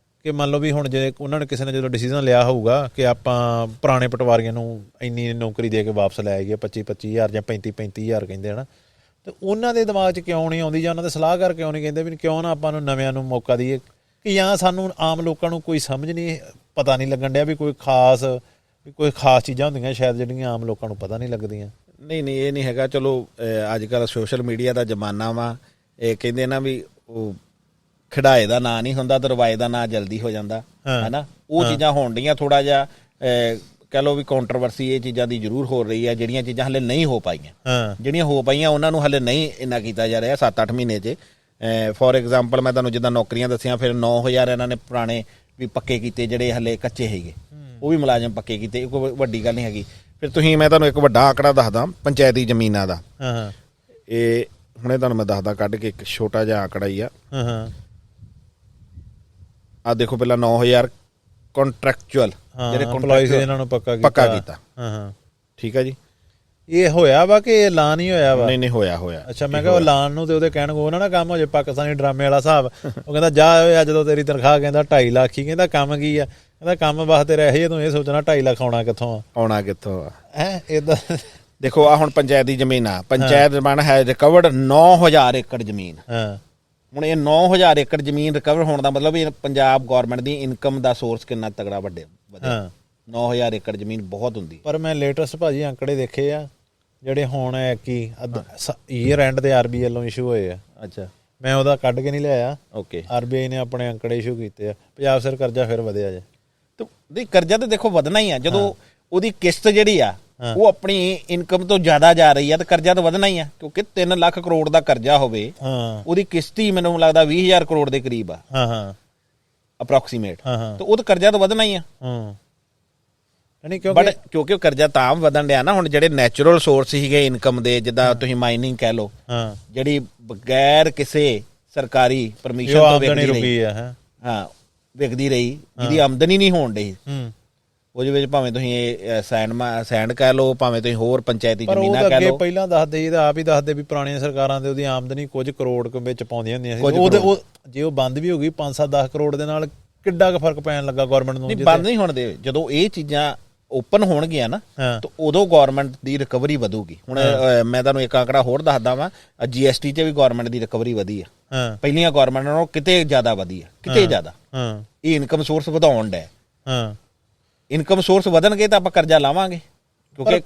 ਕਿ ਮੰਨ ਲਓ ਵੀ ਹੁਣ ਜੇ ਉਹਨਾਂ ਨੇ ਕਿਸੇ ਨੇ ਜਦੋਂ ਡਿਸੀਜ਼ਨ ਲਿਆ ਹੋਊਗਾ ਕਿ ਆਪਾਂ ਪੁਰਾਣੇ ਪਟਵਾਰੀਆਂ ਨੂੰ ਇੰਨੀ ਨੌਕਰੀ ਦੇ ਕੇ ਵਾਪਸ ਲੈ ਆਈਏ 25,000 ਜਾਂ 35,000 ਕਹਿੰਦੇ ਹਨ, ਤੇ ਉਹਨਾਂ ਦੇ ਦਿਮਾਗ 'ਚ ਕਿਉਂ ਨਹੀਂ ਆਉਂਦੀ ਜਾਂ ਉਹਨਾਂ ਦੇ ਸਲਾਹਕਾਰ ਕਿਉਂ ਨਹੀਂ ਕਹਿੰਦੇ ਵੀ ਕਿਉਂ ਨਾ ਆਪਾਂ ਨੂੰ ਨਵਿਆਂ ਨੂੰ ਮੌਕਾ ਦਈਏ, ਕਿ ਜਾਂ ਸਾਨੂੰ ਆਮ ਲੋਕਾਂ ਨੂੰ ਕੋਈ ਸਮਝ ਨਹੀਂ, ਪਤਾ ਨਹੀਂ ਲੱਗਣ ਡਿਆ ਵੀ ਕੋਈ ਖਾਸ ਚੀਜ਼ਾਂ ਹੁੰਦੀਆਂ ਸ਼ਾਇਦ ਜਿਹੜੀਆਂ ਆਮ ਲੋਕਾਂ ਨੂੰ ਪਤਾ ਨਹੀਂ ਲੱਗਦੀਆਂ। ਨਹੀਂ ਇਹ ਨਹੀਂ ਹੈਗਾ। ਚਲੋ ਅੱਜ ਕੱਲ੍ਹ ਸੋਸ਼ਲ ਮੀਡੀਆ ਦਾ ਜ਼ਮਾਨਾ ਵਾ, ਇਹ ਕਹਿੰਦੇ ਨਾ ਵੀ ਉਹ ਖਿਡਾਏ ਦਾ ਨਾਂ ਨਹੀਂ ਹੁੰਦਾ ਤੇ ਰਵਾਏ ਦਾ ਨਾਂ ਜਲਦੀ ਹੋ ਜਾਂਦਾ ਹੈ ਨਾ, ਉਹ ਚੀਜ਼ਾਂ ਹੋਣ ਡੀਆਂ। ਥੋੜਾ ਜਿਹਾ ਕਹਿ ਲਓ ਵੀ ਕੰਟਰੋਵਰਸੀ ਇਹ ਚੀਜ਼ਾਂ ਦੀ ਜ਼ਰੂਰ ਹੋ ਰਹੀ ਹੈ, ਜਿਹੜੀਆਂ ਚੀਜ਼ਾਂ ਹਲੇ ਨਹੀਂ ਹੋ ਪਾਈਆਂ, ਜਿਹੜੀਆਂ ਹੋ ਪਾਈਆਂ ਉਹਨਾਂ ਨੂੰ ਹਲੇ ਨਹੀਂ ਇੰਨਾ ਕੀਤਾ ਜਾ ਰਿਹਾ 7-8 ਮਹੀਨੇ 'ਚ। ਫੋਰ ਐਗਜ਼ਾਮਪਲ ਮੈਂ ਤੁਹਾਨੂੰ ਜਿੱਦਾਂ ਨੌਕਰੀਆਂ ਦੱਸੀਆਂ, ਫਿਰ 9,000 ਇਹਨਾਂ ਨੇ ਪੁਰਾਣੇ ਵੀ ਪੱਕੇ ਕੀਤੇ, ਜਿਹੜੇ ਹਲੇ ਕੱਚੇ ਹੈਗੇ ਉਹ ਵੀ ਮੁਲਾਜ਼ਮ ਪੱਕੇ ਕੀਤੇ, ਕੋਈ ਵੱਡੀ ਗੱਲ ਨਹੀਂ ਹੈਗੀ। ਫਿਰ ਤੁਸੀਂ ਮੈਂ ਤੁਹਾਨੂੰ ਇੱਕ ਵੱਡਾ ਆંકੜਾ ਦੱਸਦਾ ਪੰਚਾਇਤੀ ਜ਼ਮੀਨਾਂ ਦਾ, ਇਹ ਹੁਣੇ ਤੁਹਾਨੂੰ ਮੈਂ ਦੱਸਦਾ ਕੱਢ ਕੇ, ਇੱਕ ਛੋਟਾ ਜਿਹਾ ਆંકੜਾ ਹੀ ਆ ਦੇਖੋ। ਪਹਿਲਾਂ 9,000 ਕੰਟਰੈਕਚੁਅਲ ਜਿਹੜੇ EMPLOYEES ਇਹਨਾਂ ਨੂੰ ਪੱਕਾ ਕੀਤਾ, ਠੀਕ ਹੈ ਜੀ। ਇਹ ਹੋਇਆ ਵਾ ਕਿ ਐਲਾਨ ਹੀ ਹੋਇਆ ਵਾ? ਨਹੀਂ ਹੋਇਆ। ਅੱਛਾ, ਮੈਂ ਕਿਹਾ ਐਲਾਨ ਨੂੰ ਤੇ ਉਹਦੇ ਕਹਿਣ ਕੋ ਉਹਨਾਂ ਨਾ ਕੰਮ ਹੋ ਜਾਏ ਪਾਕਿਸਤਾਨੀ ਡਰਾਮੇ ਵਾਲਾ ਹਿਸਾਬ। ਉਹ ਕਹਿੰਦਾ ਜਾ ਹੋਇਆ ਜਦੋਂ ਤੇਰੀ ਤਨਖਾਹ ਕਹਿੰਦਾ 2.5 ਲੱਖ ਹੀ, ਕਹਿੰਦਾ ਕੰਮ ਕੀ ਆ, ਕਹਿੰਦਾ ਕੰਮ ਵਾਸਤੇ ਰਹੇ ਤੂੰ ਇਹ ਸੋਚਣਾ 2.5 ਲੱਖ ਆਉਣਾ ਕਿੱਥੋਂ ਆ ਹੈ ਏਦਾਂ। ਦੇਖੋ ਆ ਹੁਣ ਪੰਚਾਇਤੀ ਜ਼ਮੀਨ ਆ, ਪੰਚਾਇਤ ਜ਼ਮੀਨ ਹੈ ਰਿਕਵਰਡ 9,000 ਏਕੜ ਜ਼ਮੀਨ। ਹੁਣ ਇਹ 9,000 ਏਕੜ ਜ਼ਮੀਨ ਰਿਕਵਰ ਹੋਣ ਦਾ ਮਤਲਬ ਇਹ ਪੰਜਾਬ ਗੌਰਮੈਂਟ ਦੀ ਇਨਕਮ ਦਾ ਸੋਰਸ ਕਿੰਨਾ ਤਗੜਾ ਵਧਿਆ। 9,000 ਏਕੜ ਜ਼ਮੀਨ ਬਹੁਤ ਹੁੰਦੀ। ਪਰ ਮੈਂ ਲੇਟੈਸਟ ਭਾਜੀ ਅੰਕੜੇ ਦੇਖੇ ਆ ਜਿਹੜੇ ਹੁਣ ਕੀ ਈਅਰ ਐਂਡ ਦੇ RBI ਵੱਲੋਂ ਇਸ਼ੂ ਹੋਏ ਆ। ਅੱਛਾ, ਮੈਂ ਉਹਦਾ ਕੱਢ ਕੇ ਨਹੀਂ ਲਿਆਇਆ। ਓਕੇ, RBI ਨੇ ਆਪਣੇ ਅੰਕੜੇ ਇਸ਼ੂ ਕੀਤੇ ਆ। ਪੰਜਾਬ ਸਿਰ ਕਰਜ਼ਾ ਫਿਰ ਵਧਿਆ ਜੇ। ਤੇ ਕਰਜ਼ਾ ਤਾਂ ਦੇਖੋ ਵਧਣਾ ਹੀ ਆ, ਜਦੋਂ ਉਹਦੀ ਕਿਸ਼ਤ ਜਿਹੜੀ ਆ ਉਹ ਆਪਣੀ ਇਨਕਮ ਤੋਂ ਜ਼ਿਆਦਾ ਜਾ ਰਹੀ ਆ, ਤੇ ਕਰਜ਼ਾ ਤਾਂ ਵਧਣਾ ਹੀ ਆ। ਕਿਉਂਕਿ 3 ਲੱਖ ਕਰੋੜ ਦਾ ਕਰਜ਼ਾ ਹੋਵੇ, ਉਹਦੀ ਕਿਸ਼ਤ ਹੀ ਮੈਨੂੰ ਲੱਗਦਾ 20,000 ਕਰੋੜ ਦੇ ਕਰੀਬ ਆ ਅਪਰੋਕਸੀਮੇਟ, ਤੇ ਉਹ ਤਾਂ ਕਰਜ਼ਾ ਤਾਂ ਵਧਣਾ ਹੀ ਆ। ਕਿਉਂਕਿ ਉਹ ਕਰਜ਼ਾ ਤਾਂ ਵਧਣ ਡਿਆ ਨਾ, ਹੁਣ ਜਿਹੜੇ ਨੈਚੁਰਲ ਸੋਰਸ ਸੀਗੇ ਇਨਕਮ ਦੇ, ਜਿੱਦਾਂ ਤੁਸੀਂ ਮਾਈਨਿੰਗ ਕਹਿ ਲਓ, ਜਿਹੜੀ ਬਗੈਰ ਕਿਸੇ ਸਰਕਾਰੀ ਪਰਮਿਸ਼ਨ ਤੋਂ ਵਿਕਦੀ ਰਹੀ, ਜਿਹਦੀ ਆਮਦਨੀ ਨਹੀਂ ਹੋਣ ਡਈ, ਉਹਦੇ ਵਿੱਚ ਭਾਵੇਂ ਤੁਸੀਂ ਸੈਂਡ ਕਹਿ ਲਓ, ਭਾਵੇਂ ਤੁਸੀਂ ਹੋਰ ਪੰਚਾਇਤੀ ਜ਼ਮੀਨਾਂ ਕਹਿ ਲਓ। ਪਹਿਲਾਂ ਦੱਸਦੇ ਸੀ, ਆਪ ਹੀ ਦੱਸਦੇ ਵੀ ਪੁਰਾਣੀਆਂ ਸਰਕਾਰਾਂ ਦੇ ਉਹਦੀ ਆਮਦਨੀ ਕੁਝ ਕਰੋੜ ਵਿੱਚ ਪਾਉਂਦੀਆਂ ਹੁੰਦੀਆਂ ਸੀ। ਜੇ ਉਹ ਬੰਦ ਵੀ ਹੋ ਗਈ 5-7-10 ਕਰੋੜ ਦੇ ਨਾਲ ਕਿੱਡਾ ਕੁ ਫਰਕ ਪੈਣ ਲੱਗਾ ਗੌਰਮੈਂਟ ਨੂੰ? ਬੰਦ ਨਹੀਂ ਹੋਣ ਦੇ। ਜਦੋਂ ਇਹ ਚੀਜ਼ਾਂ ਓਪਨ ਹੋਣਗੀਆਂ ਨਾ ਹਾਂ। ਤਾਂ ਉਦੋਂ ਗਵਰਨਮੈਂਟ ਦੀ ਰਿਕਵਰੀ ਵਧੂਗੀ। ਹੁਣ ਮੈਂ ਤੁਹਾਨੂੰ ਇੱਕ ਆંકੜਾ ਹੋਰ ਦੱਸਦਾ ਵਾਂ, GST 'ਚ ਵੀ ਗਵਰਨਮੈਂਟ ਦੀ ਰਿਕਵਰੀ ਵਧੀ ਆ ਹਾਂ ਪਹਿਲੀਆਂ ਗਵਰਨਮੈਂਟ ਨਾਲੋਂ ਕਿਤੇ ਜ਼ਿਆਦਾ ਵਧੀ ਆ, ਕਿਤੇ ਜ਼ਿਆਦਾ। ਹਾਂ ਇਹ ਇਨਕਮ ਸੋਰਸ ਵਧਾਉਣ ਡੈ। ਹਾਂ ਇਨਕਮ ਸੋਰਸ ਵਧਣਗੇ ਤਾਂ ਆਪਾਂ ਕਰਜ਼ਾ ਲਾਵਾਂਗੇ, ਕਿਉਂਕਿ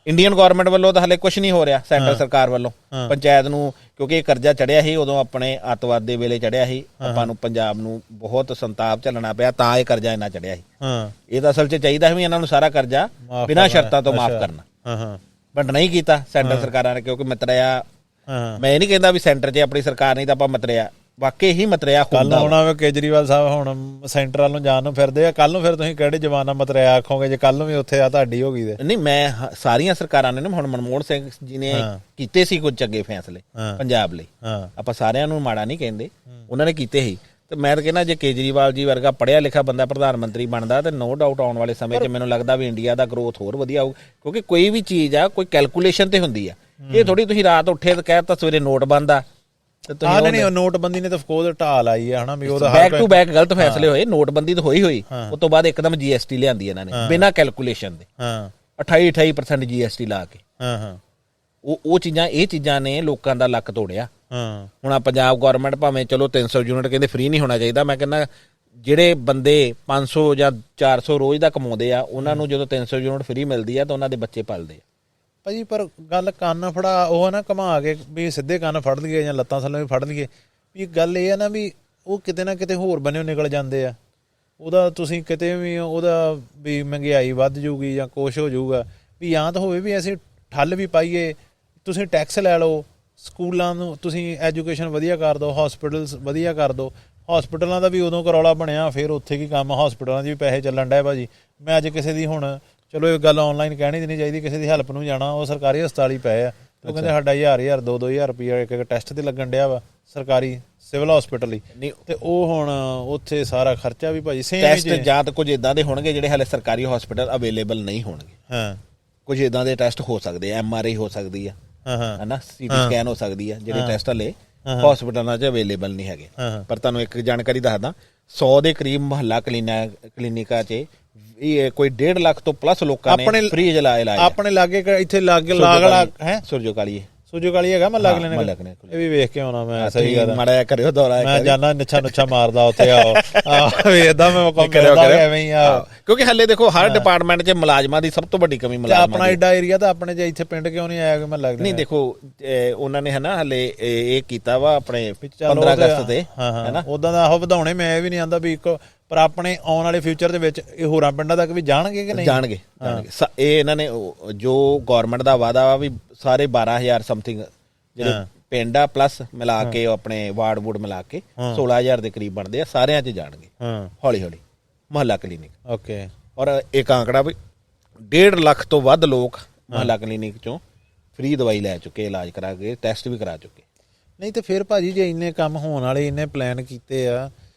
ਇੰਡੀਅਨ ਗਵਰਨਮੈਂਟ ਵੱਲੋਂ ਤਾਂ ਹਲੇ ਕੁਝ ਨਹੀਂ ਹੋ ਰਿਹਾ, ਸੈਂਟਰ ਸਰਕਾਰ ਵੱਲੋਂ ਪੰਚਾਇਤ ਨੂੰ, ਕਿਉਂਕਿ ਇਹ ਕਰਜ਼ਾ ਚੜਿਆ ਸੀ ਉਦੋਂ ਆਪਣੇ ਅੱਤਵਾਦ ਦੇ ਵੇਲੇ ਚੜਿਆ ਸੀ, ਆਪਾਂ ਨੂੰ ਪੰਜਾਬ ਨੂੰ ਬਹੁਤ ਸੰਤਾਪ ਝੱਲਣਾ ਪਿਆ, ਤਾਂ ਇਹ ਕਰਜ਼ਾ ਇੰਨਾ ਚੜਿਆ ਸੀ। ਹਾਂ ਇਹ ਤਾਂ ਅਸਲ 'ਚ ਚਾਹੀਦਾ ਸੀ ਵੀ ਇਹਨਾਂ ਨੂੰ ਸਾਰਾ ਕਰਜ਼ਾ ਬਿਨਾਂ ਸ਼ਰਤਾਂ ਤੋਂ ਮਾਫ ਕਰਨਾ, ਹਾਂ ਹਾਂ ਬਟ ਨਹੀਂ ਕੀਤਾ ਸੈਂਟਰ ਸਰਕਾਰਾਂ ਨੇ, ਕਿਉਂਕਿ ਮਤਰਿਆ। ਹਾਂ ਮੈਂ ਇਹ ਨਹੀਂ ਕਹਿੰਦਾ ਵੀ ਸੈਂਟਰ 'ਚ ਆਪਣੀ ਸਰਕਾਰ ਨਹੀਂ ਤਾਂ ਆਪਾਂ ਮਤਰਿਆ, ਵਾਕਈ ਹੀ ਮਤਰਿਆ ਕੱਲ ਹੁੰਦਾ। ਆਉਣਾ ਵੇ ਕੇਜਰੀਵਾਲ ਸਾਹਿਬ ਹੁਣ ਸੈਂਟਰ ਵੱਲ ਨੂੰ ਜਾਣ ਨੂੰ ਫਿਰਦੇ ਆ, ਕੱਲ ਨੂੰ ਫਿਰ ਤੁਸੀਂ ਕਿਹੜੇ ਜਵਾਨਾ ਮਤਰਿਆ ਆਖੋਗੇ ਜੇ ਕੱਲ ਨੂੰ ਵੀ ਉੱਥੇ ਆ ਤੁਹਾਡੀ ਹੋ ਗਈ ਤੇ? ਨਹੀਂ, ਮੈਂ ਸਾਰੀਆਂ ਸਰਕਾਰਾਂ ਨੇ, ਹੁਣ ਮਨਮੋਹਨ ਸਿੰਘ ਜੀ ਨੇ ਕੀਤੇ ਸੀ ਕੁਝ ਚੰਗੇ ਫੈਸਲੇ ਪੰਜਾਬ ਲਈ, ਹਾਂ ਆਪਾਂ ਸਾਰਿਆਂ ਨੂੰ ਮਾੜਾ ਨਹੀਂ ਕਹਿੰਦੇ, ਉਹਨਾਂ ਨੇ ਕੀਤੇ ਸੀ। ਤੇ ਮੈਂ ਤਾਂ ਕਹਿੰਦਾ ਜੇ ਕੇਜਰੀਵਾਲ ਜੀ ਵਰਗਾ ਪੜ੍ਹਿਆ ਲਿਖਿਆ ਬੰਦਾ ਪ੍ਰਧਾਨ ਮੰਤਰੀ ਬਣਦਾ ਤੇ ਨੋ ਡਾਊਟ ਆਉਣ ਵਾਲੇ ਸਮੇਂ 'ਚ ਮੈਨੂੰ ਲੱਗਦਾ ਵੀ ਇੰਡੀਆ ਦਾ ਗਰੋਥ ਹੋਰ ਵਧੀਆ ਹੋਊ, ਕਿਉਂਕਿ ਕੋਈ ਵੀ ਚੀਜ਼ ਆ ਕੋਈ ਕੈਲਕੂਲੇਸ਼ਨ ਤੇ ਹੁੰਦੀ ਆ। ਇਹ ਥੋੜੀ ਤੁਸੀਂ ਰਾਤ ਉੱਠੇ ਤੇ ਕਹਿਤਾ ਸਵੇਰੇ ਨੋਟ ਬੰਦ ਆ ਤੇ ਨਹੀਂ ਨੋਟਬੰਦੀ ਨੇ ਤਾਂ ਫਕੋਦ ਢਾਲ ਆਈ ਹੈ ਹਨਾ ਵੀ ਉਹਦਾ ਬੈਕ ਟੂ ਬੈਕ ਗਲਤ ਫੈਸਲੇ ਹੋਏ। ਨੋਟਬੰਦੀ ਤਾਂ ਹੋਈ ਉਸ ਤੋਂ ਬਾਅਦ ਇੱਕਦਮ GST ਲਿਆਂਦੀ ਇਹਨਾਂ ਨੇ ਬਿਨਾਂ ਕੈਲਕੂਲੇਸ਼ਨ ਦੇ, ਹਾਂ 28% GST ਲਾ ਕੇ। ਹਾਂ ਹਾਂ ਉਹ ਚੀਜ਼ਾਂ, ਇਹ ਚੀਜ਼ਾਂ ਨੇ ਲੋਕਾਂ ਦਾ ਲੱਕ ਤੋੜਿਆ। ਹਾਂ ਹੁਣ ਆ ਪੰਜਾਬ ਗਵਰਨਮੈਂਟ ਭਾਵੇਂ ਚਲੋ 300 ਯੂਨਿਟ ਕਹਿੰਦੇ ਫ੍ਰੀ ਨਹੀਂ ਹੋਣਾ ਚਾਹੀਦਾ, ਮੈਂ ਕਹਿੰਦਾ ਜਿਹੜੇ ਬੰਦੇ 500 ਜਾਂ 400 ਰੋਜ਼ ਦਾ ਕਮਾਉਂਦੇ ਆ ਉਹਨਾਂ ਨੂੰ ਜਦੋਂ 300 ਯੂਨਿਟ ਫ੍ਰੀ ਮਿਲਦੀ ਆ ਤਾਂ ਉਹਨਾਂ ਦੇ ਬੱਚੇ ਪਲਦੇ ਆ ਭਾਜੀ। ਪਰ ਗੱਲ ਕੰਨ ਫੜਾ ਉਹ ਨਾ ਘੁਮਾ ਕੇ ਵੀ ਸਿੱਧੇ ਕੰਨ ਫੜ ਲਈਏ ਜਾਂ ਲੱਤਾਂ ਥੱਲੇ ਵੀ ਫੜ ਲਈਏ, ਵੀ ਗੱਲ ਇਹ ਆ ਨਾ ਵੀ ਉਹ ਕਿਤੇ ਨਾ ਕਿਤੇ ਹੋਰ ਬੰਨਿਓ ਨਿਕਲ ਜਾਂਦੇ ਆ। ਉਹਦਾ ਤੁਸੀਂ ਕਿਤੇ ਵੀ ਉਹਦਾ ਵੀ ਮਹਿੰਗਾਈ ਵੱਧ ਜੂਗੀ ਜਾਂ ਕੁਛ ਹੋ ਜਾਊਗਾ, ਵੀ ਜਾਂ ਤਾਂ ਹੋਵੇ ਵੀ ਅਸੀਂ ਠੱਲ ਵੀ ਪਾਈਏ, ਤੁਸੀਂ ਟੈਕਸ ਲੈ ਲਓ, ਸਕੂਲਾਂ ਨੂੰ ਤੁਸੀਂ ਐਜੂਕੇਸ਼ਨ ਵਧੀਆ ਕਰ ਦਿਓ, ਹਸਪੀਟਲਸ ਵਧੀਆ ਕਰ ਦਿਓ। ਹਸਪੀਟਲਾਂ ਦਾ ਵੀ ਉਦੋਂ ਕਰੌਲਾ ਬਣਿਆ, ਫਿਰ ਉੱਥੇ ਕੀ ਕੰਮ, ਹਸਪੀਟਲਾਂ 'ਚ ਵੀ ਪੈਸੇ ਚੱਲਣ ਡਏ ਭਾਜੀ। ਮੈਂ ਅੱਜ ਕਿਸੇ ਦੀ ਹੁਣ ਚਲੋ ਇਹ ਗੱਲ ਆਨਲਾਈਨ ਕਹਿਣੀ ਨਹੀਂ ਚਾਹੀਦੀ, ਕਿਸੇ ਦੀ ਹੈਲਪ ਨੂੰ ਜਾਣਾ, ਉਹ ਸਰਕਾਰੀ ਹਸਪਤਾਲ ਹੀ ਪਏ ਆ, ਉਹ ਕਹਿੰਦੇ ਸਾਡਾ 1000 2,000 ਰੁਪਈਆ ਇੱਕ ਟੈਸਟ ਤੇ ਲੱਗਣ ਡਿਆ ਵਾ ਸਰਕਾਰੀ ਸਿਵਲ ਹਸਪੀਟਲ ਹੀ, ਤੇ ਉਹ ਹੁਣ ਉੱਥੇ ਸਾਰਾ ਖਰਚਾ ਵੀ ਭਾਜੀ ਸੇਮ ਟੈਸਟ ਜਾਂ ਤਾਂ ਕੁਝ ਇਦਾਂ ਦੇ ਹੋਣਗੇ ਜਿਹੜੇ ਹਾਲੇ ਸਰਕਾਰੀ ਹਸਪੀਟਲ ਅਵੇਲੇਬਲ ਨਹੀਂ ਹੋਣਗੇ। ਹਾਂ ਕੁਝ ਇਦਾਂ ਦੇ ਟੈਸਟ ਹੋ ਸਕਦੇ ਆ, MRI ਹੋ ਸਕਦੀ ਆ, ਹਨਾ, CT ਸਕੈਨ ਹੋ ਸਕਦੀ ਆ, ਜਿਹੜੇ ਟੈਸਟ ਹਲੇ ਹਸਪੀਟਲਾਂ 'ਚ ਅਵੇਲੇਬਲ ਨਹੀਂ ਹੈਗੇ। ਪਰ ਤੁਹਾਨੂੰ ਇੱਕ ਜਾਣਕਾਰੀ ਦੱਸਦਾ, 100 ਦੇ ਕਰੀਬ ਮੁਹੱਲਾ ਕਲੀਨਿਕਾਂ 'ਚ ਇਹ ਕੋਈ 1.5 ਲੱਖ ਤੋਂ ਪਲੱਸ ਲੋਕਾਂ ਨੇ ਫ੍ਰੀ ਇਲਾਜ ਆਪਣੇ ਲਾਗੇ ਇੱਥੇ ਲਾਗ ਹੈ ਸੁਰਜੋ ਕਾਲੀਏ ਹੈਗਾ, ਮੈਂ ਲੱਗ ਲੈਣੇ ਇਹ ਵੀ ਵੇਖ ਕੇ ਆਉਣਾ ਮੈਂ। ਸਹੀ ਗੱਲ ਮਾੜਾ ਜਿਹਾ ਕਰਿਓ ਦੌਰਾ, ਮੈਂ ਜਾਣਾ ਨੱਛਾ ਮਾਰਦਾ ਉੱਥੇ ਆਓ ਵੇਖਦਾ ਮੈਂ ਐਵੇਂ ਹੀ ਆ, ਕਿਉਂਕਿ ਹਲੇ ਦੇਖੋ ਹਰ ਡਿਪਾਰਟਮੈਂਟ 'ਚ ਮੁਲਾਜ਼ਮਾਂ ਦੀ ਸਭ ਤੋਂ ਵੱਡੀ ਕਮੀ ਮੁਲਾਜ਼ਮਾਂ ਦੀ। ਆਪਣਾ ਏਡਾ ਏਰੀਆ ਤਾਂ ਆਪਣੇ 'ਚ ਇੱਥੇ ਪਿੰਡ ਕਿਉਂ ਨਹੀਂ ਆਇਆ ਕਿ ਮੈਂ ਲੱਗ ਨਹੀਂ ਦੇਖੋ ਉਹਨਾਂ ਨੇ ਹਨਾ ਹਲੇ ਇਹ ਕੀਤਾ ਵਾ ਆਪਣੇ 15 ਅਗਸਤ ਤੇ ਹਨਾ, ਉਦਾਂ ਦਾ ਉਹ ਵਧਾਉਣੇ। ਮੈਂ ਇਹ ਵੀ ਨਹੀਂ ਆਂਦਾ ਵੀ ਇੱਕ, ਪਰ ਆਪਣੇ ਆਉਣ ਵਾਲੇ ਫਿਊਚਰ ਦੇ ਵਿੱਚ ਇਹ ਹੋਰਾਂ ਪਿੰਡਾਂ ਤੱਕ ਵੀ ਜਾਣਗੇ ਕਿ ਨਹੀਂ? ਜਾਣਗੇ। ਇਹ ਇਹਨਾਂ ਨੇ ਜੋ ਗੌਰਮੈਂਟ ਦਾ ਵਾਅਦਾ ਵਾ ਵੀ ਸਾਰੇ 12,000 ਸਮਥਿੰਗ ਜਿਹੜੇ ਪਿੰਡ ਆ ਪਲੱਸ ਮਿਲਾ ਕੇ ਆਪਣੇ ਵਾਰਡ ਵੂਡ ਮਿਲਾ ਕੇ 16,000 ਦੇ ਕਰੀਬ ਬਣਦੇ ਆ, ਸਾਰਿਆਂ 'ਚ ਜਾਣਗੇ ਹੌਲੀ ਹੌਲੀ ਮੁਹੱਲਾ ਕਲੀਨਿਕ। ਓਕੇ। ਔਰ ਇੱਕ ਆંકੜਾ ਵੀ 1.5 ਲੱਖ ਤੋਂ ਵੱਧ ਲੋਕ ਮੁਹੱਲਾ ਕਲੀਨਿਕ 'ਚੋਂ ਫ੍ਰੀ ਦਵਾਈ ਲੈ ਚੁੱਕੇ, ਇਲਾਜ ਕਰਾ ਕੇ, ਟੈਸਟ ਵੀ ਕਰਾ ਚੁੱਕੇ। ਨਹੀਂ ਤੇ ਫਿਰ ਭਾਜੀ ਜੇ ਇੰਨੇ ਕੰਮ ਹੋਣ ਵਾਲੇ, ਇੰਨੇ ਪਲਾਨ ਕੀਤੇ ਆ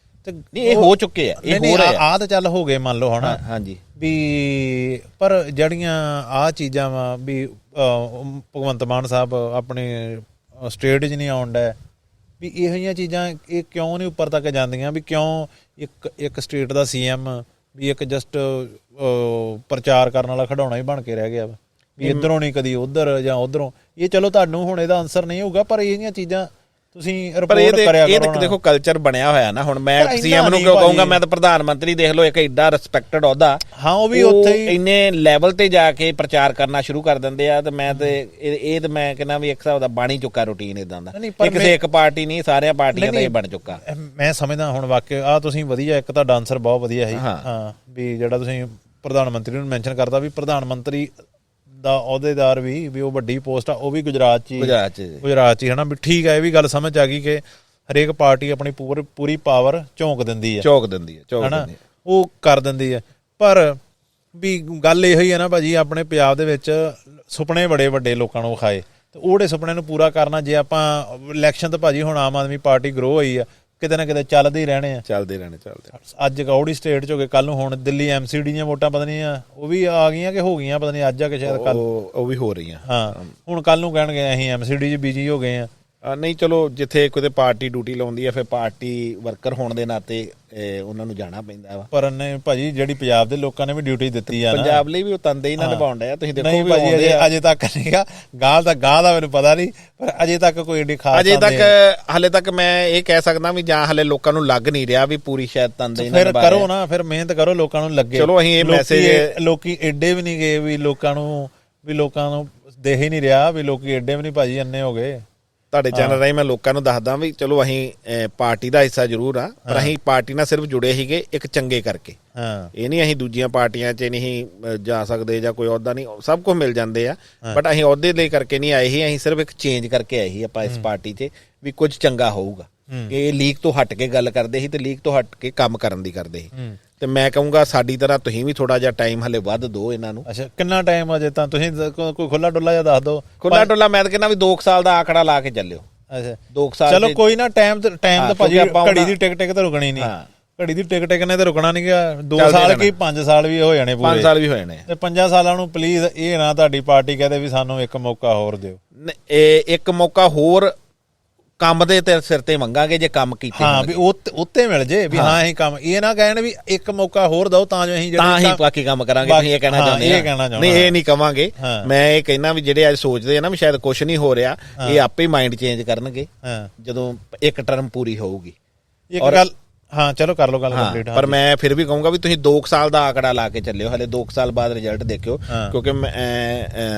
ਤੇ ਨਹੀਂ ਇਹ ਹੋ ਚੁੱਕੇ ਆ, ਇਹ ਹੋ ਰਿਹਾ ਆ ਤਾਂ ਚੱਲ ਹੋ ਗਏ ਮੰਨ ਲਓ ਹਨਾ। ਹਾਂਜੀ ਵੀ ਪਰ ਜਿਹੜੀਆਂ ਆ ਚੀਜ਼ਾਂ ਵਾ ਵੀ ਭਗਵੰਤ ਮਾਨ ਸਾਹਿਬ ਆਪਣੇ ਸਟੇਟ 'ਚ ਨਹੀਂ ਆਉਣ ਡਿਆ, ਵੀ ਇਹੋ ਜਿਹੀਆਂ ਚੀਜ਼ਾਂ ਇਹ ਕਿਉਂ ਨਹੀਂ ਉੱਪਰ ਤੱਕ ਜਾਂਦੀਆਂ? ਵੀ ਕਿਉਂ ਇੱਕ ਸਟੇਟ ਦਾ CM ਵੀ ਇੱਕ ਜਸਟ ਪ੍ਰਚਾਰ ਕਰਨ ਵਾਲਾ ਖਿਡੌਣਾ ਹੀ ਬਣ ਕੇ ਰਹਿ ਗਿਆ ਵਾ, ਵੀ ਇੱਧਰੋਂ ਨਹੀਂ ਕਦੀ ਉੱਧਰ ਜਾਂ ਉੱਧਰੋਂ। ਇਹ ਚਲੋ ਤੁਹਾਨੂੰ ਹੁਣ ਇਹਦਾ ਆਨਸਰ ਨਹੀਂ ਹੋਊਗਾ, ਪਰ ਇਹ ਜਿਹੀਆਂ ਚੀਜ਼ਾਂ ਤੁਸੀਂ ਰਿਪੋਰਟ ਕਰਿਆ ਕਰੋ। ਇਹ ਦੇਖੋ ਕਲਚਰ ਬਣਿਆ ਹੋਇਆ ਨਾ, ਹੁਣ ਮੈਂ CM ਨੂੰ ਕਿਉਂ ਕਹੂੰਗਾ, ਮੈਂ ਤਾਂ ਪ੍ਰਧਾਨ ਮੰਤਰੀ ਦੇਖ ਲਓ, ਇੱਕ ਏਡਾ ਰਿਸਪੈਕਟਡ ਅਹੁਦਾ, ਹਾਂ ਉਹ ਵੀ ਉੱਥੇ ਹੀ ਇੰਨੇ ਲੈਵਲ ਤੇ ਜਾ ਕੇ ਪ੍ਰਚਾਰ ਕਰਨਾ ਸ਼ੁਰੂ ਕਰ ਦਿੰਦੇ ਆ। ਤੇ ਮੈਂ ਤੇ ਇਹ ਤੇ ਮੈਂ ਕਹਿੰਦਾ ਵੀ ਇੱਕ ਹਿਸਾਬ ਦਾ ਬਣ ਹੀ ਚੁੱਕਾ ਰੂਟੀਨ ਇਦਾਂ ਦਾ, ਕਿਸੇ ਇੱਕ ਪਾਰਟੀ ਨਹੀਂ, ਸਾਰੀਆਂ ਪਾਰਟੀਆਂ ਦਾ ਇਹ ਬਣ ਚੁੱਕਾ। ਮੈਂ ਸਮਝਦਾ ਹੁਣ ਵਾਕਿਆ ਆ ਤੁਸੀਂ ਵਧੀਆ, ਇੱਕ ਤੁਹਾਡਾ ਆਨਸਰ ਬਹੁਤ ਵਧੀਆ ਹੈ। ਹਾਂ ਵੀ ਜਿਹੜਾ ਤੁਸੀਂ ਪ੍ਰਧਾਨ ਮੰਤਰੀ ਨੂੰ ਮੈਂਸ਼ਨ ਕਰਦਾ, ਵੀ ਪ੍ਰਧਾਨ ਮੰਤਰੀ ਦਾ ਅਹੁਦੇਦਾਰ ਵੀ ਉਹ ਵੱਡੀ ਪੋਸਟ ਆ, ਉਹ ਵੀ ਗੁਜਰਾਤ 'ਚ ਹੀ ਹਨਾ। ਵੀ ਠੀਕ ਹੈ, ਇਹ ਵੀ ਗੱਲ ਸਮਝ ਆ ਗਈ ਕਿ ਹਰੇਕ ਪਾਰਟੀ ਆਪਣੀ ਪੂਰੀ ਪਾਵਰ ਝੋਂਕ ਦਿੰਦੀ ਹੈ ਹਨਾ, ਉਹ ਕਰ ਦਿੰਦੀ ਹੈ। ਪਰ ਵੀ ਗੱਲ ਇਹੋ ਹੀ ਹੈ ਨਾ ਭਾਜੀ, ਆਪਣੇ ਪੰਜਾਬ ਦੇ ਵਿੱਚ ਸੁਪਨੇ ਬੜੇ ਵੱਡੇ ਲੋਕਾਂ ਨੂੰ ਵਿਖਾਏ ਤੇ ਉਹਦੇ ਸੁਪਨੇ ਨੂੰ ਪੂਰਾ ਕਰਨਾ। ਜੇ ਆਪਾਂ ਇਲੈਕਸ਼ਨ ਤਾਂ ਭਾਜੀ ਹੁਣ ਆਮ ਆਦਮੀ ਪਾਰਟੀ ਗਰੋ ਹੋਈ ਆ, ਕਿਤੇ ਨਾ ਕਿਤੇ ਚੱਲਦੇ ਹੀ ਰਹਿਣੇ। ਅੱਜ ਕੌੜੀ ਸਟੇਟ 'ਚ ਹੋ ਗਏ, ਕੱਲ ਨੂੰ ਹੁਣ ਦਿੱਲੀ MCD ਦੀਆਂ ਵੋਟਾਂ ਪਤਾ ਨਹੀਂ ਆ ਉਹ ਵੀ ਆ ਗਈਆਂ ਕਿ ਹੋ ਗਈਆਂ, ਪਤਾ ਨਹੀਂ ਅੱਜ ਆ ਕਿ ਸ਼ਾਇਦ ਕੱਲ ਉਹ ਵੀ ਹੋ ਰਹੀਆਂ। ਹਾਂ ਹੁਣ ਕੱਲ ਨੂੰ ਕਹਿਣਗੇ ਅਸੀਂ MCD 'ਚ ਬਿਜੀ ਹੋ ਗਏ ਆ, ਨਹੀਂ ਚਲੋ ਜਿੱਥੇ ਕਿਤੇ ਪਾਰਟੀ ਡਿਊਟੀ ਲਾਉਂਦੀ ਹੈ ਫਿਰ ਪਾਰਟੀ ਵਰਕਰ ਹੋਣ ਦੇ ਨਾਤੇ ਉਹਨਾਂ ਨੂੰ ਜਾਣਾ ਪੈਂਦਾ ਵਾ। ਪਰ ਨਹੀਂ ਭਾਜੀ ਜਿਹੜੀ ਪੰਜਾਬ ਦੇ ਲੋਕਾਂ ਨੇ ਵੀ ਡਿਊਟੀ ਦਿੱਤੀ ਆ ਨਾ, ਪੰਜਾਬ ਲਈ ਵੀ ਉਹ ਤੰਦੇ ਹੀ ਨਾਲ ਨਿਭਾਉਣ ਡਿਆ। ਤੁਸੀਂ ਦੇਖੋ ਨਹੀਂ ਵੀ ਭਾਜੀ ਅਜੇ ਤੱਕ ਨਹੀਂਗਾ, ਗਾਂ ਦਾ ਮੈਨੂੰ ਪਤਾ ਨਹੀਂ, ਪਰ ਅਜੇ ਤੱਕ ਕੋਈ ਏਡੀ ਖਾਸ ਅਜੇ ਤੱਕ ਹਾਲੇ ਤੱਕ ਮੈਂ ਇਹ ਕਹਿ ਸਕਦਾ ਵੀ ਜਾਂ ਹਾਲੇ ਲੋਕਾਂ ਨੂੰ ਲੱਗ ਨਹੀਂ ਰਿਹਾ ਵੀ ਪੂਰੀ ਸ਼ਾਇਦ ਤੰਦੇ ਨਾਲ ਫਿਰ ਕਰੋ ਨਾ, ਫਿਰ ਮਿਹਨਤ ਕਰੋ, ਲੋਕਾਂ ਨੂੰ ਲੱਗੇ। ਚਲੋ ਅਸੀਂ ਇਹ ਮੈਸੇਜ ਲੋਕੀ ਏਡੇ ਵੀ ਨਹੀਂ ਗਏ ਵੀ ਲੋਕਾਂ ਨੂੰ ਦੇਖ ਹੀ ਨਹੀਂ ਰਿਹਾ ਵੀ ਲੋਕੀ ਏਡੇ ਵੀ ਨਹੀਂ ਭਾਜੀ ਅੰਨੇ ਹੋ ਗਏ। ਤੁਹਾਡੇ ਚੈਨਲ ਰਾਹੀਂ ਮੈਂ ਲੋਕਾਂ ਨੂੰ ਦੱਸਦਾ ਵੀ ਚਲੋ ਅਸੀਂ ਪਾਰਟੀ ਦਾ ਹਿੱਸਾ ਜ਼ਰੂਰ ਆ, ਪਰ ਅਸੀਂ ਪਾਰਟੀ ਨਾਲ ਸਿਰਫ ਜੁੜੇ ਸੀਗੇ ਇੱਕ ਚੰਗੇ ਕਰਕੇ। ਇਹ ਨਹੀਂ ਅਸੀਂ ਦੂਜੀਆਂ ਪਾਰਟੀਆਂ 'ਚ ਨਹੀਂ ਜਾ ਸਕਦੇ ਜਾਂ ਕੋਈ ਅਹੁਦਾ ਨਹੀਂ, ਸਭ ਕੁਝ ਮਿਲ ਜਾਂਦੇ ਆ, ਬਟ ਅਸੀਂ ਅਹੁਦੇ ਲਈ ਕਰਕੇ ਨਹੀਂ ਆਏ ਸੀ, ਅਸੀਂ ਸਿਰਫ ਇੱਕ ਚੇਂਜ ਕਰਕੇ ਆਏ ਸੀ ਆਪਾਂ ਇਸ ਪਾਰਟੀ 'ਚ ਵੀ ਕੁਝ ਚੰਗਾ ਹੋਊਗਾ। ਇਹ ਲੀਕ ਤੋਂ ਹਟ ਕੇ ਗੱਲ ਕਰਦੇ ਸੀ ਤੇ ਲੀਕ ਤੋਂ ਹਟ ਕੇ ਕੰਮ ਕਰਨ ਦੀ ਕਰਦੇ ਸੀ। ਤੇ ਮੈਂ ਕਹੂੰਗਾ ਸਾਡੀ ਤਰ੍ਹਾਂ ਤੁਸੀਂ ਵੀ ਥੋੜਾ ਜਿਹਾ ਟਾਈਮ ਹਲੇ ਵੱਧ ਦਿਓ ਇਹਨਾਂ ਨੂੰ। ਅੱਛਾ ਕਿੰਨਾ ਟਾਈਮ ਅਜੇ ਤਾਂ ਤੁਸੀਂ ਕੋਈ ਖੁੱਲਾ ਡੁੱਲਾ ਜਿਹਾ ਦੱਸ ਦਿਓ। ਖੁੱਲਾ ਡੁੱਲਾ ਮੈਂ ਤਾਂ ਕਹਿੰਦਾ ਵੀ 2 ਸਾਲ ਦਾ ਆંકੜਾ ਲਾ ਕੇ ਚੱਲਿਓ। ਅੱਛਾ 2 ਸਾਲ ਚਲੋ ਕੋਈ ਨਾ, ਟਾਈਮ ਤਾਂ ਭਾਜੀ ਘੜੀ ਦੀ ਟਿਕ ਤਾਂ ਰੁਕਣੀ ਨਹੀਂ, ਘੜੀ ਦੀ ਟਿਕ ਨੇ ਤਾਂ ਰੁਕਣਾ ਨਹੀਂ ਗਾ। 2 ਸਾਲ ਕੀ 5 ਸਾਲ ਵੀ ਹੋ ਜਾਣੇ, 5 ਸਾਲ ਵੀ ਹੋ ਜਾਣੇ ਤੇ 5 ਸਾਲਾਂ ਨੂੰ ਪਲੀਜ਼ ਇਹ ਨਾ ਤੁਹਾਡੀ ਪਾਰਟੀ ਕਹਦੇ ਵੀ ਸਾਨੂੰ ਇੱਕ ਮੌਕਾ ਹੋਰ ਦਿਓ। ਇੱਕ ਮੌਕਾ ਹੋਰ ਕੰਮ ਦੇ ਤੇ ਸਿਰ ਤੇ ਮੰਗਾਂਗੇ ਜੇ ਕੰਮ ਕੀਤੇ। ਹਾਂ ਵੀ ਉੱਤੇ ਮਿਲ ਜੇ ਵੀ ਹਾਂ ਅਸੀਂ ਕੰਮ, ਇਹ ਨਾ ਕਹਿਣ ਵੀ ਇੱਕ ਮੌਕਾ ਹੋਰ ਦਿਓ ਤਾਂ ਜੋ ਅਸੀਂ ਤਾਂ ਬਾਕੀ ਕੰਮ ਕਰਾਂਗੇ। ਤੁਸੀਂ ਇਹ ਕਹਿਣਾ ਚਾਹੁੰਦੇ ਆ? ਨਹੀਂ ਇਹ ਨਹੀਂ ਕਵਾਂਗੇ। ਮੈਂ ਇਹ ਕਹਿਣਾ ਵੀ ਜਿਹੜੇ ਅੱਜ ਸੋਚਦੇ ਆ ਨਾ ਵੀ ਸ਼ਾਇਦ ਕੁਝ ਨਹੀਂ ਹੋ ਰਿਹਾ, ਇਹ ਆਪੇ ਮਾਈਂਡ ਚੇਂਜ ਕਰਨਗੇ ਜਦੋਂ ਇੱਕ ਟਰਮ ਪੂਰੀ ਹੋਊਗੀ। ਇੱਕ ਗੱਲ ਹਾਂ ਚਲੋ ਕਰ ਲਓ ਗੱਲ ਕੰਪਲੀਟ। ਪਰ ਮੈਂ ਫਿਰ ਵੀ ਕਹੂੰਗਾ ਵੀ ਤੁਸੀਂ 2 ਸਾਲ ਦਾ ਆંકੜਾ ਲਾ ਕੇ ਚੱਲਿਓ, ਹਲੇ 2 ਸਾਲ ਬਾਅਦ ਰਿਜ਼ਲਟ ਦੇਖਿਓ। ਕਿਉਂਕਿ ਮੈਂ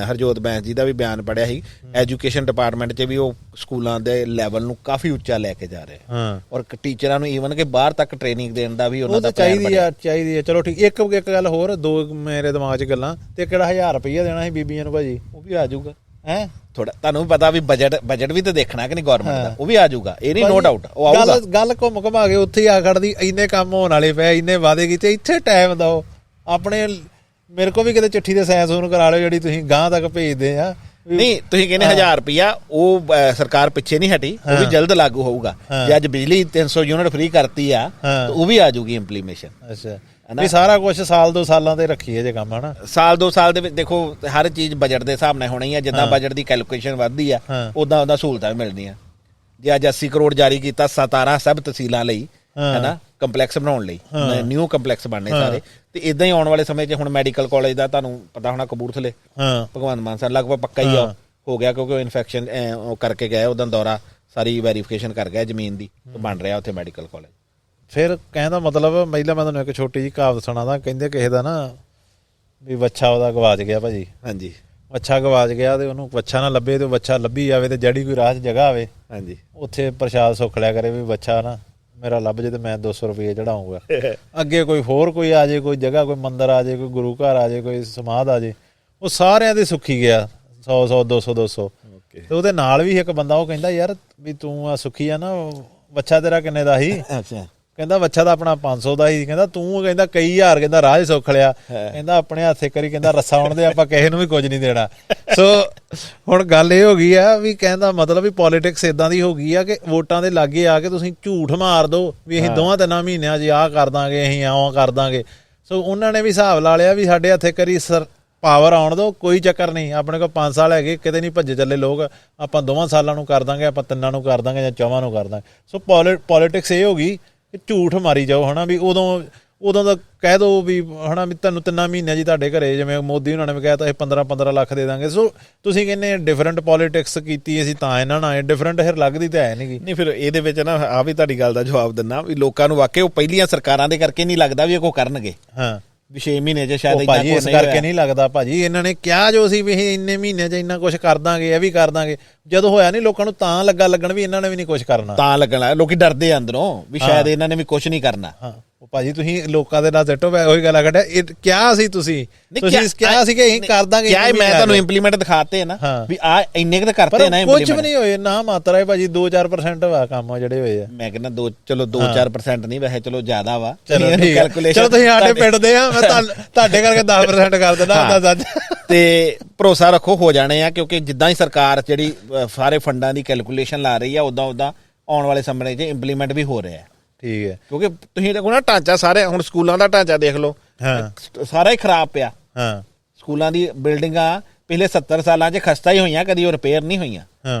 ਹਰਜੋਤ ਬੈਂਸ ਜੀ ਦਾ ਵੀ ਬਿਆਨ ਪੜਿਆ ਸੀ, ਐਜੂਕੇਸ਼ਨ ਡਿਪਾਰਟਮੈਂਟ 'ਚ ਵੀ ਉਹ ਸਕੂਲਾਂ ਦੇ ਲੈਵਲ ਨੂੰ ਕਾਫੀ ਉੱਚਾ ਲੈ ਕੇ ਜਾ ਰਹੇ ਔਰ ਟੀਚਰਾਂ ਨੂੰ ਈਵਨ ਕਿ ਬਾਹਰ ਤੱਕ ਟ੍ਰੇਨਿੰਗ ਦੇਣ ਦਾ ਵੀ ਉਹਨਾਂ ਦਾ ਚਾਹੀਦੀ ਆ। ਚਲੋ ਠੀਕ, ਇੱਕ ਗੱਲ ਹੋਰ, 2 ਮੇਰੇ ਦਿਮਾਗ 'ਚ ਗੱਲਾਂ। ਤੇ ਕਿਹੜਾ 1000 ਰੁਪਈਆ ਦੇਣਾ ਸੀ ਬੀਬੀਆਂ ਨੂੰ ਭਾਜੀ, ਉਹ ਵੀ ਆ ਜਾਊਗਾ ਹੈ ਥੋੜਾ। ਤੁਹਾਨੂੰ ਵੀ ਪਤਾ ਵੀ ਬਜਟ ਵੀ ਤਾਂ ਦੇਖਣਾ ਕਿ ਨਹੀਂ ਗਵਰਨਮੈਂਟ ਦਾ, ਉਹ ਵੀ ਆ ਜਾਊਗਾ, ਇਹ ਨਹੀਂ ਨੋ ਡਾਊਟ ਉਹ ਆਊਗਾ। ਗੱਲ ਘੁੰਮ ਘੁਮਾ ਕੇ ਉੱਥੇ ਹੀ ਆ ਖੜਦੀ, ਇੰਨੇ ਕੰਮ ਹੋਣ ਵਾਲੇ ਪਏ, ਇੰਨੇ ਵਾਅਦੇ ਕੀਤੇ, ਇੱਥੇ ਟਾਈਮ ਦਿਓ ਆਪਣੇ। ਮੇਰੇ ਕੋਲ ਵੀ ਕਿਤੇ ਚਿੱਠੀ ਦੇ ਸਾਈਨ ਸੂਨ ਕਰਾ ਲਿਓ ਜਿਹੜੀ ਤੁਸੀਂ ਗਾਂ ਤੱਕ ਭੇਜਦੇ ਆ। ਨਹੀਂ ਤੁਸੀਂ ਕਹਿੰਦੇ 1000 ਰੁਪਇਆ ਉਹ ਸਰਕਾਰ ਪਿੱਛੇ ਨਹੀਂ ਹਟੀ, ਉਹ ਵੀ ਜਲਦ ਲਾਗੂ ਹੋਊਗਾ। ਜੇ ਅੱਜ ਬਿਜਲੀ 300 ਯੂਨਿਟ ਫ੍ਰੀ ਕਰਤੀ ਆ ਤਾਂ ਉਹ ਵੀ ਆ ਜਾਊਗੀ ਇੰਪਲੀਮੇਸ਼ਨ। ਅੱਛਾ ਵੀ ਸਾਰਾ ਕੁਝ ਸਾਲ 2 ਸਾਲਾਂ ਤੇ ਰੱਖੀਏ ਜੇ ਕੰਮ ਹਨਾ। ਸਾਲ 2 ਸਾਲ ਦੇ ਵਿੱਚ ਦੇਖੋ ਹਰ ਚੀਜ਼ ਬਜਟ ਦੇ ਹਿਸਾਬ ਨਾਲ ਹੋਣੀ ਆ। ਜਿੱਦਾਂ ਬਜਟ ਦੀ ਕੈਲਕੂਲੇਸ਼ਨ ਵੱਧਦੀ ਆ ਉਦਾਂ ਸਹੂਲਤਾਂ ਮਿਲਦੀਆਂ। ਜੇ ਅੱਜ 80 ਕਰੋੜ ਜਾਰੀ ਕੀਤਾ 17 ਸਭ ਤਹਿਸੀਲਾਂ ਲਈ ਹੈਨਾ, ਕੰਪਲੈਕਸ ਬਣਾਉਣ ਲਈ, ਨਿਊ ਕੰਪਲੈਕਸ ਬਣਨੇ ਸਾਰੇ। ਤੇ ਇਦਾਂ ਹੀ ਆਉਣ ਵਾਲੇ ਸਮੇਂ 'ਚ ਹੁਣ ਮੈਡੀਕਲ ਕਾਲਜ ਦਾ ਤੁਹਾਨੂੰ ਪਤਾ ਹੋਣਾ ਕਪੂਰਥਲੇ ਭਗਵੰਤ ਮਾਨ ਸਾਹਿਬ ਲਗਭਗ ਪੱਕਾ ਹੀ ਹੋ ਗਿਆ, ਕਿਉਂਕਿ ਉਹ ਇਨਫੈਕਸ਼ਨ ਕਰਕੇ ਗਏ, ਉਦੋਂ ਦੌਰਾ ਸਾਰੀ ਵੈਰੀਫਿਕੇਸ਼ਨ ਕਰ ਗਿਆ ਜ਼ਮੀਨ ਦੀ, ਬਣ ਰਿਹਾ ਉੱਥੇ ਮੈਡੀਕਲ ਕਾਲਜ। ਫਿਰ ਕਹਿਣ ਦਾ ਮਤਲਬ ਪਹਿਲਾਂ ਮੈਂ ਤੁਹਾਨੂੰ ਇੱਕ ਛੋਟੀ ਜਿਹੀ ਕਹਾਵਤ ਸੁਣਾਦਾ। ਕਹਿੰਦੇ ਕਿਸੇ ਦਾ ਨਾ ਵੀ ਵੱਛਾ ਉਹਦਾ ਗਵਾਚ ਗਿਆ ਭਾਜੀ। ਹਾਂਜੀ ਵੱਛਾ ਗਵਾਚ ਗਿਆ ਤੇ ਉਹਨੂੰ ਵੱਛਾ ਨਾ ਲੱਭੇ ਤੇ ਵੱਛਾ ਲੱਭੀ ਜਾਵੇ ਤੇ ਜਿਹੜੀ ਕੋਈ ਰਾਹ 'ਚ ਜਗ੍ਹਾ ਆਵੇ ਹਾਂਜੀ ਉੱਥੇ ਪ੍ਰਸ਼ਾਦ ਸੁੱਖ ਲਿਆ ਕਰੇ ਵੀ ਵੱਛਾ ਨਾ ਮੇਰਾ ਲੱਭ ਜੇ ਤੇ ਮੈਂ 200 ਰੁਪਏ ਚੜਾਊਂਗਾ। ਅੱਗੇ ਕੋਈ ਹੋਰ ਕੋਈ ਆ ਜੇ, ਕੋਈ ਜਗ੍ਹਾ, ਕੋਈ ਮੰਦਿਰ ਆ ਜੇ, ਕੋਈ ਗੁਰੂ ਘਰ ਆ ਜੇ, ਕੋਈ ਸਮਾਧ ਆ ਜੇ, ਉਹ ਸਾਰਿਆਂ ਦੇ ਸੁੱਖੀ ਗਿਆ 100 200 ਤੇ ਉਹਦੇ ਨਾਲ ਵੀ ਇੱਕ ਬੰਦਾ ਉਹ ਕਹਿੰਦਾ ਯਾਰ ਵੀ ਤੂੰ ਆ ਸੁੱਖੀ ਆ ਨਾ, ਵੱਛਾ ਤੇਰਾ ਕਿੰਨੇ ਦਾ ਸੀ? ਅੱਛਾ ਕਹਿੰਦਾ ਵੱਛਾ ਦਾ ਆਪਣਾ 500 ਦਾ ਹੀ। ਕਹਿੰਦਾ ਤੂੰ ਕਹਿੰਦਾ ਕਈ ਹਜ਼ਾਰ ਕਹਿੰਦਾ ਰਾਹ ਸੁੱਖ ਲਿਆ। ਕਹਿੰਦਾ ਆਪਣੇ ਹੱਥੇ ਕਰੀ ਕਹਿੰਦਾ ਰੱਸਾ ਆਉਣ ਦੇ ਆਪਾਂ ਕਿਸੇ ਨੂੰ ਵੀ ਕੁਝ ਨਹੀਂ ਦੇਣਾ। ਸੋ ਹੁਣ ਗੱਲ ਇਹ ਹੋ ਗਈ ਆ ਵੀ ਕਹਿੰਦਾ ਮਤਲਬ ਵੀ ਪੋਲੀਟਿਕਸ ਇਦਾਂ ਦੀ ਹੋ ਗਈ ਆ ਕਿ ਵੋਟਾਂ ਦੇ ਲਾਗੇ ਆ ਕੇ ਤੁਸੀਂ ਝੂਠ ਮਾਰ ਦੋ ਵੀ ਅਸੀਂ 2-3 ਮਹੀਨਿਆਂ 'ਚ ਆਹ ਕਰ ਦਾਂਗੇ, ਅਸੀਂ ਆਹ ਕਰ ਦਾਂਗੇ। ਸੋ ਉਹਨਾਂ ਨੇ ਵੀ ਹਿਸਾਬ ਲਾ ਲਿਆ ਵੀ ਸਾਡੇ ਹੱਥੇ ਕਰੀ ਪਾਵਰ ਆਉਣ ਦੋ, ਕੋਈ ਚੱਕਰ ਨਹੀਂ, ਆਪਣੇ ਕੋਲ 5 ਸਾਲ ਹੈਗੇ, ਕਿਤੇ ਨਹੀਂ ਭੱਜੇ ਚੱਲੇ ਲੋਕ, ਆਪਾਂ 2 ਸਾਲਾਂ ਨੂੰ ਕਰ ਦਾਂਗੇ, ਆਪਾਂ 3 ਨੂੰ ਕਰ ਦਾਂਗੇ ਜਾਂ 4 ਨੂੰ ਕਰ ਦਾਂਗੇ। ਸੋ ਪੋਲੀਟਿਕਸ ਇਹ ਹੋ ਗਈ ਕਿ ਝੂਠ ਮਾਰੀ ਜਾਓ ਹਨਾ ਵੀ ਉਦੋਂ ਦਾ ਕਹਿ ਦੋ ਵੀ ਹਨਾ ਵੀ ਤੁਹਾਨੂੰ 3 ਮਹੀਨਿਆਂ ਜੀ ਤੁਹਾਡੇ ਘਰੇ, ਜਿਵੇਂ ਮੋਦੀ ਉਹਨਾਂ ਨੇ ਵੀ ਕਹਿਤਾ ਇਹ 15 ਲੱਖ ਦੇ ਦਾਂਗੇ। ਸੋ ਤੁਸੀਂ ਕਹਿੰਦੇ ਡਿਫਰੈਂਟ ਪੋਲੀਟਿਕਸ ਕੀਤੀ ਅਸੀਂ ਤਾਂ ਇਹਨਾਂ ਨਾਲ ਡਿਫਰੈਂਟ ਫਿਰ ਲੱਗਦੀ ਤਾਂ ਹੈ ਨਹੀਂ ਫਿਰ ਇਹਦੇ ਵਿੱਚ ਨਾ ਆ ਵੀ ਤੁਹਾਡੀ ਗੱਲ ਦਾ ਜਵਾਬ ਦਿੰਦਾ ਵੀ ਲੋਕਾਂ ਨੂੰ ਵਾਕਿਆ ਉਹ ਪਹਿਲੀਆਂ ਸਰਕਾਰਾਂ ਦੇ ਕਰਕੇ ਨਹੀਂ ਲੱਗਦਾ ਵੀ ਇਹ ਕੋ ਕਰਨਗੇ। ਹਾਂ ਵੀ 6 ਮਹੀਨੇ 'ਚ ਸ਼ਾਇਦ ਭਾਜੀ ਇਸ ਕਰਕੇ ਨਹੀਂ ਲੱਗਦਾ ਭਾਜੀ। ਇਹਨਾਂ ਨੇ ਕਿਹਾ ਜੋ ਸੀ ਵੀ ਇਹ ਇੰਨੇ ਮਹੀਨਿਆਂ 'ਚ ਇੰਨਾ ਕੁਛ ਕਰ ਦਾਂਗੇ, ਇਹ ਵੀ ਕਰ ਦਾਂਗੇ, ਜਦੋਂ ਹੋਇਆ ਨਹੀਂ ਲੋਕਾਂ ਨੂੰ ਤਾਂ ਲੱਗਣ ਵੀ ਇਹਨਾਂ ਨੇ ਵੀ ਨਹੀਂ ਕੁਛ ਕਰਨਾ, ਤਾਂ ਲੱਗਣ ਲੋਕੀ ਡਰਦੇ ਅੰਦਰੋਂ ਵੀ ਸ਼ਾਇਦ ਇਹਨਾਂ ਨੇ ਵੀ ਕੁਛ ਨਹੀਂ ਕਰਨਾ। ਹਾਂ ਭਾਜੀ ਤੁਸੀਂ ਲੋਕਾਂ ਦੇ ਨਾਲ ਸੱਟੋ ਪੈ ਉਹੀ ਗੱਲ ਕੱਢਿਆ, ਇਹ ਕਿਹਾ ਸੀ ਤੁਸੀਂ ਕਿਹਾ ਸੀ ਕਿ ਅਸੀਂ ਕਰ ਦਾਂਗੇ, ਮੈਂ ਤੁਹਾਨੂੰ ਇੰਪਲੀਮੈਂਟ ਦਿਖਾਤੇ ਨਾ ਵੀ ਆ ਇੰਨੇ ਕੁ ਕਰਤੇ ਨਾ, ਕੁਝ ਵੀ ਨਹੀਂ ਹੋਏ ਨਾ ਮਾਤਰਾ ਹੈ ਭਾਜੀ। 2-4% ਵਾ ਕੰਮ ਜਿਹੜੇ ਹੋਏ ਆ। ਮੈਂ ਕਹਿੰਦਾ ਚਲੋ 2-4% ਨਹੀਂ, ਵੈਸੇ ਚਲੋ ਜ਼ਿਆਦਾ ਵਾ। ਚਲੋ ਤੁਸੀਂ ਸਾਡੇ ਪਿੰਡ ਦੇ ਆ, ਮੈਂ ਤੁਹਾਡੇ ਕਰਕੇ 10% ਕਰ ਦਿੰਦਾ ਤੇ ਭਰੋਸਾ ਰੱਖੋ ਹੋ ਜਾਣੇ ਆ, ਕਿਉਂਕਿ ਜਿੱਦਾਂ ਹੀ ਸਰਕਾਰ ਜਿਹੜੀ ਸਾਰੇ ਫੰਡਾਂ ਦੀ ਕੈਲਕੂਲੇਸ਼ਨ ਲਾ ਰਹੀ ਆ ਉਦਾਂ ਆਉਣ ਵਾਲੇ ਸਮੇਂ 'ਚ ਇੰਪਲੀਮੈਂਟ ਵੀ ਹੋ ਰਿਹਾ। ਠੀਕ ਹੈ, ਕਿਉਂਕਿ ਤੁਸੀਂ ਦੇਖੋ ਨਾ ਢਾਂਚਾ ਸਾਰੇ ਹੁਣ ਸਕੂਲਾਂ ਦਾ ਢਾਂਚਾ ਦੇਖ ਲਓ, ਸਾਰਾ ਹੀ ਖਰਾਬ ਪਿਆ। ਸਕੂਲਾਂ ਦੀ ਬਿਲਡਿੰਗਾਂ ਪਿਛਲੇ 70 ਸਾਲਾਂ 'ਚ ਖਸਤਾ ਹੀ ਹੋਈਆਂ, ਕਦੀ ਉਹ ਰਿਪੇਅਰ ਨਹੀਂ ਹੋਈਆਂ।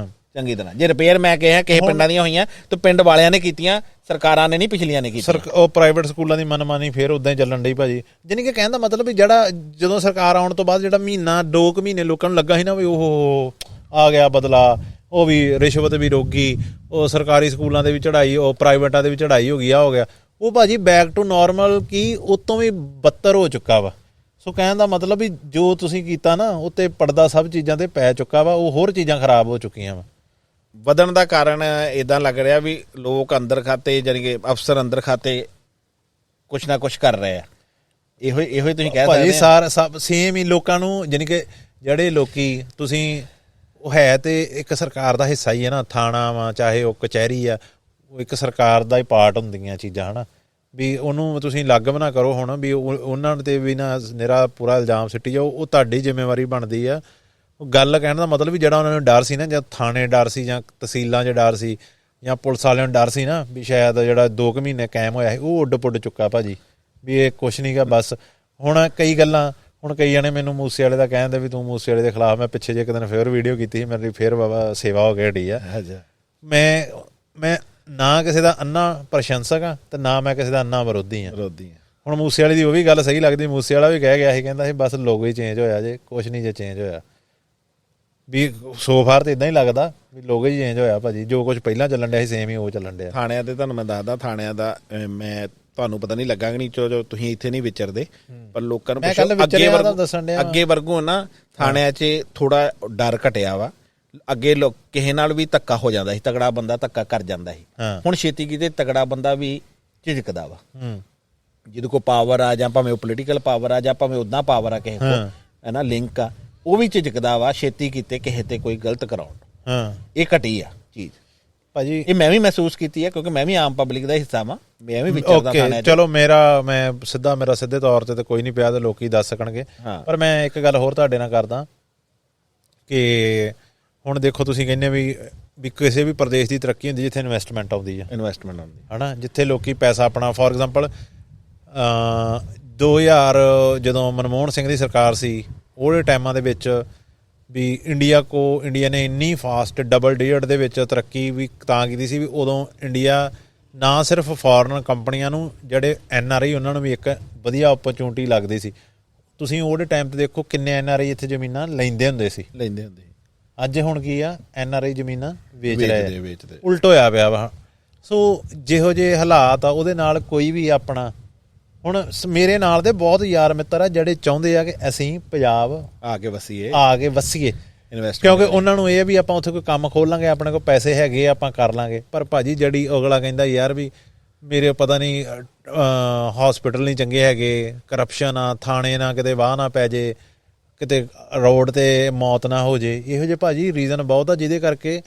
ਚੰਗੀ ਤਰ੍ਹਾਂ। ਜੇ ਰਿਪੇਅਰ ਮੈਂ ਕਿਹਾ ਕਿਸੇ ਪਿੰਡਾਂ ਦੀਆਂ ਹੋਈਆਂ ਤੇ ਪਿੰਡ ਵਾਲਿਆਂ ਨੇ ਕੀਤੀਆਂ, ਸਰਕਾਰਾਂ ਨੇ ਨਹੀਂ, ਪਿਛਲੀਆਂ ਨੇ ਕੀਤੀਆਂ। ਉਹ ਪ੍ਰਾਈਵੇਟ ਸਕੂਲਾਂ ਦੀ ਮਨਮਾਨੀ ਫਿਰ ਉਦਾਂ ਹੀ ਚੱਲਣ ਡਈ ਭਾਜੀ। ਜਾਣੀ ਕਿ ਕਹਿਣ ਦਾ ਮਤਲਬ ਵੀ ਜਿਹੜਾ ਜਦੋਂ ਸਰਕਾਰ ਆਉਣ ਤੋਂ ਬਾਅਦ ਜਿਹੜਾ ਮਹੀਨਾ 2 ਮਹੀਨੇ ਲੋਕਾਂ ਨੂੰ ਲੱਗਾ ਸੀ ਨਾ ਵੀ ਉਹ ਆ ਗਿਆ ਬਦਲਾ, ਉਹ ਵੀ ਰਿਸ਼ਵਤ ਵੀ ਰੁਕ ਗਈ, ਉਹ ਸਰਕਾਰੀ ਸਕੂਲਾਂ ਦੇ ਵੀ ਚੜ੍ਹਾਈ, ਉਹ ਪ੍ਰਾਈਵੇਟਾਂ ਦੇ ਵੀ ਚੜ੍ਹਾਈ ਹੋ ਗਈ, ਆ ਹੋ ਗਿਆ, ਉਹ ਭਾਜੀ ਬੈਕ ਟੂ ਨੋਰਮਲ ਕੀ ਉਤੋਂ ਵੀ ਬੱਤਰ ਹੋ ਚੁੱਕਾ ਵਾ। ਸੋ ਕਹਿਣ ਦਾ ਮਤਲਬ ਵੀ ਜੋ ਤੁਸੀਂ ਕੀਤਾ ਨਾ ਉੱਤੇ ਪਰਦਾ ਸਭ ਚੀਜ਼ਾਂ ਤੇ ਪੈ ਚੁੱਕਾ ਵਾ, ਉਹ ਹੋਰ ਚੀਜ਼ਾਂ ਖਰਾਬ ਹੋ ਚੁੱਕੀਆਂ ਵਾ। ਵਧਣ ਦਾ ਕਾਰਨ ਇਦਾਂ ਲੱਗ ਰਿਹਾ ਵੀ ਲੋਕ ਅੰਦਰ ਖਾਤੇ, ਜਾਣੀ ਕਿ ਅਫਸਰ ਅੰਦਰ ਖਾਤੇ ਕੁਛ ਨਾ ਕੁਛ ਕਰ ਰਹੇ ਆ। ਇਹੋ ਹੀ ਤੁਸੀਂ ਕਹਿ ਸਕਦੇ ਭਾਜੀ ਸਭ ਸੇਮ ਹੀ ਲੋਕਾਂ ਨੂੰ, ਜਾਣੀ ਕਿ ਜਿਹੜੇ ਲੋਕੀ ਤੁਸੀਂ ਉਹ ਹੈ ਤੇ ਇੱਕ ਸਰਕਾਰ ਦਾ ਹਿੱਸਾ ਹੀ ਹੈ ਨਾ, ਥਾਣਾ ਵਾ ਚਾਹੇ ਉਹ ਕਚਹਿਰੀ ਆ, ਉਹ ਇੱਕ ਸਰਕਾਰ ਦਾ ਹੀ ਪਾਰਟ ਹੁੰਦੀਆਂ ਚੀਜ਼ਾਂ ਹੈ ਨਾ, ਵੀ ਉਹਨੂੰ ਤੁਸੀਂ ਅਲੱਗ ਨਾ ਕਰੋ ਹੁਣ ਵੀ ਉਹਨਾਂ ਤੇ ਵੀ ਨਾ ਨਿਰਾ ਪੂਰਾ ਇਲਜ਼ਾਮ ਸਿੱਟੀ ਜਾਓ, ਉਹ ਤੁਹਾਡੀ ਜ਼ਿੰਮੇਵਾਰੀ ਬਣਦੀ ਆ। ਉਹ ਗੱਲ ਕਹਿਣ ਦਾ ਮਤਲਬ ਵੀ ਜਿਹੜਾ ਉਹਨਾਂ ਨੂੰ ਡਰ ਸੀ ਨਾ, ਜਾਂ ਥਾਣੇ ਡਰ ਸੀ ਜਾਂ ਤਹਿਸੀਲਾਂ 'ਚ ਡਰ ਸੀ ਜਾਂ ਪੁਲਿਸ ਵਾਲਿਆਂ ਨੂੰ ਡਰ ਸੀ ਨਾ ਵੀ ਸ਼ਾਇਦ ਜਿਹੜਾ 2 ਮਹੀਨੇ ਕਾਇਮ ਹੋਇਆ ਸੀ ਉਹ ਉੱਡ ਪੁੱਡ ਚੁੱਕਾ ਭਾਜੀ, ਵੀ ਇਹ ਕੁਛ ਨਹੀਂ ਗਾ ਬਸ। ਹੁਣ ਕਈ ਗੱਲਾਂ, ਹੁਣ ਕਈ ਜਣੇ ਮੈਨੂੰ ਮੂਸੇ ਵਾਲੇ ਦਾ ਕਹਿੰਦੇ ਵੀ ਤੂੰ ਮੂਸੇ ਵਾਲੇ ਦੇ ਖਿਲਾਫ, ਮੈਂ ਪਿੱਛੇ ਜੇ ਇੱਕ ਦਿਨ ਫੇਰ ਵੀਡੀਓ ਕੀਤੀ ਸੀ, ਮੇਰੀ ਫੇਰ ਬਾਬਾ ਸੇਵਾ ਹੋ ਗਈ ਆ। ਮੈਂ ਨਾ ਕਿਸੇ ਦਾ ਅੰਨਾ ਪ੍ਰਸ਼ੰਸਕ ਆ ਤੇ ਨਾ ਮੈਂ ਕਿਸੇ ਦਾ ਅੰਨਾ ਵਿਰੋਧੀ ਆ। ਹੁਣ ਮੂਸੇ ਵਾਲੇ ਦੀ ਉਹ ਵੀ ਗੱਲ ਸਹੀ ਲੱਗਦੀ, ਮੂਸੇ ਵਾਲਾ ਵੀ ਕਹਿ ਗਿਆ ਸੀ, ਕਹਿੰਦਾ ਸੀ ਬਸ ਲੋਗੋ ਹੀ ਚੇਂਜ ਹੋਇਆ ਜੇ, ਕੁਛ ਨਹੀਂ ਜੇ ਚੇਂਜ ਹੋਇਆ। ਵੀ ਸੋ ਫਾਰ ਤੇ ਇਦਾਂ ਹੀ ਲੱਗਦਾ ਵੀ ਲੋਗੋ ਹੀ ਚੇਂਜ ਹੋਇਆ ਭਾਜੀ, ਜੋ ਕੁਝ ਪਹਿਲਾਂ ਚੱਲਣ ਡਿਆ ਸੀ ਸੇਮ ਹੀ ਉਹ ਚੱਲਣ ਡਿਆ। ਥਾਣਿਆਂ ਤੇ ਤੁਹਾਨੂੰ ਮੈਂ ਦੱਸਦਾ, ਥਾਣਿਆਂ ਦਾ ਮੈਂ ਤੁਹਾਨੂੰ ਪਤਾ ਨਹੀਂ ਲੱਗਾ ਕਿ ਨਹੀਂ, ਜੋ ਤੁਸੀਂ ਇੱਥੇ ਨਹੀਂ ਵਿਚਰਦੇ, ਪਰ ਲੋਕਾਂ ਨੂੰ ਅੱਗੇ ਵਰਗੂ ਨਾ ਥਾਣਿਆਂ 'ਚ ਥੋੜਾ ਡਰ ਘਟਿਆ ਵਾ। ਅੱਗੇ ਲੋਕ ਕਿਸੇ ਨਾਲ ਵੀ ਧੱਕਾ ਹੋ ਜਾਂਦਾ ਸੀ, ਤਗੜਾ ਬੰਦਾ ਧੱਕਾ ਕਰ ਜਾਂਦਾ ਸੀ, ਹੁਣ ਛੇਤੀ ਕਿਤੇ ਤਗੜਾ ਬੰਦਾ ਵੀ ਝਿਜਕਦਾ ਵਾ। ਜਿਹਦੇ ਕੋਲ ਪਾਵਰ ਆ, ਜਾਂ ਭਾਵੇਂ ਉਹ ਪੋਲੀਟੀਕਲ ਪਾਵਰ ਆ, ਜਾਂ ਭਾਵੇਂ ਉੱਦਾਂ ਪਾਵਰ ਆ ਕਿਸੇ ਕੋਲ ਹੈ ਨਾ, ਲਿੰਕ ਆ, ਉਹ ਵੀ ਝਿਜਕਦਾ ਵਾ ਛੇਤੀ ਕੀਤੇ ਕਿਸੇ ਤੇ ਕੋਈ ਗਲਤ ਕਰਾਉਣ। ਇਹ ਘਟੀ ਆ ਚੀਜ਼ ਭਾਜੀ, ਇਹ ਮੈਂ ਵੀ ਮਹਿਸੂਸ ਕੀਤੀ ਹੈ ਕਿਉਂਕਿ ਮੈਂ ਵੀ ਆਮ ਪਬਲਿਕ ਦਾ ਹਿੱਸਾ ਵਾਂ, ਮੈਂ ਵੀ ਵਿਚਰਦਾ ਥਾਣੇ। ਚਲੋ ਮੇਰਾ ਸਿੱਧੇ ਤੌਰ ਤੇ ਕੋਈ ਨਹੀਂ ਪਿਆ ਤੇ ਲੋਕੀ ਦੱਸ ਸਕਣਗੇ, ਪਰ ਮੈਂ ਇੱਕ ਗੱਲ ਹੋਰ ਤੁਹਾਡੇ ਨਾਲ ਕਰਦਾ ਕਿ ਹੁਣ ਦੇਖੋ ਤੁਸੀਂ ਕਹਿੰਦੇ ਵੀ ਕਿਸੇ ਵੀ ਪ੍ਰਦੇਸ਼ ਦੀ ਤਰੱਕੀ ਹੁੰਦੀ ਜਿੱਥੇ ਇਨਵੈਸਟਮੈਂਟ ਆਉਂਦੀ ਹੈ ਹੈ ਨਾ, ਜਿੱਥੇ ਲੋਕੀ ਪੈਸਾ ਆਪਣਾ, ਫੋਰ ਐਗਜ਼ਾਮਪਲ 2000 ਜਦੋਂ ਮਨਮੋਹਨ ਸਿੰਘ ਦੀ ਸਰਕਾਰ ਸੀ ਉਹਦੇ ਟਾਈਮਾਂ ਦੇ ਵਿੱਚ ਵੀ ਇੰਡੀਆ ਨੇ ਇੰਨੀ ਫਾਸਟ ਡਬਲ ਡਿਜਿਟ ਦੇ ਵਿੱਚ ਤਰੱਕੀ ਵੀ ਤਾਂ ਕੀਤੀ ਸੀ ਵੀ ਉਦੋਂ ਇੰਡੀਆ ਨਾ ਸਿਰਫ ਫੋਰਨ ਕੰਪਨੀਆਂ ਨੂੰ, ਜਿਹੜੇ NRI ਉਹਨਾਂ ਨੂੰ ਵੀ ਇੱਕ ਵਧੀਆ ਓਪਰਚੁਨਿਟੀ ਲੱਗਦੀ ਸੀ। ਤੁਸੀਂ ਉਹਦੇ ਟਾਈਮ ਤੇ ਦੇਖੋ ਕਿੰਨੇ NRI ਇੱਥੇ ਜ਼ਮੀਨਾਂ ਲੈਂਦੇ ਹੁੰਦੇ ਸੀ। ਅੱਜ ਹੁਣ ਕੀ ਆ, NRI ਜ਼ਮੀਨਾਂ ਵੇਚ ਰਹੇ, ਉਲਟ ਹੋਇਆ ਪਿਆ ਵਾ। ਸੋ ਜਿਹੋ ਜਿਹੇ ਹਾਲਾਤ ਆ ਉਹਦੇ ਨਾਲ ਕੋਈ ਵੀ ਆਪਣਾ, ਹੁਣ ਮੇਰੇ ਨਾਲ ਦੇ ਬਹੁਤ ਯਾਰ ਮਿੱਤਰ ਆ ਜਿਹੜੇ ਚਾਹੁੰਦੇ ਆ ਕਿ ਅਸੀਂ ਪੰਜਾਬ ਆ ਕੇ ਵਸੀਏ ਕਿਉਂਕਿ ਉਹਨਾਂ ਨੂੰ ਇਹ ਵੀ ਆਪਾਂ ਉੱਥੇ ਕੋਈ ਕੰਮ ਖੋਲਾਂਗੇ, ਆਪਣੇ ਕੋਲ ਪੈਸੇ ਹੈਗੇ ਆਪਾਂ ਕਰ ਲਾਂਗੇ। ਪਰ ਭਾਜੀ ਜਿਹੜੀ ਅਗਲਾ ਕਹਿੰਦਾ ਯਾਰ ਵੀ ਮੇਰੇ ਪਤਾ ਨਹੀਂ ਹੌਸਪੀਟਲ ਨਹੀਂ ਚੰਗੇ ਹੈਗੇ, ਕਰਪਸ਼ਨ ਆ, ਥਾਣੇ ਨਾ ਕਿਤੇ ਵਾਹ ਨਾ ਪੈ ਜੇ, ਕਿਤੇ ਰੋਡ ਤੇ ਮੌਤ ਨਾ ਹੋ ਜੇ, ਇਹੋ ਜਿਹੇ ਭਾਜੀ ਰੀਜ਼ਨ ਬਹੁਤ ਆ ਜਿਹਦੇ ਕਰਕੇ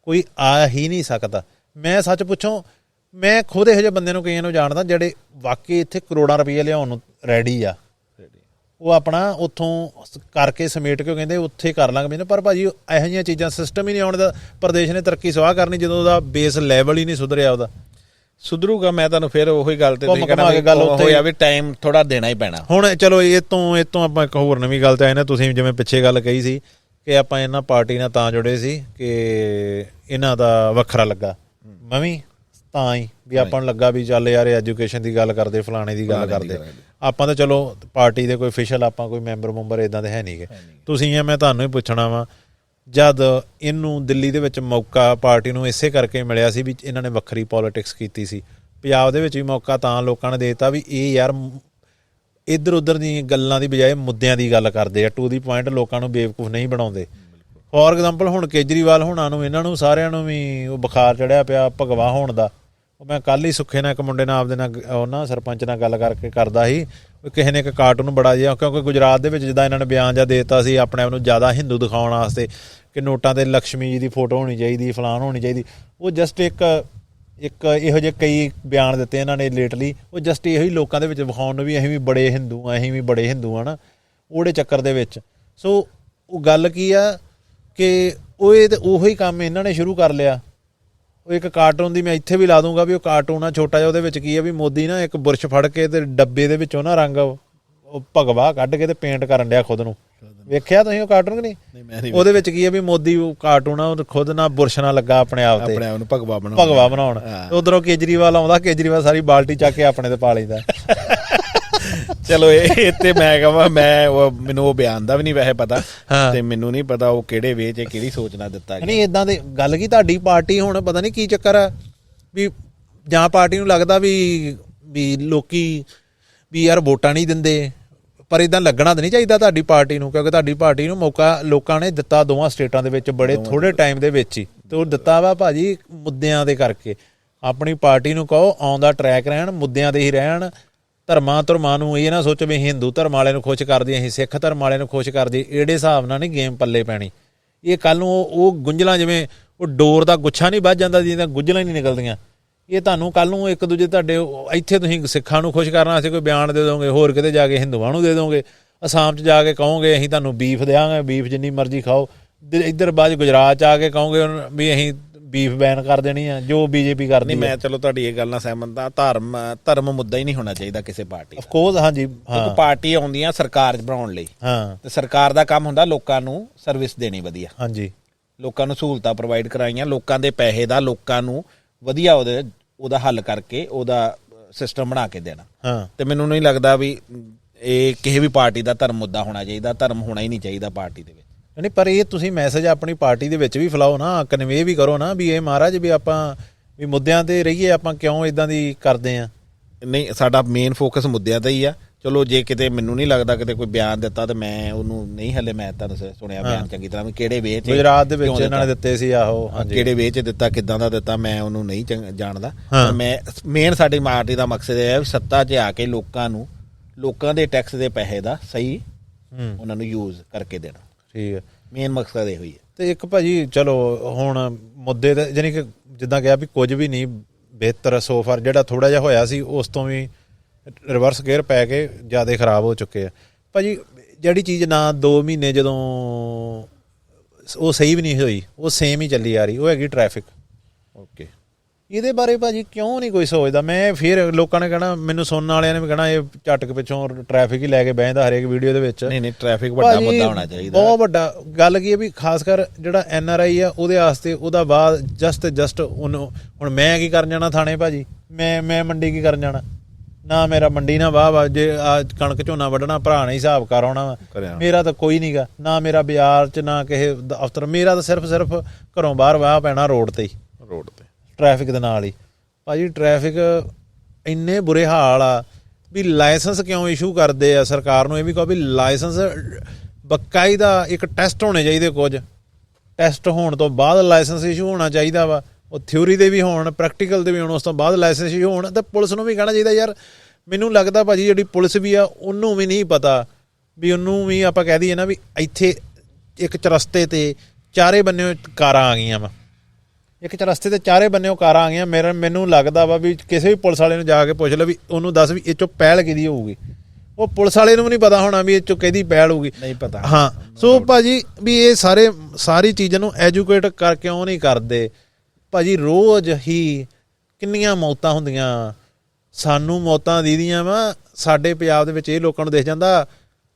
ਕੋਈ ਆ ਹੀ ਨਹੀਂ ਸਕਦਾ। ਮੈਂ ਸੱਚ ਪੁੱਛੋਂ, ਮੈਂ ਖੁਦ ਇਹੋ ਜਿਹੇ ਬੰਦੇ ਨੂੰ ਕਈਆਂ ਨੂੰ ਜਾਣਦਾ ਜਿਹੜੇ ਵਾਕਈ ਇੱਥੇ ਕਰੋੜਾਂ ਰੁਪਈਆ ਲਿਆਉਣ ਨੂੰ ਰੈਡੀ ਆ, ਉਹ ਆਪਣਾ ਉੱਥੋਂ ਕਰਕੇ ਸਮੇਟ ਕੇ ਕਹਿੰਦੇ ਉੱਥੇ ਕਰ ਲਾਂਗੇ ਮੈਨੂੰ। ਪਰ ਭਾਜੀ ਇਹੋ ਜਿਹੀਆਂ ਚੀਜ਼ਾਂ ਸਿਸਟਮ ਹੀ ਨਹੀਂ ਆਉਣ ਦਾ। ਪ੍ਰਦੇਸ਼ ਨੇ ਤਰੱਕੀ ਸਵਾਹ ਕਰਨੀ ਜਦੋਂ ਉਹਦਾ ਬੇਸ ਲੈਵਲ ਹੀ ਨਹੀਂ ਸੁਧਰਿਆ, ਉਹਦਾ ਸੁਧਰੂਗਾ। ਮੈਂ ਤੁਹਾਨੂੰ ਫਿਰ ਉਹੀ ਗੱਲ ਤੇ ਗੱਲ ਹੋਇਆ ਵੀ ਟਾਈਮ ਥੋੜਾ ਦੇਣਾ ਹੀ ਪੈਣਾ। ਹੁਣ ਚਲੋ ਇਹ ਤੋਂ ਆਪਾਂ ਇੱਕ ਹੋਰ ਨਵੀਂ ਗੱਲ ਤੇ ਆਏ ਨਾ, ਤੁਸੀਂ ਜਿਵੇਂ ਪਿੱਛੇ ਗੱਲ ਕਹੀ ਸੀ ਕਿ ਆਪਾਂ ਇਹਨਾਂ ਪਾਰਟੀ ਨਾਲ ਤਾਂ ਜੁੜੇ ਸੀ ਕਿ ਇਹਨਾਂ ਦਾ ਵੱਖਰਾ ਲੱਗਾ, ਮੈਂ ਵੀ ਤਾਂ ਹੀ ਵੀ ਆਪਾਂ ਨੂੰ ਲੱਗਾ ਵੀ ਚੱਲ ਯਾਰ ਐਜੂਕੇਸ਼ਨ ਦੀ ਗੱਲ ਕਰਦੇ, ਫਲਾਣੇ ਦੀ ਗੱਲ ਕਰਦੇ। ਆਪਾਂ ਤਾਂ ਚਲੋ ਪਾਰਟੀ ਦੇ ਕੋਈ ਅਫੀਸ਼ੀਅਲ, ਆਪਾਂ ਕੋਈ ਮੈਂਬਰ ਇੱਦਾਂ ਦੇ ਹੈ ਨਹੀਂ ਗੇ। ਤੁਸੀਂ ਮੈਂ ਤੁਹਾਨੂੰ ਹੀ ਪੁੱਛਣਾ ਵਾ, ਜਦ ਇਹਨੂੰ ਦਿੱਲੀ ਦੇ ਵਿੱਚ ਮੌਕਾ ਪਾਰਟੀ ਨੂੰ ਇਸੇ ਕਰਕੇ ਮਿਲਿਆ ਸੀ ਵੀ ਇਹਨਾਂ ਨੇ ਵੱਖਰੀ ਪੋਲੀਟਿਕਸ ਕੀਤੀ ਸੀ, ਪੰਜਾਬ ਦੇ ਵਿੱਚ ਵੀ ਮੌਕਾ ਤਾਂ ਲੋਕਾਂ ਨੇ ਦੇ ਦਿੱਤਾ ਵੀ ਇਹ ਯਾਰ ਇੱਧਰ ਉੱਧਰ ਦੀ ਗੱਲਾਂ ਦੀ ਬਜਾਏ ਮੁੱਦਿਆਂ ਦੀ ਗੱਲ ਕਰਦੇ ਆ, ਟੂ ਦੀ ਪੁਆਇੰਟ, ਲੋਕਾਂ ਨੂੰ ਬੇਵਕੂਫ ਨਹੀਂ ਬਣਾਉਂਦੇ। ਫੋਰ ਐਗਜ਼ਾਮਪਲ ਹੁਣ ਕੇਜਰੀਵਾਲ ਹੋਣਾ ਨੂੰ, ਇਹਨਾਂ ਨੂੰ ਸਾਰਿਆਂ ਨੂੰ ਵੀ ਉਹ ਬੁਖਾਰ ਚੜਿਆ ਪਿਆ ਭਗਵਾ ਹੋਣ ਦਾ। ਉਹ ਮੈਂ ਕੱਲ੍ਹ ਹੀ ਸੁੱਖੇ ਨਾਲ ਇੱਕ ਮੁੰਡੇ ਨਾਲ ਆਪਦੇ ਨਾਲ ਉਹ ਨਾ ਸਰਪੰਚ ਨਾਲ ਗੱਲ ਕਰਕੇ ਕਰਦਾ ਸੀ, ਕਿਸੇ ਨੇ ਇੱਕ ਕਾਰਟੂਨ ਬੜਾ ਜਿਹਾ, ਕਿਉਂਕਿ ਗੁਜਰਾਤ ਦੇ ਵਿੱਚ ਜਿੱਦਾਂ ਇਹਨਾਂ ਨੇ ਬਿਆਨ ਜਿਹਾ ਦੇ ਦਿੱਤਾ ਸੀ ਆਪਣੇ ਆਪ ਨੂੰ ਜ਼ਿਆਦਾ ਹਿੰਦੂ ਦਿਖਾਉਣ ਵਾਸਤੇ ਕਿ ਨੋਟਾਂ 'ਤੇ ਲਕਸ਼ਮੀ ਜੀ ਦੀ ਫੋਟੋ ਹੋਣੀ ਚਾਹੀਦੀ, ਫਲਾਣ ਹੋਣੀ ਚਾਹੀਦੀ। ਉਹ ਜਸਟ ਇੱਕ ਇਹੋ ਜਿਹੇ ਕਈ ਬਿਆਨ ਦਿੱਤੇ ਇਹਨਾਂ ਨੇ ਲੇਟਲੀ, ਉਹ ਜਸਟ ਇਹੋ ਹੀ ਲੋਕਾਂ ਦੇ ਵਿੱਚ ਵਿਖਾਉਣ ਨੂੰ ਵੀ ਅਸੀਂ ਵੀ ਬੜੇ ਹਿੰਦੂ ਆ, ਅਸੀਂ ਵੀ ਬੜੇ ਹਿੰਦੂ ਆ ਨਾ, ਉਹਦੇ ਚੱਕਰ ਦੇ ਵਿੱਚ। ਸੋ ਉਹ ਗੱਲ ਕੀ ਆ ਕਿ ਉਹੀ ਕੰਮ ਇਹਨਾਂ ਨੇ ਸ਼ੁਰੂ ਕਰ ਲਿਆ। ਉਹ ਇੱਕ ਕਾਰਟੂਨ ਦੀ ਮੈਂ ਇੱਥੇ ਵੀ ਲਾ ਦੂੰਗਾ ਵੀ ਉਹ ਕਾਰਟੂਨ ਆ ਛੋਟਾ ਜਿਹਾ, ਉਹਦੇ ਵਿੱਚ ਕੀ ਆ ਵੀ ਮੋਦੀ ਨਾ ਇੱਕ ਬੁਰਸ਼ ਫੜ ਕੇ ਤੇ ਡੱਬੇ ਦੇ ਵਿੱਚੋਂ ਨਾ ਰੰਗ ਉਹ ਭਗਵਾ ਕੱਢ ਕੇ ਤੇ ਪੇਂਟ ਕਰਨ ਡਿਆ ਖੁਦ ਨੂੰ। ਵੇਖਿਆ ਤੁਸੀਂ ਉਹ ਕਾਰਟੂਨ ਕਿ ਨਹੀਂ? ਉਹਦੇ ਵਿੱਚ ਕੀ ਹੈ ਵੀ ਮੋਦੀ ਕਾਰਟੂਨ ਆ, ਉਹ ਖੁਦ ਨਾਲ ਬੁਰਸ਼ ਨਾਲ ਲੱਗਾ ਆਪਣੇ ਆਪ ਤੇ ਨੂੰ ਭਗਵਾ ਬਣਾਉਣ। ਉਧਰੋਂ ਕੇਜਰੀਵਾਲ ਆਉਂਦਾ, ਕੇਜਰੀਵਾਲ ਸਾਰੀ ਬਾਲਟੀ ਚੱਕ ਕੇ ਆਪਣੇ ਤੇ ਪਾ ਲੈਂਦਾ। ਚਲੋ ਇਹ ਤੇ ਮੈਂ ਕਹਾਂ ਮੈਨੂੰ ਉਹ ਬਿਆਨ ਦਾ ਵੀ ਨਹੀਂ ਵੈਸੇ ਪਤਾ, ਤੇ ਮੈਨੂੰ ਨਹੀਂ ਪਤਾ ਉਹ ਕਿਹੜੇ ਵੇ 'ਚ ਕਿਹੜੀ ਸੋਚ ਨਾਲ ਦਿੱਤਾ ਗਿਆ। ਨਹੀਂ ਇਦਾਂ ਦੀ ਗੱਲ ਕੀ ਤੁਹਾਡੀ ਪਾਰਟੀ ਹੁਣ ਪਤਾ ਨਹੀਂ ਕੀ ਚੱਕਰ ਆ ਵੀ ਜਾਂ ਪਾਰਟੀ ਨੂੰ ਲੱਗਦਾ ਵੀ ਲੋਕੀ ਵੀ ਯਾਰ ਵੋਟਾਂ ਨਹੀਂ ਦਿੰਦੇ, ਪਰ ਇਦਾਂ ਲੱਗਣਾ ਤਾਂ ਨਹੀਂ ਚਾਹੀਦਾ ਤੁਹਾਡੀ ਪਾਰਟੀ ਨੂੰ, ਕਿਉਂਕਿ ਤੁਹਾਡੀ ਪਾਰਟੀ ਨੂੰ ਮੌਕਾ ਲੋਕਾਂ ਨੇ ਦਿੱਤਾ ਦੋਵਾਂ ਸਟੇਟਾਂ ਦੇ ਵਿੱਚ ਬੜੇ ਥੋੜੇ ਟਾਈਮ ਦੇ ਵਿੱਚ ਹੀ, ਤੇ ਉਹ ਦਿੱਤਾ ਵਾ ਭਾਜੀ ਮੁੱਦਿਆਂ ਦੇ ਕਰਕੇ। ਆਪਣੀ ਪਾਰਟੀ ਨੂੰ ਕਹੋ ਔਨ ਦਾ ਟਰੈਕ ਰਹਿਣ, ਮੁੱਦਿਆਂ ਦੇ ਹੀ ਰਹਿਣ। ਧਰਮਾਂ ਨੂੰ ਇਹ ਨਾ ਸੋਚੋ ਵੀ ਹਿੰਦੂ ਧਰਮ ਵਾਲਿਆਂ ਨੂੰ ਖੁਸ਼ ਕਰਦੀ, ਅਸੀਂ ਸਿੱਖ ਧਰਮ ਵਾਲਿਆਂ ਨੂੰ ਖੁਸ਼ ਕਰਦੀ, ਇਹਦੇ ਹਿਸਾਬ ਨਾਲ ਨਹੀਂ ਗੇਮ ਪੱਲੇ ਪੈਣੀ। ਇਹ ਕੱਲ ਨੂੰ ਉਹ ਗੁੰਝਲਾਂ ਜਿਵੇਂ ਉਹ ਡੋਰ ਦਾ ਗੁੱਛਾ ਨਹੀਂ ਵੱਜ ਜਾਂਦਾ ਜਿਹਦਾ ਗੁੰਝਲਾਂ ਹੀ ਨਹੀਂ ਨਿਕਲਦੀਆਂ, ਇਹ ਤੁਹਾਨੂੰ ਕੱਲ ਨੂੰ ਇੱਕ ਦੂਜੇ ਤੁਹਾਡੇ ਇੱਥੇ ਤੁਸੀਂ ਸਿੱਖਾਂ ਨੂੰ ਖੁਸ਼ ਕਰਨ ਵਾਸਤੇ ਕੋਈ ਬਿਆਨ ਦੇ ਦੋਗੇ, ਹੋਰ ਕਿਤੇ ਜਾ ਕੇ ਹਿੰਦੂਆਂ ਨੂੰ ਦੇ ਦੋਗੇ, ਅਸਾਮ 'ਚ ਜਾ ਕੇ ਕਹੋਗੇ ਅਸੀਂ ਤੁਹਾਨੂੰ ਬੀਫ ਦਿਆਂਗੇ, ਬੀਫ ਜਿੰਨੀ ਮਰਜ਼ੀ ਖਾਓ। ਇੱਧਰ ਬਾਅਦ ਗੁਜਰਾਤ 'ਚ ਆ ਕੇ ਕਹੋਗੇ ਵੀ ਅਸੀਂ ਬੀਫ ਬੈਨ ਕਰ ਦੇਣੀ ਆ, ਜੋ ਬੀਜੇਪੀ ਕਰਦੀ। ਮੈਂ ਚਲੋ ਤੁਹਾਡੀ ਇਹ ਗੱਲ ਨਾਲ ਸਹਿਮਤ ਹਾਂ, ਧਰਮ ਮੁੱਦਾ ਹੀ ਨਹੀਂ ਹੋਣਾ ਚਾਹੀਦਾ ਕਿਸੇ ਪਾਰਟੀ। ਆਫ ਕੋਰਸ ਹਾਂਜੀ, ਹਾਂ ਪਾਰਟੀ ਆਉਂਦੀਆਂ ਸਰਕਾਰ ਬਣਾਉਣ ਲਈ, ਹਾਂ, ਤੇ ਸਰਕਾਰ ਦਾ ਕੰਮ ਹੁੰਦਾ ਲੋਕਾਂ ਨੂੰ ਸਰਵਿਸ ਦੇਣੀ ਵਧੀਆ, ਹਾਂਜੀ, ਲੋਕਾਂ ਨੂੰ ਸਹੂਲਤਾਂ ਪ੍ਰੋਵਾਈਡ ਕਰਾਈਆਂ, ਲੋਕਾਂ ਦੇ ਪੈਸੇ ਦਾ ਲੋਕਾਂ ਨੂੰ ਵਧੀਆ ਉਹਦਾ ਹੱਲ ਕਰਕੇ ਉਹਦਾ ਸਿਸਟਮ ਬਣਾ ਕੇ ਦੇਣਾ। ਹਾਂ, ਤੇ ਮੈਨੂੰ ਨਹੀਂ ਲੱਗਦਾ ਵੀ ਇਹ ਕਿਸੇ ਵੀ ਪਾਰਟੀ ਦਾ ਧਰਮ ਮੁੱਦਾ ਹੋਣਾ ਚਾਹੀਦਾ, ਧਰਮ ਹੋਣਾ ਹੀ ਨਹੀਂ ਚਾਹੀਦਾ ਪਾਰਟੀ ਦੇ ਵਿੱਚ। ਨਹੀਂ ਪਰ ਇਹ ਤੁਸੀਂ ਮੈਸੇਜ ਆਪਣੀ ਪਾਰਟੀ ਦੇ ਵਿੱਚ ਵੀ ਫੈਲਾਓ ਨਾ, ਕਨਵੇ ਵੀ ਕਰੋ ਨਾ ਵੀ ਇਹ ਮਹਾਰਾਜ ਵੀ ਆਪਾਂ ਵੀ ਮੁੱਦਿਆਂ ਤੇ ਰਹੀਏ, ਆਪਾਂ ਕਿਉਂ ਇਦਾਂ ਦੀ ਕਰਦੇ ਆ। ਨਹੀਂ ਸਾਡਾ ਮੇਨ ਫੋਕਸ ਮੁੱਦਿਆਂ ਤੇ ਹੀ ਆ। ਚਲੋ ਜੇ ਕਿਤੇ ਮੈਨੂੰ ਨਹੀਂ ਲੱਗਦਾ ਕਿਤੇ ਕੋਈ ਬਿਆਨ ਦਿੱਤਾ ਤੇ ਮੈਂ ਉਹਨੂੰ ਨਹੀਂ ਹਲੇ ਮੈਂ ਤੁਹਾਨੂੰ ਸੁਣਿਆ ਬਿਆਨ ਚੰਗੀ ਤਰ੍ਹਾਂ ਵੀ ਕਿਹੜੇ ਵੇ 'ਚ ਗੁਜਰਾਤ ਦੇ ਵਿੱਚ ਇਹਨਾਂ ਨੇ ਦਿੱਤੇ ਸੀ, ਆਹੋ ਕਿਹੜੇ ਵੇ 'ਚ ਦਿੱਤਾ, ਕਿੱਦਾਂ ਦਾ ਦਿੱਤਾ, ਮੈਂ ਉਹਨੂੰ ਨਹੀਂ ਜਾਣਦਾ। ਮੈਂ ਮੇਨ ਸਾਡੀ ਪਾਰਟੀ ਦਾ ਮਕਸਦ ਇਹ ਹੈ ਵੀ ਸੱਤਾ 'ਚ ਆ ਕੇ ਲੋਕਾਂ ਦੇ ਟੈਕਸ ਦੇ ਪੈਸੇ ਦਾ ਸਹੀ ਉਹਨਾਂ ਨੂੰ ਯੂਜ਼ ਕਰਕੇ ਦੇਣਾ। ਠੀਕ ਹੈ, ਮੇਨ ਮਕਸਦ ਇਹੋ ਹੀ ਹੈ। ਤੇ ਇੱਕ ਭਾਜੀ ਚਲੋ ਹੁਣ ਮੁੱਦੇ ਤੇ ਜਾਨੀ ਕਿ ਜਿੱਦਾਂ ਕਿਹਾ ਵੀ ਕੁਝ ਵੀ ਨਹੀਂ ਬਿਹਤਰ ਸੋ ਫਾਰ, ਜਿਹੜਾ ਥੋੜਾ ਜਿਹਾ ਹੋਇਆ ਸੀ ਉਸ ਤੋਂ ਵੀ ਰਿਵਰਸ ਗੇਅਰ ਪੈ ਕੇ ਜ਼ਿਆਦਾ ਖਰਾਬ ਹੋ ਚੁੱਕੇ ਆ ਭਾਜੀ। ਜਿਹੜੀ ਚੀਜ਼ ਨਾ 2 ਮਹੀਨੇ ਜਦੋਂ ਉਹ ਸਹੀ ਵੀ ਨਹੀਂ ਹੋਈ, ਉਹ ਸੇਮ ਹੀ ਚੱਲੀ ਆ ਰਹੀ, ਉਹ ਹੈਗੀ ਟ੍ਰੈਫਿਕ। ਓਕੇ, ਇਹਦੇ ਬਾਰੇ ਭਾਜੀ ਕਿਉਂ ਨਹੀਂ ਕੋਈ ਸੋਚਦਾ? ਮੈਂ ਫਿਰ ਲੋਕਾਂ ਨੇ ਕਹਿਣਾ, ਮੈਨੂੰ ਸੁਣਨ ਵਾਲਿਆਂ ਨੇ ਵੀ ਕਹਿਣਾ ਇਹ ਝਟਕ ਪਿੱਛੋਂ ਟ੍ਰੈਫਿਕ ਹੀ ਲੈ ਕੇ ਬਹਿੰਦਾ ਹਰੇਕ ਵੀਡੀਓ ਦੇ ਵਿੱਚ। ਨਹੀਂ ਟ੍ਰੈਫਿਕ ਵੱਡਾ ਮੁੱਦਾ ਹੋਣਾ ਚਾਹੀਦਾ, ਬਹੁਤ ਵੱਡਾ। ਗੱਲ ਕੀ ਹੈ ਵੀ ਖਾਸ ਕਰ ਜਿਹੜਾ NRI ਆ ਉਹਦੇ ਵਾਸਤੇ ਉਹਦਾ ਬਾਅਦ ਜਸਟ ਉਹਨੂੰ ਹੁਣ ਮੈਂ ਕੀ ਕਰਨ ਜਾਣਾ ਥਾਣੇ ਭਾਜੀ? ਮੈਂ ਮੰਡੀ ਕੀ ਕਰਨ ਜਾਣਾ? ਨਾ ਮੇਰਾ ਮੰਡੀ ਨਾ ਵਾਹ ਜੇ ਆ ਕਣਕ ਝੋਨਾ ਵੱਢਣਾ ਭਰਾ ਨੇ ਹਿਸਾਬ ਕਰ ਆਉਣਾ ਵਾ, ਮੇਰਾ ਤਾਂ ਕੋਈ ਨਹੀਂ ਗਾ, ਨਾ ਮੇਰਾ ਬਾਜ਼ਾਰ 'ਚ ਨਾ ਕਿਸੇ ਦਫ਼ਤਰ, ਮੇਰਾ ਤਾਂ ਸਿਰਫ ਘਰੋਂ ਬਾਹਰ ਵਾਹ ਪੈਣਾ ਰੋਡ ਤੇ ਟ੍ਰੈਫਿਕ ਦੇ ਨਾਲ ਹੀ। ਭਾਜੀ ਟ੍ਰੈਫਿਕ ਇੰਨੇ ਬੁਰੇ ਹਾਲ ਆ ਵੀ ਲਾਇਸੈਂਸ ਕਿਉਂ ਇਸ਼ੂ ਕਰਦੇ ਆ? ਸਰਕਾਰ ਨੂੰ ਇਹ ਵੀ ਕਹੋ ਵੀ ਲਾਇਸੈਂਸ ਬਕਾਇਦਾ ਇੱਕ ਟੈਸਟ ਹੋਣੇ ਚਾਹੀਦੇ, ਕੁਝ ਟੈਸਟ ਹੋਣ ਤੋਂ ਬਾਅਦ ਲਾਇਸੈਂਸ ਇਸ਼ੂ ਹੋਣਾ ਚਾਹੀਦਾ ਵਾ। ਉਹ ਥਿਊਰੀ ਦੇ ਵੀ ਹੋਣ, ਪ੍ਰੈਕਟੀਕਲ ਦੇ ਵੀ ਹੋਣ, ਉਸ ਤੋਂ ਬਾਅਦ ਲਾਇਸੈਂਸ ਇਸ਼ੂ ਹੋਣ। ਤਾਂ ਪੁਲਿਸ ਨੂੰ ਵੀ ਕਹਿਣਾ ਚਾਹੀਦਾ ਯਾਰ, ਮੈਨੂੰ ਲੱਗਦਾ ਭਾਜੀ ਜਿਹੜੀ ਪੁਲਿਸ ਵੀ ਆ ਉਹਨੂੰ ਵੀ ਨਹੀਂ ਪਤਾ ਵੀ ਉਹਨੂੰ ਵੀ ਆਪਾਂ ਕਹਿ ਦਈਏ ਨਾ ਵੀ ਇੱਥੇ ਇੱਕ ਚਰਸਤੇ ਤੇ ਚਾਰੇ ਬੰਨਿਓ ਕਾਰਾਂ ਆ ਗਈਆਂ ਵਾ, ਇੱਕ ਚਰਸਤੇ ਤੇ ਚਾਰੇ ਬੰਨਿਓ ਕਾਰਾਂ ਆ ਗਈਆਂ। ਮੈਨੂੰ ਲੱਗਦਾ ਵਾ ਵੀ ਕਿਸੇ ਵੀ ਪੁਲਿਸ ਵਾਲੇ ਨੂੰ ਜਾ ਕੇ ਪੁੱਛ ਲਓ ਵੀ ਉਹਨੂੰ ਦੱਸ ਵੀ ਇਹ 'ਚੋਂ ਪਹਿਲ ਕਿਹਦੀ ਹੋਊਗੀ, ਉਹ ਪੁਲਿਸ ਵਾਲੇ ਨੂੰ ਵੀ ਨਹੀਂ ਪਤਾ ਹੋਣਾ ਵੀ ਇਹ 'ਚੋਂ ਕਿਹਦੀ ਪਹਿਲ ਹੋਊਗੀ, ਨਹੀਂ ਪਤਾ। ਹਾਂ, ਸੋ ਭਾਜੀ ਵੀ ਇਹ ਸਾਰੀ ਚੀਜ਼ਾਂ ਨੂੰ ਐਜੂਕੇਟ ਕਰ ਕਿਉਂ ਨਹੀਂ ਕਰਦੇ ਭਾਜੀ? ਰੋਜ਼ ਹੀ ਕਿੰਨੀਆਂ ਮੌਤਾਂ ਹੁੰਦੀਆਂ, ਸਾਨੂੰ ਮੌਤਾਂ ਦੀਦੀਆਂ ਵਾ। ਸਾਡੇ ਪੰਜਾਬ ਦੇ ਵਿੱਚ ਇਹ ਲੋਕਾਂ ਨੂੰ ਦਿਖ ਜਾਂਦਾ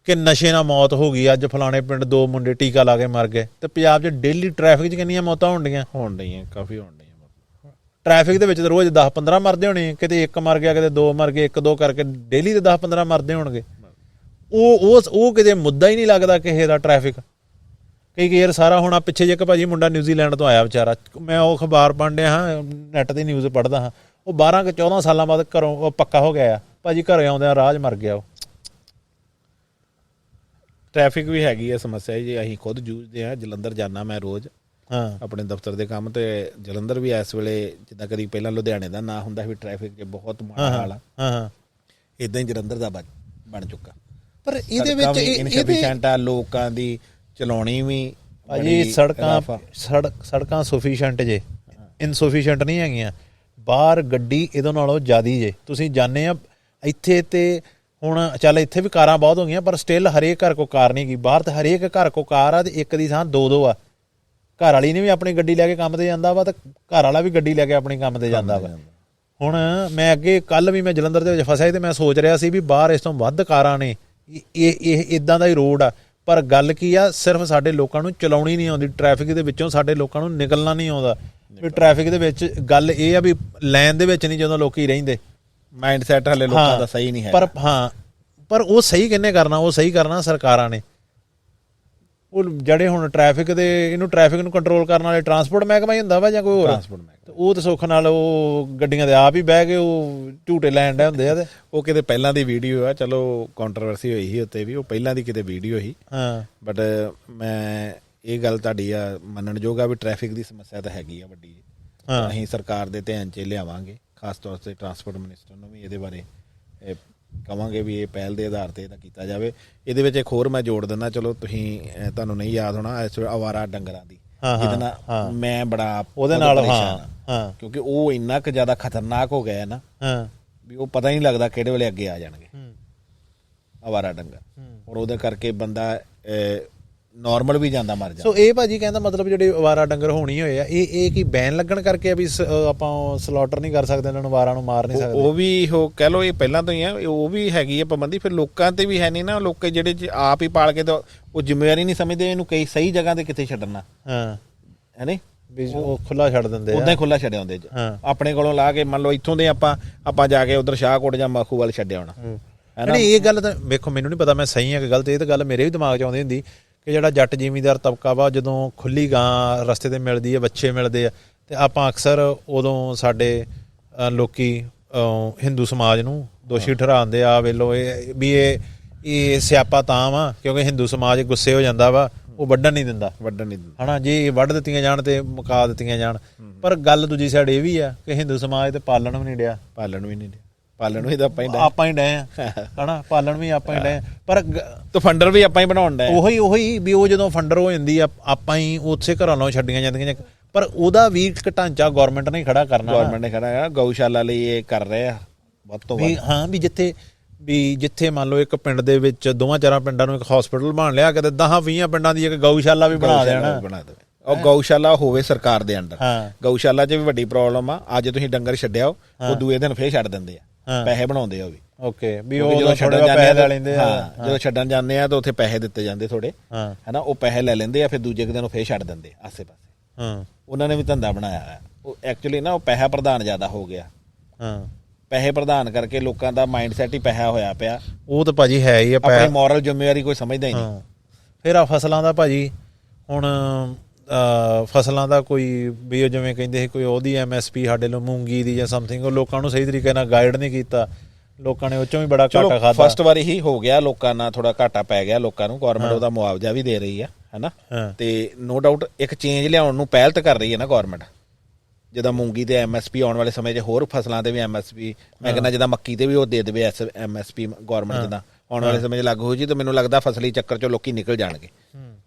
ਕਿ ਨਸ਼ੇ ਨਾਲ ਮੌਤ ਹੋ ਗਈ, ਅੱਜ ਫਲਾਣੇ ਪਿੰਡ 2 ਮੁੰਡੇ ਟੀਕਾ ਲਾ ਕੇ ਮਰ ਗਏ, ਤੇ ਪੰਜਾਬ 'ਚ ਡੇਲੀ ਟ੍ਰੈਫਿਕ 'ਚ ਕਿੰਨੀਆਂ ਮੌਤਾਂ ਹੋਣ ਡੀਆਂ ਕਾਫੀ ਹੋਣ ਡੀਆਂ। ਟ੍ਰੈਫਿਕ ਦੇ ਵਿੱਚ ਤਾਂ ਰੋਜ਼ 10-15 ਮਰਦੇ ਹੋਣੇ, ਕਿਤੇ 1 ਮਰ ਗਿਆ, ਕਿਤੇ 2 ਮਰ ਗਏ, 1-2 ਕਰਕੇ ਡੇਲੀ ਤੇ 10-15 ਮਰਦੇ ਹੋਣਗੇ। ਉਹ ਕਿਤੇ ਮੁੱਦਾ ਹੀ ਨਹੀਂ ਲੱਗਦਾ ਕਿਸੇ ਦਾ ਟ੍ਰੈਫਿਕ। ਕਈ ਯਾਰ ਸਾਰਾ ਹੁਣ ਪਿੱਛੇ ਜੇ ਇੱਕ ਭਾਜੀ ਮੁੰਡਾ ਨਿਊਜ਼ੀਲੈਂਡ ਤੋਂ ਆਇਆ ਵਿਚਾਰਾ, ਮੈਂ ਉਹ ਅਖਬਾਰ ਪੜ੍ਹ ਰਿਹਾ ਹਾਂ, ਨੈੱਟ ਤੇ ਨਿਊਜ਼ ਪੜ੍ਹਦਾ ਹਾਂ, ਉਹ 12-14 ਸਾਲਾਂ ਬਾਅਦ ਘਰੋਂ ਉਹ ਪੱਕਾ ਹੋ ਗਿਆ ਆ ਭਾਜੀ, ਘਰੇ ਆਉਂਦਿਆਂ ਰਾਹ 'ਚ ਮਰ ਗਿਆ ਉਹ। ਟ੍ਰੈਫਿਕ ਵੀ ਹੈਗੀ ਹੈ ਸਮੱਸਿਆ ਜੀ, ਅਸੀਂ ਖੁਦ ਜੂਝਦੇ ਹਾਂ। ਜਲੰਧਰ ਜਾਣਾ ਮੈਂ ਰੋਜ਼ ਆਪਣੇ ਦਫ਼ਤਰ ਦੇ ਕੰਮ ਤੇ, ਜਲੰਧਰ ਵੀ ਇਸ ਵੇਲੇ ਜਿੱਦਾਂ ਕਦੀ ਪਹਿਲਾਂ ਲੁਧਿਆਣੇ ਦਾ ਨਾਂ ਹੁੰਦਾ ਸੀ ਟ੍ਰੈਫਿਕ 'ਚ ਬਹੁਤ ਮਾੜਾ ਹਾਲ ਆ, ਇਦਾਂ ਹੀ ਜਲੰਧਰ ਦਾ ਬਣ ਚੁੱਕਾ। ਪਰ ਇਹਦੇ ਵਿੱਚ ਇਨਸਫੀਸ਼ੀਐਂਟ ਆ ਲੋਕਾਂ ਦੀ ਚਲਾਉਣੀ ਵੀ ਭਾਜੀ। ਸੜਕਾਂ ਸਫੀਸ਼ੀਐਂਟ ਜੇ, ਇਨਸਫੀਸ਼ੀਐਂਟ ਨਹੀਂ ਹੈਗੀਆਂ। ਬਾਹਰ ਗੱਡੀ ਇਹਦੇ ਨਾਲੋਂ ਜ਼ਿਆਦਾ ਜੇ। ਤੁਸੀਂ ਜਾਣੇ ਆ ਇੱਥੇ ਤੇ ਹੁਣ ਚੱਲ ਇੱਥੇ ਵੀ ਕਾਰਾਂ ਬਹੁਤ ਹੋ ਗਈਆਂ, ਪਰ ਸਟਿਲ ਹਰੇਕ ਘਰ ਕੋ ਕਾਰ ਨਹੀਂ ਗਈ। ਬਾਹਰ ਤਾਂ ਹਰੇਕ ਘਰ ਕੋ ਕਾਰ ਆ, ਤੇ ਇੱਕ ਦੀ ਥਾਂ 2 ਆ। ਘਰ ਵਾਲੀ ਨੇ ਵੀ ਆਪਣੀ ਗੱਡੀ ਲੈ ਕੇ ਕੰਮ ਤੇ ਜਾਂਦਾ ਵਾ, ਤੇ ਘਰ ਵਾਲਾ ਵੀ ਗੱਡੀ ਲੈ ਕੇ ਆਪਣੀ ਕੰਮ ਤੇ ਜਾਂਦਾ ਵਾ। ਹੁਣ ਮੈਂ ਅੱਗੇ ਕੱਲ ਵੀ ਮੈਂ ਜਲੰਧਰ ਦੇ ਵਿੱਚ ਫਸਿਆ ਤੇ ਮੈਂ ਸੋਚ ਰਿਹਾ ਸੀ ਵੀ ਬਾਹਰ ਇਸ ਤੋਂ ਵੱਧ ਕਾਰਾਂ ਨੇ ਇਹ ਇਦਾਂ ਦਾ ਹੀ ਰੋਡ ਆ। ਪਰ ਗੱਲ ਕੀ ਆ, ਸਿਰਫ ਸਾਡੇ ਲੋਕਾਂ ਨੂੰ ਚਲਾਉਣੀ ਨਹੀਂ ਆਉਂਦੀ, ਟ੍ਰੈਫਿਕ ਦੇ ਵਿੱਚੋਂ ਸਾਡੇ ਲੋਕਾਂ ਨੂੰ ਨਿਕਲਣਾ ਨਹੀਂ ਆਉਂਦਾ। ਵੀ ਟ੍ਰੈਫਿਕ ਦੇ ਵਿੱਚ ਗੱਲ ਇਹ ਆ ਵੀ ਲਾਈਨ ਦੇ ਵਿੱਚ ਨਹੀਂ ਜਦੋਂ ਲੋਕੀ ਰਹਿੰਦੇ, ਮਾਈਂਡ ਸੈਟ ਹਲੇ ਲੋਕਾਂ ਦਾ ਸਹੀ ਨਹੀਂ ਹੈ। ਪਰ ਉਹ ਸਹੀ ਕਿਹਨੇ ਕਰਨਾ? ਉਹ ਸਹੀ ਕਰਨਾ ਸਰਕਾਰਾਂ ਨੇ। ਉਹ ਜਿਹੜੇ ਹੁਣ ਟ੍ਰੈਫਿਕ ਦੇ ਇਹਨੂੰ ਟ੍ਰੈਫਿਕ ਨੂੰ ਕੰਟਰੋਲ ਕਰਨ ਵਾਲੇ ਟਰਾਂਸਪੋਰਟ ਮਹਿਕਮਾ ਹੀ ਹੁੰਦਾ ਵਾ ਜਾਂ ਕੋਈ ਹੋਰ? ਟਰਾਂਸਪੋਰਟ ਮਹਿਕਮਾ। ਉਹ ਤਾਂ ਸੁੱਖ ਨਾਲ ਉਹ ਗੱਡੀਆਂ ਦੇ ਆਪ ਹੀ ਬਹਿ ਕੇ ਉਹ ਝੂਟੇ ਲੈਣ ਡੇ ਹੁੰਦੇ ਆ। ਤੇ ਉਹ ਕਿਤੇ ਪਹਿਲਾਂ ਦੀ ਵੀਡੀਓ ਆ, ਚਲੋ ਕੰਟਰੋਵਰਸੀ ਹੋਈ ਸੀ ਉੱਤੇ ਵੀ, ਉਹ ਪਹਿਲਾਂ ਦੀ ਕਿਤੇ ਵੀਡੀਓ ਸੀ। ਬਟ ਮੈਂ ਇਹ ਗੱਲ ਤੁਹਾਡੀ ਆ ਮੰਨਣਯੋਗ ਆ ਵੀ ਟ੍ਰੈਫਿਕ ਦੀ ਸਮੱਸਿਆ ਤਾਂ ਹੈਗੀ ਆ ਵੱਡੀ। ਅਸੀਂ ਸਰਕਾਰ ਦੇ ਧਿਆਨ 'ਚ ਲਿਆਵਾਂਗੇ, ਖਾਸ ਤੌਰ 'ਤੇ ਟਰਾਂਸਪੋਰਟ ਮਿਨਿਸਟਰ ਨੂੰ ਵੀ ਇਹਦੇ ਬਾਰੇ ਕਹਾਂਗੇ ਵੀ ਇਹ ਪਹਿਲ ਦੇ ਆਧਾਰ 'ਤੇ ਇਹਦਾ ਕੀਤਾ ਜਾਵੇ। ਇਹਦੇ ਵਿੱਚ ਇੱਕ ਹੋਰ ਮੈਂ ਜੋੜ ਦਿੰਦਾ, ਚਲੋ ਤੁਸੀਂ ਤੁਹਾਨੂੰ ਨਹੀਂ ਯਾਦ ਹੋਣਾ, ਇਸ ਅਵਾਰਾ ਡੰਗਰਾਂ ਦੀ, ਜਿਹਦੇ ਨਾਲ ਮੈਂ ਬੜਾ ਉਹਦੇ ਨਾਲ ਕਿਉਂਕਿ ਉਹ ਇੰਨਾ ਕੁ ਜ਼ਿਆਦਾ ਖਤਰਨਾਕ ਹੋ ਗਿਆ ਨਾ ਵੀ ਉਹ ਪਤਾ ਹੀ ਨਹੀਂ ਲੱਗਦਾ ਕਿਹੜੇ ਵੇਲੇ ਅੱਗੇ ਆ ਜਾਣਗੇ ਅਵਾਰਾ ਡੰਗਰ। ਔਰ ਉਹਦੇ ਕਰਕੇ ਬੰਦਾ ਨਾਰਮਲ ਵੀ ਜਾਂਦਾ ਮਰ ਜਾਂਦਾ। ਸੋ ਇਹ ਭਾਜੀ ਕਹਿੰਦਾ ਮਤਲਬ ਜਿਹੜੇ ਅਵਾਰਾ ਡੰਗਰ ਹੋਣੀ ਹੋਏ ਆ, ਇਹ ਕੀ ਬੈਨ ਲੱਗਣ ਕਰਕੇ ਆ ਵੀ ਆਪਾਂ ਸਲੌਟਰ ਨਹੀਂ ਕਰ ਸਕਦੇ ਇਹਨਾਂ ਨੂੰ, ਅਵਾਰਾ ਨੂੰ ਮਾਰ ਨਹੀਂ ਸਕਦੇ? ਉਹ ਵੀ ਉਹ ਕਹਿ ਲਓ ਇਹ ਪਹਿਲਾਂ ਤੋਂ ਹੀ ਆ, ਉਹ ਵੀ ਹੈਗੀ ਆ ਪਾਬੰਦੀ। ਫਿਰ ਲੋਕਾਂ ਤੇ ਵੀ ਹੈ ਨਹੀਂ ਨਾ, ਲੋਕ ਜਿਹੜੇ ਆਪ ਹੀ ਪਾਲ ਕੇ ਤਾਂ ਉਹ ਜ਼ਿੰਮੇਵਾਰੀ ਨਹੀਂ ਸਮਝਦੇ ਇਹਨੂੰ ਕਈ ਸਹੀ ਜਗ੍ਹਾ ਤੇ ਕਿੱਥੇ ਛੱਡਣਾ ਹੈ ਨਹੀਂ ਵੀ ਉਹ ਖੁੱਲਾ ਛੱਡ ਦਿੰਦੇ, ਉਦਾਂ ਹੀ ਖੁੱਲਾ ਛੱਡਿਆ ਹੁੰਦੇ ਆਪਣੇ ਕੋਲੋਂ ਲਾ ਕੇ। ਮੰਨ ਲਓ ਇੱਥੋਂ ਦੇ ਆਪਾਂ ਜਾ ਕੇ ਉਧਰ ਸ਼ਾਹਕੋਟ ਜਾਂ ਮਖੂ ਵੱਲ ਛੱਡਿਆ ਹੋਣਾ। ਨਹੀਂ ਇਹ ਗੱਲ ਤਾਂ ਵੇਖੋ ਮੈਨੂੰ ਨਹੀਂ ਪਤਾ ਮੈਂ ਸਹੀ ਆ ਕਿ ਗਲਤ, ਇਹ ਤਾਂ ਗੱਲ ਮੇਰੇ ਵੀ ਦਿਮਾਗ 'ਚ ਆਉਂਦੀ ਹੁੰਦੀ ਕਿ ਜਿਹੜਾ ਜੱਟ ਜ਼ਿਮੀਂਦਾਰ ਤਬਕਾ ਵਾ ਜਦੋਂ ਖੁੱਲੀ ਗਾਂ ਰਸਤੇ ਤੇ ਮਿਲਦੀ ਹੈ, ਬੱਚੇ ਮਿਲਦੇ ਆ, ਤੇ ਆਪਾਂ ਅਕਸਰ ਉਦੋਂ ਸਾਡੇ ਲੋਕੀ ਹਿੰਦੂ ਸਮਾਜ ਨੂੰ ਦੋਸ਼ੀ ਠਹਿਰਾਉਂਦੇ ਆ। ਵੇਲੋ ਇਹ ਵੀ ਇਹ ਸਿਆਪਾ ਤਾਂ ਵਾ ਕਿਉਂਕਿ ਹਿੰਦੂ ਸਮਾਜ ਗੁੱਸੇ ਹੋ ਜਾਂਦਾ ਵਾ, ਉਹ ਵੱਢਣ ਨਹੀਂ ਦਿੰਦਾ ਹਨਾ। ਜੇ ਵੱਢ ਦਿੱਤੀਆਂ ਜਾਣ ਤੇ ਮੁਕਾ ਦਿੱਤੀਆਂ ਜਾਣ। ਪਰ ਗੱਲ ਦੂਜੀ ਸਾਈਡ ਇਹ ਵੀ ਆ ਕਿ ਹਿੰਦੂ ਸਮਾਜ ਤੇ ਪਾਲਣ ਵੀ ਨਹੀਂ ਡਿਆ, ਪਾਲਣ ਵੀ ਤਾਂ ਆਪਾਂ ਹੀ ਡਏ ਆ ਹਨਾ, ਪਾਲਣ ਵੀ ਆਪਾਂ ਹੀ ਡਏ। ਪਰ ਫੰਡਰ ਵੀ ਆਪਾਂ ਹੀ ਬਣਾਉਣ ਡਏ। ਉਹੀ ਵੀ ਉਹ ਜਦੋਂ ਫੰਡਰ ਹੋ ਜਾਂਦੀ ਆ ਆਪਾਂ ਹੀ ਉਸੇ ਘਰਾਂ ਨਾਲ ਛੱਡੀਆਂ ਜਾਂਦੀਆਂ। ਪਰ ਉਹਦਾ ਵੀ ਇੱਕ ਢਾਂਚਾ ਗੌਰਮੈਂਟ ਨੇ ਖੜਾ ਕਰਨਾ, ਗੌਰਮੈਂਟ ਨੇ ਖੜਾ ਕਰਨਾ। ਗਊਸ਼ਾਲਾ ਲਈ ਇਹ ਕਰ ਰਹੇ ਆ ਵੱਧ ਤੋਂ ਵੱਧ। ਹਾਂ ਵੀ ਜਿੱਥੇ ਮੰਨ ਲਓ ਇੱਕ ਪਿੰਡ ਦੇ ਵਿੱਚ 2-4 ਪਿੰਡਾਂ ਨੂੰ ਇੱਕ ਹਸਪੀਟਲ ਬਣਾ ਲਿਆ, ਕਿਤੇ 10-20 ਪਿੰਡਾਂ ਦੀ ਇੱਕ ਗਊਸ਼ਾਲਾ ਵੀ ਬਣਾ ਦੇਣਾ। ਉਹ ਗਊਸ਼ਾਲਾ ਹੋਵੇ ਸਰਕਾਰ ਦੇ ਅੰਡਰ। ਗਊਸ਼ਾਲਾ 'ਚ ਵੀ ਵੱਡੀ ਪ੍ਰੋਬਲਮ ਆ, ਅੱਜ ਤੁਸੀਂ ਡੰਗਰ ਛੱਡਿਆ ਉਹ ਦੂਏ ਦਿਨ ਫੇਰ ਛੱਡ ਦਿੰਦੇ ਆ, ਪੈਸੇ ਬਣਾਉਂਦੇ ਆ ਉਹ ਵੀ। ਓਕੇ ਵੀ ਉਹ ਜਦੋਂ ਛੱਡਣ ਜਾਂਦੇ ਆ ਜਦੋਂ ਛੱਡਣ ਜਾਂਦੇ ਆ ਤਾਂ ਉੱਥੇ ਪੈਸੇ ਦਿੱਤੇ ਜਾਂਦੇ ਥੋੜੇ ਹਨਾ, ਉਹ ਪੈਸੇ ਲੈ ਲੈਂਦੇ ਆ, ਫਿਰ ਦੂਜੇ ਦਿਨ ਉਹ ਫੇਰ ਛੱਡ ਦਿੰਦੇ ਆਸੇ ਪਾਸੇ। ਉਹਨਾਂ ਨੇ ਵੀ ਧੰਦਾ ਬਣਾਇਆ ਹੈ ਉਹ ਐਕਚੁਅਲੀ ਨਾ, ਉਹ ਪੈਸਾ ਪ੍ਰਧਾਨ ਜ਼ਿਆਦਾ ਹੋ ਗਿਆ। ਪੈਸੇ ਪ੍ਰਦਾਨ ਕਰਕੇ ਲੋਕਾਂ ਦਾ ਮਾਈਂਡ ਸੈਟ ਹੀ ਪੈਸਾ ਹੋਇਆ ਪਿਆ। ਉਹ ਤਾਂ ਭਾਜੀ ਹੈ ਹੀ ਆ, ਆਪਣੀ ਮੋਰਲ ਜ਼ਿੰਮੇਵਾਰੀ ਕੋਈ ਸਮਝਦਾ ਹੀ ਨਹੀਂ। ਫਿਰ ਆ ਫਸਲਾਂ ਦਾ ਭਾਜੀ, ਹੁਣ ਫਸਲਾਂ ਦਾ ਕੋਈ ਵੀ ਜਿਵੇਂ ਕਹਿੰਦੇ ਸੀ ਕੋਈ ਉਹਦੀ MSP ਸਾਡੇ ਲੋ ਮੂੰਗੀ ਦੀ ਜਾਂ ਸਮਥਿੰਗ, ਉਹ ਲੋਕਾਂ ਨੂੰ ਸਹੀ ਤਰੀਕੇ ਨਾਲ ਗਾਈਡ ਨਹੀਂ ਕੀਤਾ, ਲੋਕਾਂ ਨੇ ਉਹ ਚੋਂ ਵੀ ਬੜਾ ਘਾਟਾ ਖਾਦਾ। ਫਸਟ ਵਾਰੀ ਹੀ ਹੋ ਗਿਆ, ਲੋਕਾਂ ਨਾਲ ਥੋੜਾ ਘਾਟਾ ਪੈ ਗਿਆ ਲੋਕਾਂ ਨੂੰ, ਗੌਰਮੈਂਟ ਉਹਦਾ ਮੁਆਵਜ਼ਾ ਵੀ ਦੇ ਰਹੀ ਆ ਹਨਾ। ਤੇ ਨੋ ਡਾਊਟ ਇੱਕ ਚੇਂਜ ਲਿਆਉਣ ਨੂੰ ਪਹਿਲ ਤਾਂ ਕਰ ਰਹੀ ਹੈ ਨਾ ਗੌਰਮੈਂਟ। ਜਿੱਦਾਂ ਮੂੰਗੀ ਤੇ MSP ਆਉਣ ਵਾਲੇ ਸਮੇਂ 'ਚ ਹੋਰ ਫਸਲਾਂ ਤੇ ਵੀ MSP, ਮੈਂ ਕਹਿੰਦਾ ਜਿੱਦਾਂ ਮੱਕੀ ਤੇ ਵੀ ਉਹ ਦੇ ਦੇਵੇ MSP ਗੌਰਮੈਂਟ, ਜਿੱਦਾਂ ਆਉਣ ਵਾਲੇ ਸਮੇਂ 'ਚ ਲਾਗੂ ਹੋ ਜੀ, ਤਾਂ ਮੈਨੂੰ ਲੱਗਦਾ ਫਸਲੀ ਚੱਕਰ 'ਚੋਂ ਲੋਕੀ ਨਿਕਲ ਜਾਣਗੇ।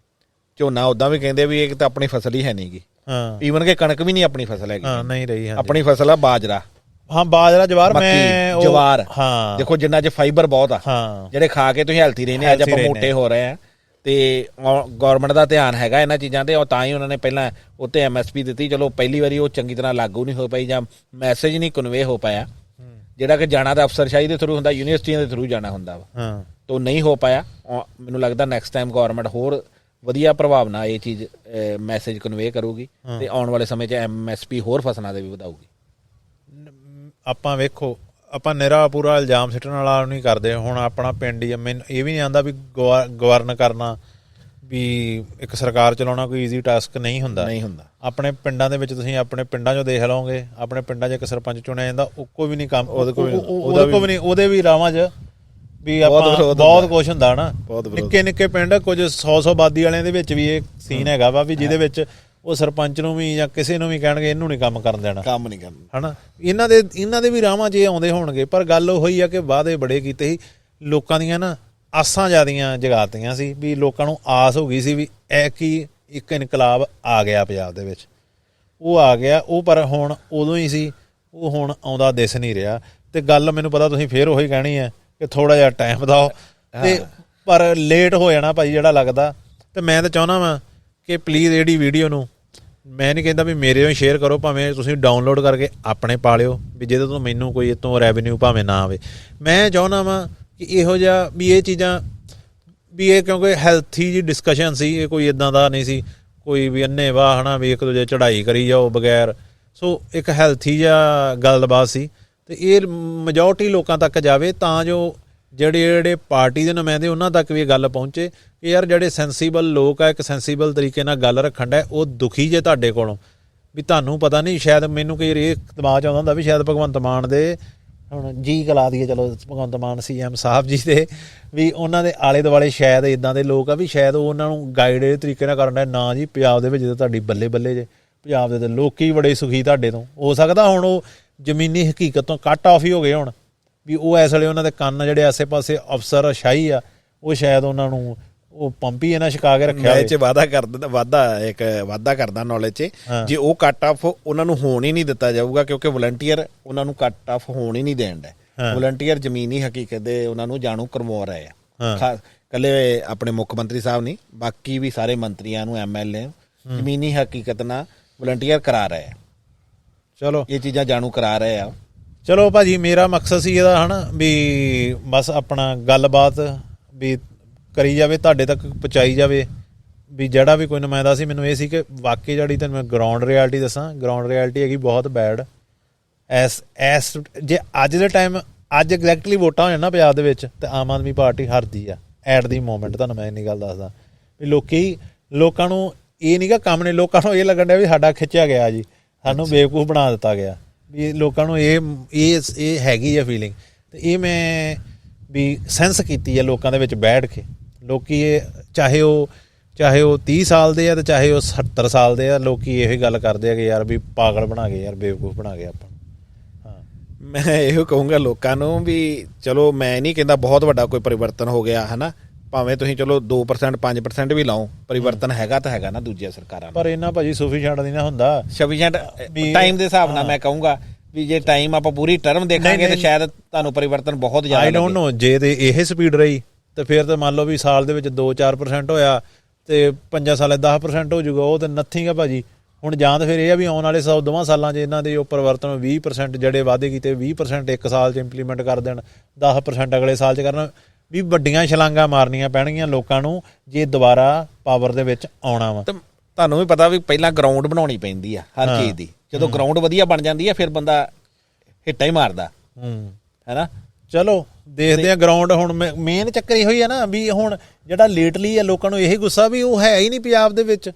ਝੋਨਾ ਉਦਾਂ ਵੀ ਕਹਿੰਦੇ ਵੀ ਇਹ ਤਾਂ ਆਪਣੀ ਫਸਲ ਹੀ ਹੈ ਨੀ ਗੀ, ਈਵਨ ਕਿ ਕਣਕ ਵੀ ਨਹੀਂ ਆਪਣੀ ਫਸਲ ਹੈਗੀ, ਨਹੀਂ ਰਹੀ ਆਪਣੀ ਫਸਲ ਆ ਬਾਜਰਾ। ਬਾਜਰਾ, ਜਵਾਰ, ਜਵਾਰ ਦੇਖੋ ਜਿੰਨਾ 'ਚ ਫਾਈਬਰ ਬਹੁਤ ਆ, ਜਿਹੜੇ ਖਾ ਕੇ ਤੁਸੀਂ ਹੈਲਥੀ ਰਹਿੰਦੇ। ਅੱਜ ਆਪਾਂ ਮੋਟੇ ਹੋ ਰਹੇ ਆ ਤੇ ਗੌਰਮੈਂਟ ਦਾ ਧਿਆਨ ਹੈਗਾ ਇਹਨਾਂ ਚੀਜ਼ਾਂ ਤੇ, ਤਾਂ ਹੀ ਉਹਨਾਂ ਨੇ ਪਹਿਲਾਂ ਉੱਤੇ MSP ਦਿੱਤੀ। ਚਲੋ ਪਹਿਲੀ ਵਾਰੀ ਉਹ ਚੰਗੀ ਤਰ੍ਹਾਂ ਲਾਗੂ ਨਹੀਂ ਹੋ ਪਾਈ ਜਾਂ ਮੈਸੇਜ ਨਹੀਂ ਕਨਵੇ ਹੋ ਪਾਇਆ, ਜਿਹੜਾ ਕਿ ਜਾਣਾ ਤਾਂ ਅਫਸਰਸ਼ਾਹੀ ਦੇ ਥਰੂ ਹੁੰਦਾ, ਯੂਨੀਵਰਸਿਟੀਆਂ ਦੇ ਥਰੂ ਜਾਣਾ ਹੁੰਦਾ ਵਾ, ਤਾਂ ਨਹੀਂ ਹੋ ਪਾਇਆ। ਮੈਨੂੰ ਲੱਗਦਾ ਨੈਕਸਟ ਟਾਈਮ ਗੌਰਮੈਂਟ ਹੋਰ ਵਧੀਆ ਪ੍ਰਭਾਵ ਨਾਲ ਇਹ ਚੀਜ਼ ਮੈਸੇਜ ਕਨਵੇ ਕਰੂਗੀ ਤੇ ਆਉਣ ਵਾਲੇ ਸਮੇਂ 'ਚ MSP ਹੋਰ ਫਸਲਾਂ ਦੇ ਵੀ ਵਧਾਊਗੀ। ਆਪਾਂ ਵੇਖੋ, ਆਪਾਂ ਨਿਰਾ ਪੂਰਾ ਇਲਜ਼ਾਮ ਸਿੱਟਣ ਵਾਲਾ ਨਹੀਂ ਕਰਦੇ। ਹੁਣ ਆਪਣਾ ਪਿੰਡ ਹੀ, ਮੈਨੂੰ ਇਹ ਵੀ ਨਹੀਂ ਆਉਂਦਾ ਵੀ ਗਵਰਨ ਕਰਨਾ, ਵੀ ਇੱਕ ਸਰਕਾਰ ਚਲਾਉਣਾ ਕੋਈ ਈਜ਼ੀ ਟਾਸਕ ਨਹੀਂ ਹੁੰਦਾ। ਆਪਣੇ ਪਿੰਡਾਂ ਦੇ ਵਿੱਚ ਤੁਸੀਂ ਆਪਣੇ ਪਿੰਡਾਂ 'ਚੋਂ ਦੇਖ ਲਓਗੇ, ਆਪਣੇ ਪਿੰਡਾਂ 'ਚ ਇੱਕ ਸਰਪੰਚ ਚੁਣਿਆ ਜਾਂਦਾ, ਉਹ ਕੋਈ ਵੀ ਨਹੀਂ ਕੰਮ, ਉਹਦੇ ਵੀ ਰਾਵਾਂ 'ਚ ਵੀ ਆਪਾਂ ਬਹੁਤ ਕੁਛ ਹੁੰਦਾ ਨਾ। ਨਿੱਕੇ ਪਿੰਡ, ਕੁਝ 100 ਆਬਾਦੀ ਵਾਲਿਆਂ ਦੇ ਵਿੱਚ ਵੀ ਇਹ ਸੀਨ ਹੈਗਾ ਵਾ ਵੀ ਜਿਹਦੇ ਵਿੱਚ ਉਹ ਸਰਪੰਚ ਨੂੰ ਵੀ ਜਾਂ ਕਿਸੇ ਨੂੰ ਵੀ ਕਹਿਣਗੇ ਇਹਨੂੰ ਨਹੀਂ ਕੰਮ ਕਰਨ ਦੇਣਾ, ਕੰਮ ਨਹੀਂ ਕਰਨਾ ਹਨਾ। ਇਹਨਾਂ ਦੇ ਵੀ ਰਾਵਾਂ 'ਚ ਆਉਂਦੇ ਹੋਣਗੇ। ਪਰ ਗੱਲ ਉਹੀ ਆ ਕਿ ਵਾਅਦੇ ਬੜੇ ਕੀਤੇ ਸੀ, ਲੋਕਾਂ ਦੀਆਂ ਨਾ ਆਸਾਂ ਜ਼ਿਆਦੀਆਂ ਜਗਾਤੀਆਂ ਸੀ, ਵੀ ਲੋਕਾਂ ਨੂੰ ਆਸ ਹੋ ਗਈ ਸੀ ਵੀ ਇਹ ਕੀ ਇੱਕ ਇਨਕਲਾਬ ਆ ਗਿਆ ਪੰਜਾਬ ਦੇ ਵਿੱਚ, ਉਹ ਆ ਗਿਆ। ਉਹ ਪਰ ਹੁਣ ਉਦੋਂ ਹੀ ਸੀ, ਉਹ ਹੁਣ ਆਉਂਦਾ ਦਿਸ ਨਹੀਂ ਰਿਹਾ। ਤੇ ਗੱਲ ਮੈਨੂੰ ਪਤਾ ਤੁਸੀਂ ਫੇਰ ਉਹੀ ਕਹਿਣੀ ਹੈ ਕਿ ਥੋੜਾ ਜਿਹਾ ਟਾਈਮ ਦਿਓ, ਤੇ ਪਰ ਲੇਟ ਹੋ ਜਾਣਾ ਭਾਈ ਜਿਹੜਾ ਲੱਗਦਾ। ਤੇ ਮੈਂ ਤਾਂ ਚਾਹੁੰਦਾ ਵਾਂ ਕਿ ਪਲੀਜ਼ ਜਿਹੜੀ ਵੀਡੀਓ ਨੂੰ, ਮੈਂ ਨਹੀਂ ਕਹਿੰਦਾ ਵੀ ਮੇਰੇ ਤੋਂ ਸ਼ੇਅਰ ਕਰੋ, ਭਾਵੇਂ ਤੁਸੀਂ ਡਾਊਨਲੋਡ ਕਰਕੇ ਆਪਣੇ ਪਾ ਲਿਓ, ਵੀ ਜਿਹਦੇ ਤੋਂ ਮੈਨੂੰ ਕੋਈ ਇੱਥੋਂ ਰੈਵਨਿਊ ਭਾਵੇਂ ਨਾ ਆਵੇ। ਮੈਂ ਚਾਹੁੰਦਾ ਵਾਂ ਕਿ ਇਹੋ ਜਿਹਾ ਵੀ ਇਹ ਚੀਜ਼ਾਂ ਵੀ ਇਹ ਕਿਉਂਕਿ ਹੈਲਥੀ ਜੀ ਡਿਸਕਸ਼ਨ ਸੀ, ਇਹ ਕੋਈ ਇਦਾਂ ਦਾ ਨਹੀਂ ਸੀ ਕੋਈ ਵੀ ਅੰਨ੍ਹੇਵਾਹ ਹੈ ਨਾ ਵੀ ਇੱਕ ਦੂਜੇ ਚੜ੍ਹਾਈ ਕਰੀ ਜਾਓ ਬਗੈਰ। ਸੋ ਇੱਕ ਹੈਲਥੀ ਜਿਹਾ ਗੱਲਬਾਤ ਸੀ ਅਤੇ ਇਹ ਮੈਜੋਰਟੀ ਲੋਕਾਂ ਤੱਕ ਜਾਵੇ ਤਾਂ ਜੋ ਜਿਹੜੇ ਪਾਰਟੀ ਦੇ ਨੁਮਾਇੰਦੇ ਉਹਨਾਂ ਤੱਕ ਵੀ ਇਹ ਗੱਲ ਪਹੁੰਚੇ ਕਿ ਯਾਰ ਜਿਹੜੇ ਸੈਂਸੀਬਲ ਲੋਕ ਆ ਇੱਕ ਸੈਂਸੀਬਲ ਤਰੀਕੇ ਨਾਲ ਗੱਲ ਰੱਖਣ ਦਾ ਉਹ ਦੁਖੀ ਜੇ ਤੁਹਾਡੇ ਕੋਲੋਂ ਵੀ ਤੁਹਾਨੂੰ ਪਤਾ ਨਹੀਂ। ਸ਼ਾਇਦ ਮੈਨੂੰ ਕਈ ਇਹ ਦਿਮਾਗ 'ਚ ਆਉਂਦਾ ਹੁੰਦਾ ਵੀ ਸ਼ਾਇਦ ਭਗਵੰਤ ਮਾਨ ਦੇ ਹੁਣ ਜੀ ਕਲਾ ਦੀਏ ਚਲੋ ਭਗਵੰਤ ਮਾਨ CM ਸਾਹਿਬ ਜੀ ਦੇ ਵੀ ਉਹਨਾਂ ਦੇ ਆਲੇ ਦੁਆਲੇ ਸ਼ਾਇਦ ਇੱਦਾਂ ਦੇ ਲੋਕ ਆ ਵੀ ਸ਼ਾਇਦ ਉਹ ਉਹਨਾਂ ਨੂੰ ਗਾਈਡ ਇਹ ਤਰੀਕੇ ਨਾਲ ਕਰਨ ਦਾ ਨਾ ਜੀ ਪੰਜਾਬ ਦੇ ਵਿੱਚ ਤਾਂ ਤੁਹਾਡੀ ਬੱਲੇ ਬੱਲੇ ਜੇ ਪੰਜਾਬ ਦੇ ਤਾਂ ਲੋਕੀ ਬੜੇ ਸੁਖੀ ਤੁਹਾਡੇ ਤੋਂ। ਹੋ ਸਕਦਾ ਹੁਣ ਉਹ ਜ਼ਮੀਨੀ ਹਕੀਕਤ ਤੋਂ ਕੱਟ ਆਫ ਹੀ ਹੋ ਗਏ ਹੁਣ ਵੀ ਉਹ ਇਸ ਵੇਲੇ ਉਹਨਾਂ ਦੇ ਕੰਨ ਜਿਹੜੇ ਆਸੇ ਪਾਸੇ ਅਫਸਰ ਸ਼ਾਹੀ ਆ ਉਹ ਸ਼ਾਇਦ ਉਹਨਾਂ ਨੂੰ ਉਹ ਪੰਪ ਹੀ ਇਹਨਾਂ ਛਕਾ ਕੇ ਰੱਖਿਆ ਇਹ 'ਚ ਵਾਧਾ ਕਰਦਾ ਨੌਲੇਜ 'ਚ ਜੇ ਉਹ ਕੱਟ ਆਫ ਉਹਨਾਂ ਨੂੰ ਹੋਣ ਹੀ ਨਹੀਂ ਦਿੱਤਾ ਜਾਊਗਾ ਕਿਉਂਕਿ ਵਲੰਟੀਅਰ ਉਹਨਾਂ ਨੂੰ ਕੱਟ ਆਫ ਹੋਣ ਹੀ ਨਹੀਂ ਦੇਣ ਦਾ। ਵਲੰਟੀਅਰ ਜ਼ਮੀਨੀ ਹਕੀਕਤ ਦੇ ਉਹਨਾਂ ਨੂੰ ਜਾਣੂ ਕਰਵਾ ਰਹੇ ਆ। ਇਕੱਲੇ ਆਪਣੇ ਮੁੱਖ ਮੰਤਰੀ ਸਾਹਿਬ ਨਹੀਂ ਬਾਕੀ ਵੀ ਸਾਰੇ ਮੰਤਰੀਆਂ ਨੂੰ MLA ਜ਼ਮੀਨੀ ਹਕੀਕਤ ਨਾਲ ਵਲੰਟੀਅਰ ਕਰਾ ਰਹੇ ਆ। ਚਲੋ ਇਹ ਚੀਜ਼ਾਂ ਜਾਣੂ ਕਰਾ ਰਹੇ ਆ। ਚਲੋ ਭਾਜੀ ਮੇਰਾ ਮਕਸਦ ਸੀ ਇਹਦਾ ਹੈ ਨਾ ਵੀ ਬਸ ਆਪਣਾ ਗੱਲਬਾਤ ਵੀ ਕਰੀ ਜਾਵੇ ਤੁਹਾਡੇ ਤੱਕ ਪਹੁੰਚਾਈ ਜਾਵੇ ਵੀ ਜਿਹੜਾ ਵੀ ਕੋਈ ਨੁਮਾਇੰਦਾ ਸੀ। ਮੈਨੂੰ ਇਹ ਸੀ ਕਿ ਵਾਕਈ ਜਿਹੜੀ ਤੈਨੂੰ ਮੈਂ ਗਰਾਊਂਡ ਰਿਐਲਿਟੀ ਦੱਸਾਂ ਗਰਾਊਂਡ ਰਿਐਲਿਟੀ ਹੈਗੀ ਬਹੁਤ ਬੈਡ। ਐਸ ਜੇ ਅੱਜ ਦੇ ਟਾਈਮ ਅੱਜ ਐਗਜ਼ੈਕਟਲੀ ਵੋਟਾਂ ਹੋ ਜਾਣ ਨਾ ਪੰਜਾਬ ਦੇ ਵਿੱਚ ਤਾਂ ਆਮ ਆਦਮੀ ਪਾਰਟੀ ਹਾਰਦੀ ਆ ਐਟ ਦੀ ਮੋਮੈਂਟ। ਤੁਹਾਨੂੰ ਮੈਂ ਇੰਨੀ ਗੱਲ ਦੱਸਦਾ ਵੀ ਲੋਕਾਂ ਨੂੰ ਇਹ ਨਹੀਂ ਗਾ ਕੰਮ ਨੇ ਲੋਕਾਂ ਨੂੰ ਇਹ ਲੱਗਣ ਡਿਆ ਵੀ ਸਾਡਾ ਖਿੱਚਿਆ ਗਿਆ ਜੀ ਸਾਨੂੰ ਬੇਵਕੂਫ ਬਣਾ ਦਿੱਤਾ ਗਿਆ ਵੀ ਲੋਕਾਂ ਨੂੰ ਇਹ ਹੈਗੀ ਆ ਫੀਲਿੰਗ। ਅਤੇ ਇਹ ਮੈਂ ਵੀ ਸੈਂਸ ਕੀਤੀ ਹੈ ਲੋਕਾਂ ਦੇ ਵਿੱਚ ਬੈਠ ਕੇ। ਲੋਕੀ ਇਹ ਚਾਹੇ ਉਹ 30 ਸਾਲ ਦੇ ਆ ਅਤੇ ਚਾਹੇ ਉਹ 70 ਸਾਲ ਦੇ ਆ ਲੋਕੀ ਇਹੋ ਗੱਲ ਕਰਦੇ ਆ ਕਿ ਯਾਰ ਵੀ ਪਾਗਲ ਬਣਾ ਗਏ ਯਾਰ ਬੇਵਕੂਫ ਬਣਾ ਗਏ ਆਪਾਂ ਨੂੰ। ਹਾਂ ਮੈਂ ਇਹੋ ਕਹੂੰਗਾ ਲੋਕਾਂ ਨੂੰ ਵੀ ਚਲੋ ਮੈਂ ਨਹੀਂ ਕਹਿੰਦਾ ਬਹੁਤ ਵੱਡਾ ਕੋਈ ਪਰਿਵਰਤਨ ਹੋ ਗਿਆ ਹੈ ਨਾ ਭਾਵੇਂ ਤੁਸੀਂ ਚਲੋ 2% 5% ਵੀ ਲਾਓ ਪਰਿਵਰਤਨ ਹੈਗਾ ਤਾਂ ਹੈਗਾ ਨਾ ਦੂਜੀਆਂ ਸਰਕਾਰਾਂ ਪਰ ਇਹਨਾਂ ਭਾਜੀ ਸਫੀਸ਼ੀਐਂਟ ਨਹੀਂ ਨਾ ਹੁੰਦਾ। ਸਫੀਸ਼ੀਐਂਟ ਟਾਈਮ ਦੇ ਹਿਸਾਬ ਨਾਲ ਮੈਂ ਕਹੂੰਗਾ ਵੀ ਜੇ ਟਾਈਮ ਆਪਾਂ ਪੂਰੀ ਟਰਮ ਦੇਖਾਂਗੇ ਤਾਂ ਸ਼ਾਇਦ ਤੁਹਾਨੂੰ ਪਰਿਵਰਤਨ ਬਹੁਤ ਜ਼ਿਆਦਾ ਆਈ ਡੋਂਟ ਨੋ ਜੇ ਤੇ ਇਹ ਸਪੀਡ ਰਹੀ ਤੇ ਫਿਰ ਤਾਂ ਮੰਨ ਲਓ ਵੀ ਸਾਲ ਦੇ ਵਿੱਚ 2-4% ਹੋਇਆ ਤੇ 5 ਸਾਲੇ 10% ਹੋ ਜਾਊਗਾ ਉਹ ਤਾਂ ਨਥਿੰਗ ਆ ਭਾਜੀ। ਹੁਣ ਜਾਂ ਤਾਂ ਫਿਰ ਇਹ ਆ ਵੀ ਆਉਣ ਵਾਲੇ 2 ਸਾਲਾਂ 'ਚ ਇਹਨਾਂ ਦੇ ਉਹ ਪਰਿਵਰਤਨ 20% ਜਿਹੜੇ ਵਾਅਦੇ ਕੀਤੇ 20% ਇੱਕ ਸਾਲ 'ਚ ਇੰਪਲੀਮੈਂਟ ਕਰ ਦੇਣ 10% ਅਗਲੇ ਸਾਲ 'ਚ ਕਰਨ ਵੀ ਵੱਡੀਆਂ ਛਲਾਂਗਾਂ ਮਾਰਨੀਆਂ ਪੈਣਗੀਆਂ ਲੋਕਾਂ ਨੂੰ ਜੇ ਦੁਬਾਰਾ ਪਾਵਰ ਦੇ ਵਿੱਚ ਆਉਣਾ ਵਾ। ਤੁਹਾਨੂੰ ਵੀ ਪਤਾ ਵੀ ਪਹਿਲਾਂ ਗਰਾਊਂਡ ਬਣਾਉਣੀ ਪੈਂਦੀ ਆ ਹਰ ਚੀਜ਼ ਦੀ। ਜਦੋਂ ਗਰਾਊਂਡ ਵਧੀਆ ਬਣ ਜਾਂਦੀ ਆ ਫਿਰ ਬੰਦਾ ਹਿੱਟਾ ਹੀ ਮਾਰਦਾ ਹੈ ਨਾ। ਚਲੋ ਦੇਖਦੇ ਆ ਗਰਾਊਂਡ। ਹੁਣ ਮੇਨ ਚੱਕਰ ਇਹੋ ਹੀ ਆ ਨਾ ਵੀ ਹੁਣ ਜਿਹੜਾ ਲੇਟਲੀ ਆ ਲੋਕਾਂ ਨੂੰ ਇਹ ਗੁੱਸਾ ਵੀ ਉਹ ਹੈ ਹੀ ਨਹੀਂ ਪੰਜਾਬ ਦੇ ਵਿੱਚ।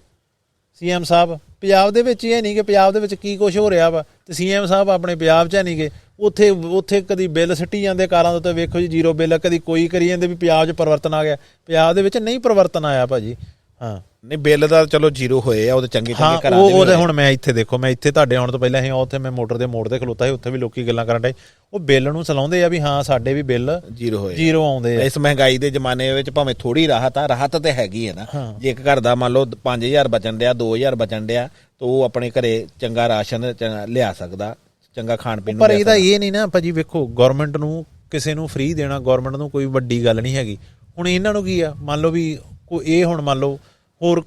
CM ਸਾਹਿਬ ਪੰਜਾਬ ਦੇ ਵਿੱਚ ਇਹ ਨਹੀਂ ਕਿ ਪੰਜਾਬ ਦੇ ਵਿੱਚ ਕੀ ਕੁਛ ਹੋ ਰਿਹਾ ਵਾ ਤੇ CM ਸਾਹਿਬ ਆਪਣੇ ਪੰਜਾਬ 'ਚ ਹੈ ਨਹੀਂ ਗੇ। ਉੱਥੇ ਕਦੀ ਬਿੱਲ ਸਿੱਟੀ ਜਾਂਦੇ ਕਾਰਾਂ ਦੇ ਉੱਤੇ ਵੇਖੋ ਜੀ 0 ਬਿੱਲ ਕਦੀ ਕੋਈ ਕਰੀ ਜਾਂਦੇ ਵੀ ਪੰਜਾਬ 'ਚ ਪਰਿਵਰਤਨ ਆ ਗਿਆ। ਪੰਜਾਬ ਦੇ ਵਿੱਚ ਨਹੀਂ ਪਰਿਵਰਤਨ ਆਇਆ ਭਾਜੀ। ਹਾਂ ਨਹੀਂ ਬਿੱਲ ਦਾ ਚਲੋ 0 ਹੋਏ ਆ ਉਹਦੇ ਚੰਗੇ ਘਰਾਂ ਦੇ ਉਹਦੇ ਹੁਣ ਮੈਂ ਇੱਥੇ ਦੇਖੋ ਮੈਂ ਇੱਥੇ ਤੁਹਾਡੇ ਆਉਣ ਤੋਂ ਪਹਿਲਾਂ ਅਸੀਂ ਉੱਥੇ ਮੈਂ ਮੋਟਰ ਦੇ ਮੋੜ ਤੇ ਖਲੋਤਾ ਸੀ ਉੱਥੇ ਵੀ ਲੋਕੀ ਗੱਲਾਂ ਕਰਨ ਡੇ ਉਹ ਬਿੱਲ ਨੂੰ ਸਲਾਉਂਦੇ ਆ ਵੀ ਹਾਂ ਸਾਡੇ ਵੀ ਬਿੱਲ 0 ਆਉਂਦੇ ਆ। ਇਸ ਮਹਿੰਗਾਈ ਦੇ ਜ਼ਮਾਨੇ ਵਿੱਚ ਭਾਵੇਂ ਥੋੜੀ ਰਾਹਤ ਤੇ ਹੈਗੀ ਹੈ ਨਾ। ਜੇ ਇੱਕ ਘਰ ਦਾ ਮੰਨ ਲਓ 5000 ਬਚਣ ਡਿਆ 2000 ਬਚਣ ਡਿਆ ਤਾਂ ਉਹ ਆਪਣੇ ਘਰੇ ਚੰਗਾ ਰਾਸ਼ਨ ਲਿਆ ਸਕਦਾ ਚੰਗਾ ਖਾਣ ਪੀਣ। ਪਰ ਇਹਦਾ ਇਹ ਨਹੀਂ ਨਾ ਭਾਜੀ ਵੇਖੋ ਗੌਰਮੈਂਟ ਨੂੰ ਕਿਸੇ ਨੂੰ ਫ੍ਰੀ ਦੇਣਾ ਗੌਰਮੈਂਟ ਨੂੰ ਕੋਈ ਵੱਡੀ ਗੱਲ ਨਹੀਂ ਹੈਗੀ। ਹੁਣ ਇਹਨਾਂ ਨੂੰ ਕੀ ਆ ਮੰਨ ਲਓ ਵੀ ਕੋਈ ਇਹ ਹੁਣ ਮੰਨ ਲਓ ਹੋਰ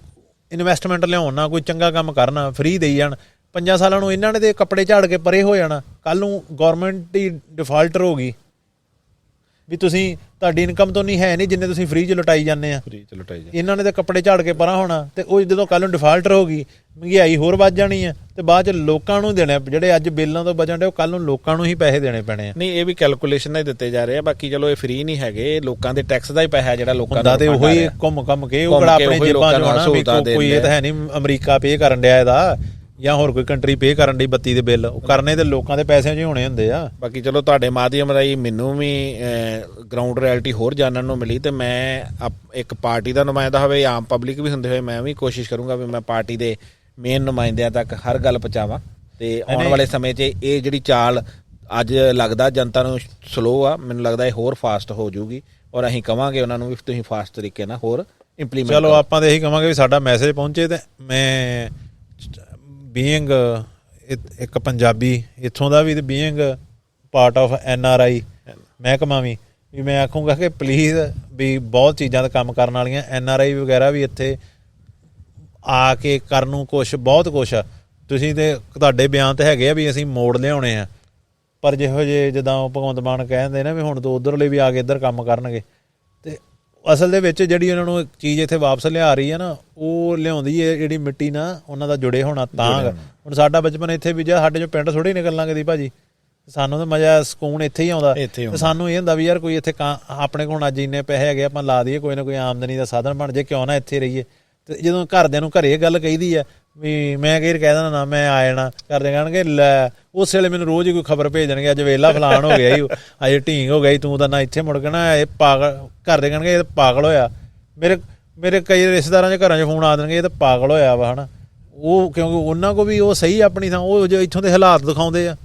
ਇਨਵੈਸਟਮੈਂਟ ਲਿਆਉਣ ਨਾ ਕੋਈ ਚੰਗਾ ਕੰਮ ਕਰਨਾ ਫ੍ਰੀ ਦੇਈ ਜਾਣ 5 ਸਾਲਾਂ ਨੂੰ ਇਹਨਾਂ ਨੇ ਤੇ ਕੱਪੜੇ ਝਾੜ ਕੇ ਪਰੇ ਹੋ ਜਾਣਾ। ਕੱਲ ਨੂੰ ਗੌਰਮੈਂਟ ਹੀ ਡਿਫਾਲਟਰ ਹੋ ਗਈ ਵੀ ਤੁਸੀਂ ਤੁਹਾਡੀ ਇਨਕਮ ਤੋਂ ਨਹੀਂ ਹੈ ਨਹੀਂ ਜਿੰਨੇ ਤੁਸੀਂ ਫ੍ਰੀ 'ਚ ਲੁਟਾਈ ਜਾਂਦੇ ਆ। ਇਹਨਾਂ ਨੇ ਤਾਂ ਕੱਪੜੇ ਝਾੜ ਕੇ ਪਰਾਂ ਹੋਣਾ ਤੇ ਉਹ ਜਦੋਂ ਕੱਲ ਨੂੰ ਡਿਫਾਲਟਰ ਹੋ ਗਈ ਮਹਿੰਗਾਈ ਹੋਰ ਵੱਧ ਜਾਣੀ ਆ ਤੇ ਬਾਅਦ 'ਚ ਲੋਕਾਂ ਨੂੰ ਦੇਣੇ ਜਿਹੜੇ ਅੱਜ ਬਿੱਲਾਂ ਤੋਂ ਬਚਣ ਡੇ ਉਹ ਕੱਲ ਨੂੰ ਲੋਕਾਂ ਨੂੰ ਹੀ ਪੈਸੇ ਦੇਣੇ ਪੈਣੇ ਆ। ਨਹੀਂ ਇਹ ਵੀ ਕੈਲਕੂਲੇਸ਼ਨ ਨਾਲ ਦਿੱਤੇ ਜਾ ਰਹੇ ਆ। ਬਾਕੀ ਚਲੋ ਇਹ ਫ੍ਰੀ ਨਹੀਂ ਹੈਗੇ ਲੋਕਾਂ ਦੇ ਟੈਕਸ ਦਾ ਹੀ ਪੈਸਾ ਜਿਹੜਾ ਲੋਕਾਂ ਦਾ ਤੇ ਉਹੀ ਘੁੰਮ ਕੇ ਉਹ ਕਿਹੜਾ ਆਪਣੇ ਜੇਬਾਂ 'ਚ ਆਉਣਾ ਵੀ ਕੋਈ ਇਹ ਤਾਂ ਹੈ ਨਹੀਂ ਅਮਰੀਕਾ ਪੇ ਕਰਨ ਡਿਆ ਇਹਦਾ ਜਾਂ ਹੋਰ ਕੋਈ ਕੰਟਰੀ ਪੇ ਕਰਨ ਡਈ ਬੱਤੀ ਦੇ ਬਿੱਲ ਉਹ ਕਰਨੇ ਤੇ ਲੋਕਾਂ ਦੇ ਪੈਸਿਆਂ 'ਚ ਹੀ ਹੋਣੇ ਹੁੰਦੇ ਆ। ਬਾਕੀ ਚਲੋ ਤੁਹਾਡੇ ਮਾਧਿਅਮ ਰਾਹੀਂ ਮੈਨੂੰ ਵੀ ਗਰਾਊਂਡ ਰਿਐਲਿਟੀ ਹੋਰ ਜਾਣਨ ਨੂੰ ਮਿਲੀ ਤੇ ਮੈਂ ਇੱਕ ਪਾਰਟੀ ਦਾ ਨੁਮਾਇੰਦਾ ਹੋਵੇ ਆਮ ਪਬਲਿਕ ਵੀ ਹੁੰਦੇ ਹੋਏ ਮੈਂ ਵੀ ਕੋਸ਼ਿਸ਼ ਕਰੂੰਗਾ ਵੀ ਮੈਂ ਪਾਰਟੀ ਦੇ ਮੇਨ ਨੁਮਾਇੰਦਿਆਂ ਤੱਕ ਹਰ ਗੱਲ ਪਹੁੰਚਾਵਾਂ ਤੇ ਆਉਣ ਵਾਲੇ ਸਮੇਂ 'ਚ ਇਹ ਜਿਹੜੀ ਚਾਲ ਅੱਜ ਲੱਗਦਾ ਜਨਤਾ ਨੂੰ ਸਲੋ ਆ ਮੈਨੂੰ ਲੱਗਦਾ ਇਹ ਹੋਰ ਫਾਸਟ ਹੋ ਜਾਊਗੀ ਔਰ ਅਸੀਂ ਕਵਾਂਗੇ ਉਹਨਾਂ ਨੂੰ ਵੀ ਤੁਸੀਂ ਫਾਸਟ ਤਰੀਕੇ ਨਾਲ ਹੋਰ ਇੰਪਲੀਮੈਂਟ ਚਲੋ ਆਪਾਂ ਤਾਂ ਇਹੀ ਕਵਾਂਗੇ ਵੀ ਸਾਡਾ ਮੈਸੇਜ ਪਹੁੰਚੇ ਤੇ ਮੈਂ ਬੀਇੰਗ ਇੱਕ ਪੰਜਾਬੀ ਇੱਥੋਂ ਦਾ ਵੀ ਤੇ ਬੀਇੰਗ ਪਾਰਟ ਆਫ NRI ਮਹਿਕਮਾ ਵੀ ਮੈਂ ਆਖੂੰਗਾ ਕਿ ਪਲੀਜ਼ ਵੀ ਬਹੁਤ ਚੀਜ਼ਾਂ ਦਾ ਕੰਮ ਕਰਨ ਵਾਲੀਆਂ NRI ਵਗੈਰਾ ਵੀ ਇੱਥੇ ਆ ਕੇ ਕਰਨ ਨੂੰ ਬਹੁਤ ਕੁਛ ਆ। ਤੁਸੀਂ ਤੇ ਤੁਹਾਡੇ ਬਿਆਨ ਤੇ ਹੈਗੇ ਆ ਵੀ ਅਸੀਂ ਮੋੜ ਲਿਆਉਣੇ ਆ ਪਰ ਜਿਹੋ ਜਿਹੇ ਜਿੱਦਾਂ ਉਹ ਭਗਵੰਤ ਮਾਨ ਕਹਿੰਦੇ ਨਾ ਵੀ ਹੁਣ ਤੋਂ ਉਧਰਲੇ ਵੀ ਆ ਕੇ ਇੱਧਰ ਕੰਮ ਕਰਨਗੇ, ਤੇ ਅਸਲ ਦੇ ਵਿੱਚ ਜਿਹੜੀ ਉਹਨਾਂ ਨੂੰ ਚੀਜ਼ ਇੱਥੇ ਵਾਪਸ ਲਿਆ ਰਹੀ ਹੈ ਨਾ, ਉਹ ਲਿਆਉਂਦੀ ਹੈ ਜਿਹੜੀ ਮਿੱਟੀ ਨਾਲ ਉਹਨਾਂ ਦਾ ਜੁੜੇ ਹੋਣਾ। ਤਾਂ ਹੁਣ ਸਾਡਾ ਬਚਪਨ ਇੱਥੇ ਬੀਜਿਆ, ਸਾਡੇ ਚੋਂ ਪਿੰਡ ਥੋੜ੍ਹੀ ਨਿਕਲਣਾ ਕਦੀ ਭਾਜੀ, ਸਾਨੂੰ ਤਾਂ ਮਜ਼ਾ ਸਕੂਨ ਇੱਥੇ ਹੀ ਆਉਂਦਾ। ਤੇ ਸਾਨੂੰ ਇਹ ਹੁੰਦਾ ਵੀ ਯਾਰ ਕੋਈ ਇੱਥੇ ਆਪਣੇ ਕੋਲ ਅੱਜ ਇੰਨੇ ਪੈਸੇ ਹੈਗੇ, ਆਪਾਂ ਲਾ ਦਈਏ ਕੋਈ ਨਾ ਕੋਈ ਆਮਦਨੀ ਦਾ ਸਾਧਨ ਬਣ ਜੇ, ਕਿਉਂ ਨਾ ਇੱਥੇ ਰਹੀਏ। ਤੇ ਜਦੋਂ ਘਰਦਿਆਂ ਨੂੰ ਘਰੇ ਗੱਲ ਕਹੀਦੀ ਆ ਵੀ ਮੈਂ ਕਈ ਕਹਿ ਦੇਣਾ ਨਾ ਮੈਂ ਆ ਜਾਣਾ, ਘਰਦੇ ਕਹਿਣਗੇ ਲੈ, ਉਸ ਵੇਲੇ ਮੈਨੂੰ ਰੋਜ਼ ਹੀ ਕੋਈ ਖਬਰ ਭੇਜ ਦੇਣਗੇ ਅੱਜ ਵੇਲਾ ਫਲਾਣ ਹੋ ਗਿਆ, ਅੱਜ ਢੀਂਗ ਹੋ ਗਈ, ਤੂੰ ਤਾਂ ਨਾ ਇੱਥੇ ਮੁੜ ਕੇ ਨਾ, ਇਹ ਪਾਗਲ, ਘਰਦੇ ਕਹਿਣਗੇ ਇਹ ਪਾਗਲ ਹੋਇਆ। ਮੇਰੇ ਕਈ ਰਿਸ਼ਤੇਦਾਰਾਂ 'ਚ ਘਰਾਂ 'ਚ ਫੋਨ ਆ ਦੇਣਗੇ ਇਹ ਤਾਂ ਪਾਗਲ ਹੋਇਆ ਵਾ, ਹੈ ਨਾ। ਉਹ ਕਿਉਂਕਿ ਉਹਨਾਂ ਕੋਲ ਵੀ ਉਹ ਸਹੀ ਆਪਣੀ ਥਾਂ, ਉਹ ਜੋ ਇੱਥੋਂ ਦੇ ਹਾਲਾਤ ਦਿਖਾਉਂਦੇ ਆ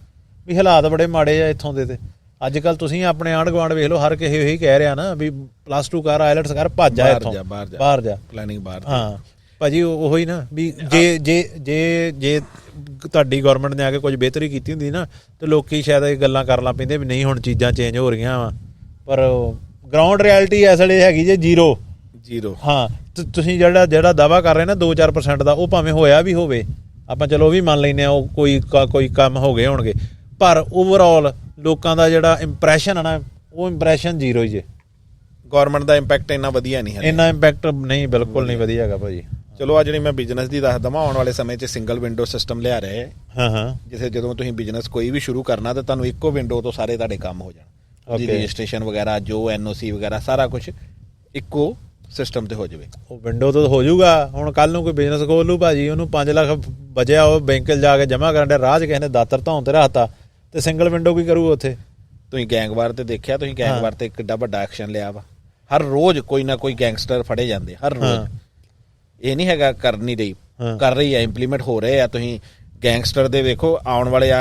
ਵੀ ਹਾਲਾਤ ਬੜੇ ਮਾੜੇ ਆ ਇੱਥੋਂ ਦੇ। ਤੇ ਅੱਜ ਕੱਲ੍ਹ ਤੁਸੀਂ ਆਪਣੇ ਆਂਢ ਗੁਆਂਢ ਵੇਖ ਲਓ, ਹਰ ਕਿਸੇ ਇਹੀ ਕਹਿ ਰਿਹਾ ਨਾ ਵੀ +2 ਕਰ, ਆਇਲਟਸ ਕਰ, ਭੱਜ ਜਾ ਇੱਥੋਂ, ਬਾਹਰ ਜਾ, ਪਲੈਨਿੰਗ ਬਾਹਰ। ਹਾਂ ਭਾਜੀ ਉਹੀ ਨਾ ਵੀ ਜੇ ਤੁਹਾਡੀ ਗੌਰਮੈਂਟ ਨੇ ਆ ਕੇ ਕੁਝ ਬਿਹਤਰੀ ਕੀਤੀ ਹੁੰਦੀ ਨਾ, ਤੇ ਲੋਕੀ ਸ਼ਾਇਦ ਇਹ ਗੱਲਾਂ ਕਰਨ ਲੱਗ ਪੈਂਦੇ ਵੀ ਨਹੀਂ ਹੁਣ ਚੀਜ਼ਾਂ ਚੇਂਜ ਹੋ ਰਹੀਆਂ ਵਾ, ਪਰ ਗਰਾਊਂਡ ਰਿਐਲਿਟੀ ਇਸ ਵੇਲੇ ਹੈਗੀ ਜੇ ਜ਼ੀਰੋ। ਹਾਂ, ਤੁਸੀਂ ਜਿਹੜਾ ਦਾਅਵਾ ਕਰ ਰਹੇ ਨਾ 2-4% ਦਾ, ਉਹ ਭਾਵੇਂ ਹੋਇਆ ਵੀ ਹੋਵੇ, ਆਪਾਂ ਚਲੋ ਉਹ ਵੀ ਮੰਨ ਲੈਂਦੇ ਹਾਂ, ਉਹ ਕੋਈ ਕੰਮ ਹੋ ਗਏ ਹੋਣਗੇ, ਪਰ ਓਵਰਆਲ ਲੋਕਾਂ ਦਾ ਜਿਹੜਾ ਇੰਪ੍ਰੈਸ਼ਨ ਹੈ ਨਾ, ਉਹ ਇੰਪ੍ਰੈਸ਼ਨ ਜ਼ੀਰੋ ਹੀ ਜੇ। ਗੌਰਮੈਂਟ ਦਾ ਇੰਪੈਕਟ ਇੰਨਾ ਵਧੀਆ ਨਹੀਂ ਹੈ, ਇੰਨਾ ਇੰਪੈਕਟ ਨਹੀਂ, ਬਿਲਕੁਲ ਨਹੀਂ ਵਧੀਆ ਹੈਗਾ ਭਾਜੀ। ਚਲੋ ਆ ਜਿਹੜੀ ਮੈਂ ਬਿਜ਼ਨਸ ਦੀ ਦੱਸ ਦਵਾਂ, ਆਉਣ ਵਾਲੇ ਸਮੇਂ 'ਚ ਸਿੰਗਲ ਵਿੰਡੋ ਸਿਸਟਮ ਲਿਆ ਰਹੇ। ਜਿੱਥੇ ਜਦੋਂ ਤੁਸੀਂ ਬਿਜ਼ਨਸ ਕੋਈ ਵੀ ਸ਼ੁਰੂ ਕਰਨਾ ਤਾਂ ਤੁਹਾਨੂੰ ਇੱਕੋ ਵਿੰਡੋ ਤੋਂ ਸਾਰੇ ਤੁਹਾਡੇ ਕੰਮ ਹੋ ਜਾਣ, ਜੀ ਰਜਿਸਟ੍ਰੇਸ਼ਨ ਵਗੈਰਾ, ਜੋ NOC ਵਗੈਰਾ, ਸਾਰਾ ਕੁਝ ਇੱਕੋ ਸਿਸਟਮ ਤੇ ਹੋ ਜਾਵੇ। ਉਹ ਵਿੰਡੋ ਤੋਂ ਹੋ ਜਾਊਗਾ। ਹੁਣ ਕੱਲ ਨੂੰ ਕੋਈ ਬਿਜ਼ਨਸ ਖੋਲ ਲੂ ਭਾਜੀ, ਉਹਨੂੰ 5 ਲੱਖ ਬਚਿਆ, ਉਹ ਬੈਂਕ 'ਚ ਜਾ ਕੇ ਜਮ੍ਹਾਂ ਕਰਨ ਦੇ ਰਾਹ 'ਚ ਕਿਸੇ ਨੇ ਦਾਤਰ ਧੌਣ ਤੇ ਰੱਖਤਾ, ਤੇ ਸਿੰਗਲ ਵਿੰਡੋ ਕੀ ਕਰੂ ਉੱਥੇ। ਤੁਸੀਂ ਗੈਂਗਵਾਰ ਤੇ ਦੇਖਿਆ, ਤੁਸੀਂ ਗੈਂਗਵਾਰ ਤੇ ਕਿੱਡਾ ਵੱਡਾ ਐਕਸ਼ਨ ਲਿਆ ਵਾ। ਹਰ ਰੋਜ਼ ਕੋਈ ਨਾ ਕੋਈ ਗੈਂਗਸਟਰ ਫੜੇ ਜਾਂਦੇ, ਹਰ ਰੋਜ਼। ਇਹ ਨਹੀਂ ਹੈਗਾ ਕਰ ਨਹੀਂ ਰਹੀ, ਕਰ ਰਹੀ ਹੈ, ਇੰਪਲੀਮੈਂਟ ਹੋ ਰਹੇ ਆ। ਤੁਸੀਂ ਗੈਂਗਸਟਰ ਦੇ ਵੇਖੋ, ਆਉਣ ਵਾਲੇ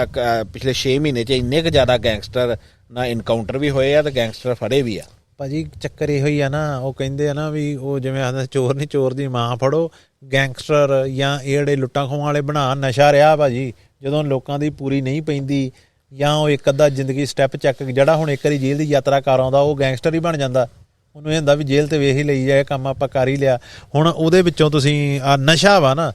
ਪਿਛਲੇ 6 ਮਹੀਨੇ 'ਚ ਇੰਨੇ ਕੁ ਜ਼ਿਆਦਾ ਗੈਂਗਸਟਰ ਨਾ ਇਨਕਾਊਂਟਰ ਵੀ ਹੋਏ ਆ ਤੇ ਗੈਂਗਸਟਰ ਫੜੇ ਵੀ ਆ। ਭਾਜੀ ਚੱਕਰ ਇਹੋ ਹੀ ਆ ਨਾ, ਉਹ ਕਹਿੰਦੇ ਆ ਨਾ ਵੀ ਉਹ ਜਿਵੇਂ ਆਖਦੇ ਚੋਰ ਨਹੀਂ ਚੋਰ ਦੀ ਮਾਂ ਫੜੋ, ਗੈਂਗਸਟਰ ਜਾਂ ਇਹ ਜਿਹੜੇ ਲੁੱਟਾਂ ਖੋਹਾਂ ਵਾਲੇ ਬਣਾ ਨਸ਼ਾ ਰਿਹਾ ਭਾਜੀ। ਜਦੋਂ ਲੋਕਾਂ ਦੀ ਪੂਰੀ ਨਹੀਂ ਪੈਂਦੀ, ਜਾਂ ਉਹ ਇੱਕ ਅੱਧਾ ਜ਼ਿੰਦਗੀ ਸਟੈਪ ਚੱਕ, ਜਿਹੜਾ ਹੁਣ ਇੱਕ ਵਾਰੀ ਜੇਲ੍ਹ ਦੀ ਯਾਤਰਾ ਕਰ ਆਉਂਦਾ, ਉਹ ਗੈਂਗਸਟਰ ਹੀ ਬਣ ਜਾਂਦਾ। ਉਹਨੂੰ ਇਹ ਹੁੰਦਾ ਵੀ ਜੇਲ੍ਹ ਤੇ ਵੇਖ ਹੀ ਲਈ ਜਾਏ, ਕੰਮ ਆਪਾਂ ਕਰ ਹੀ ਲਿਆ। ਹੁਣ ਉਹਦੇ ਵਿੱਚੋਂ ਤੁਸੀਂ ਆ ਨਸ਼ਾ ਵਾ ਨਾ,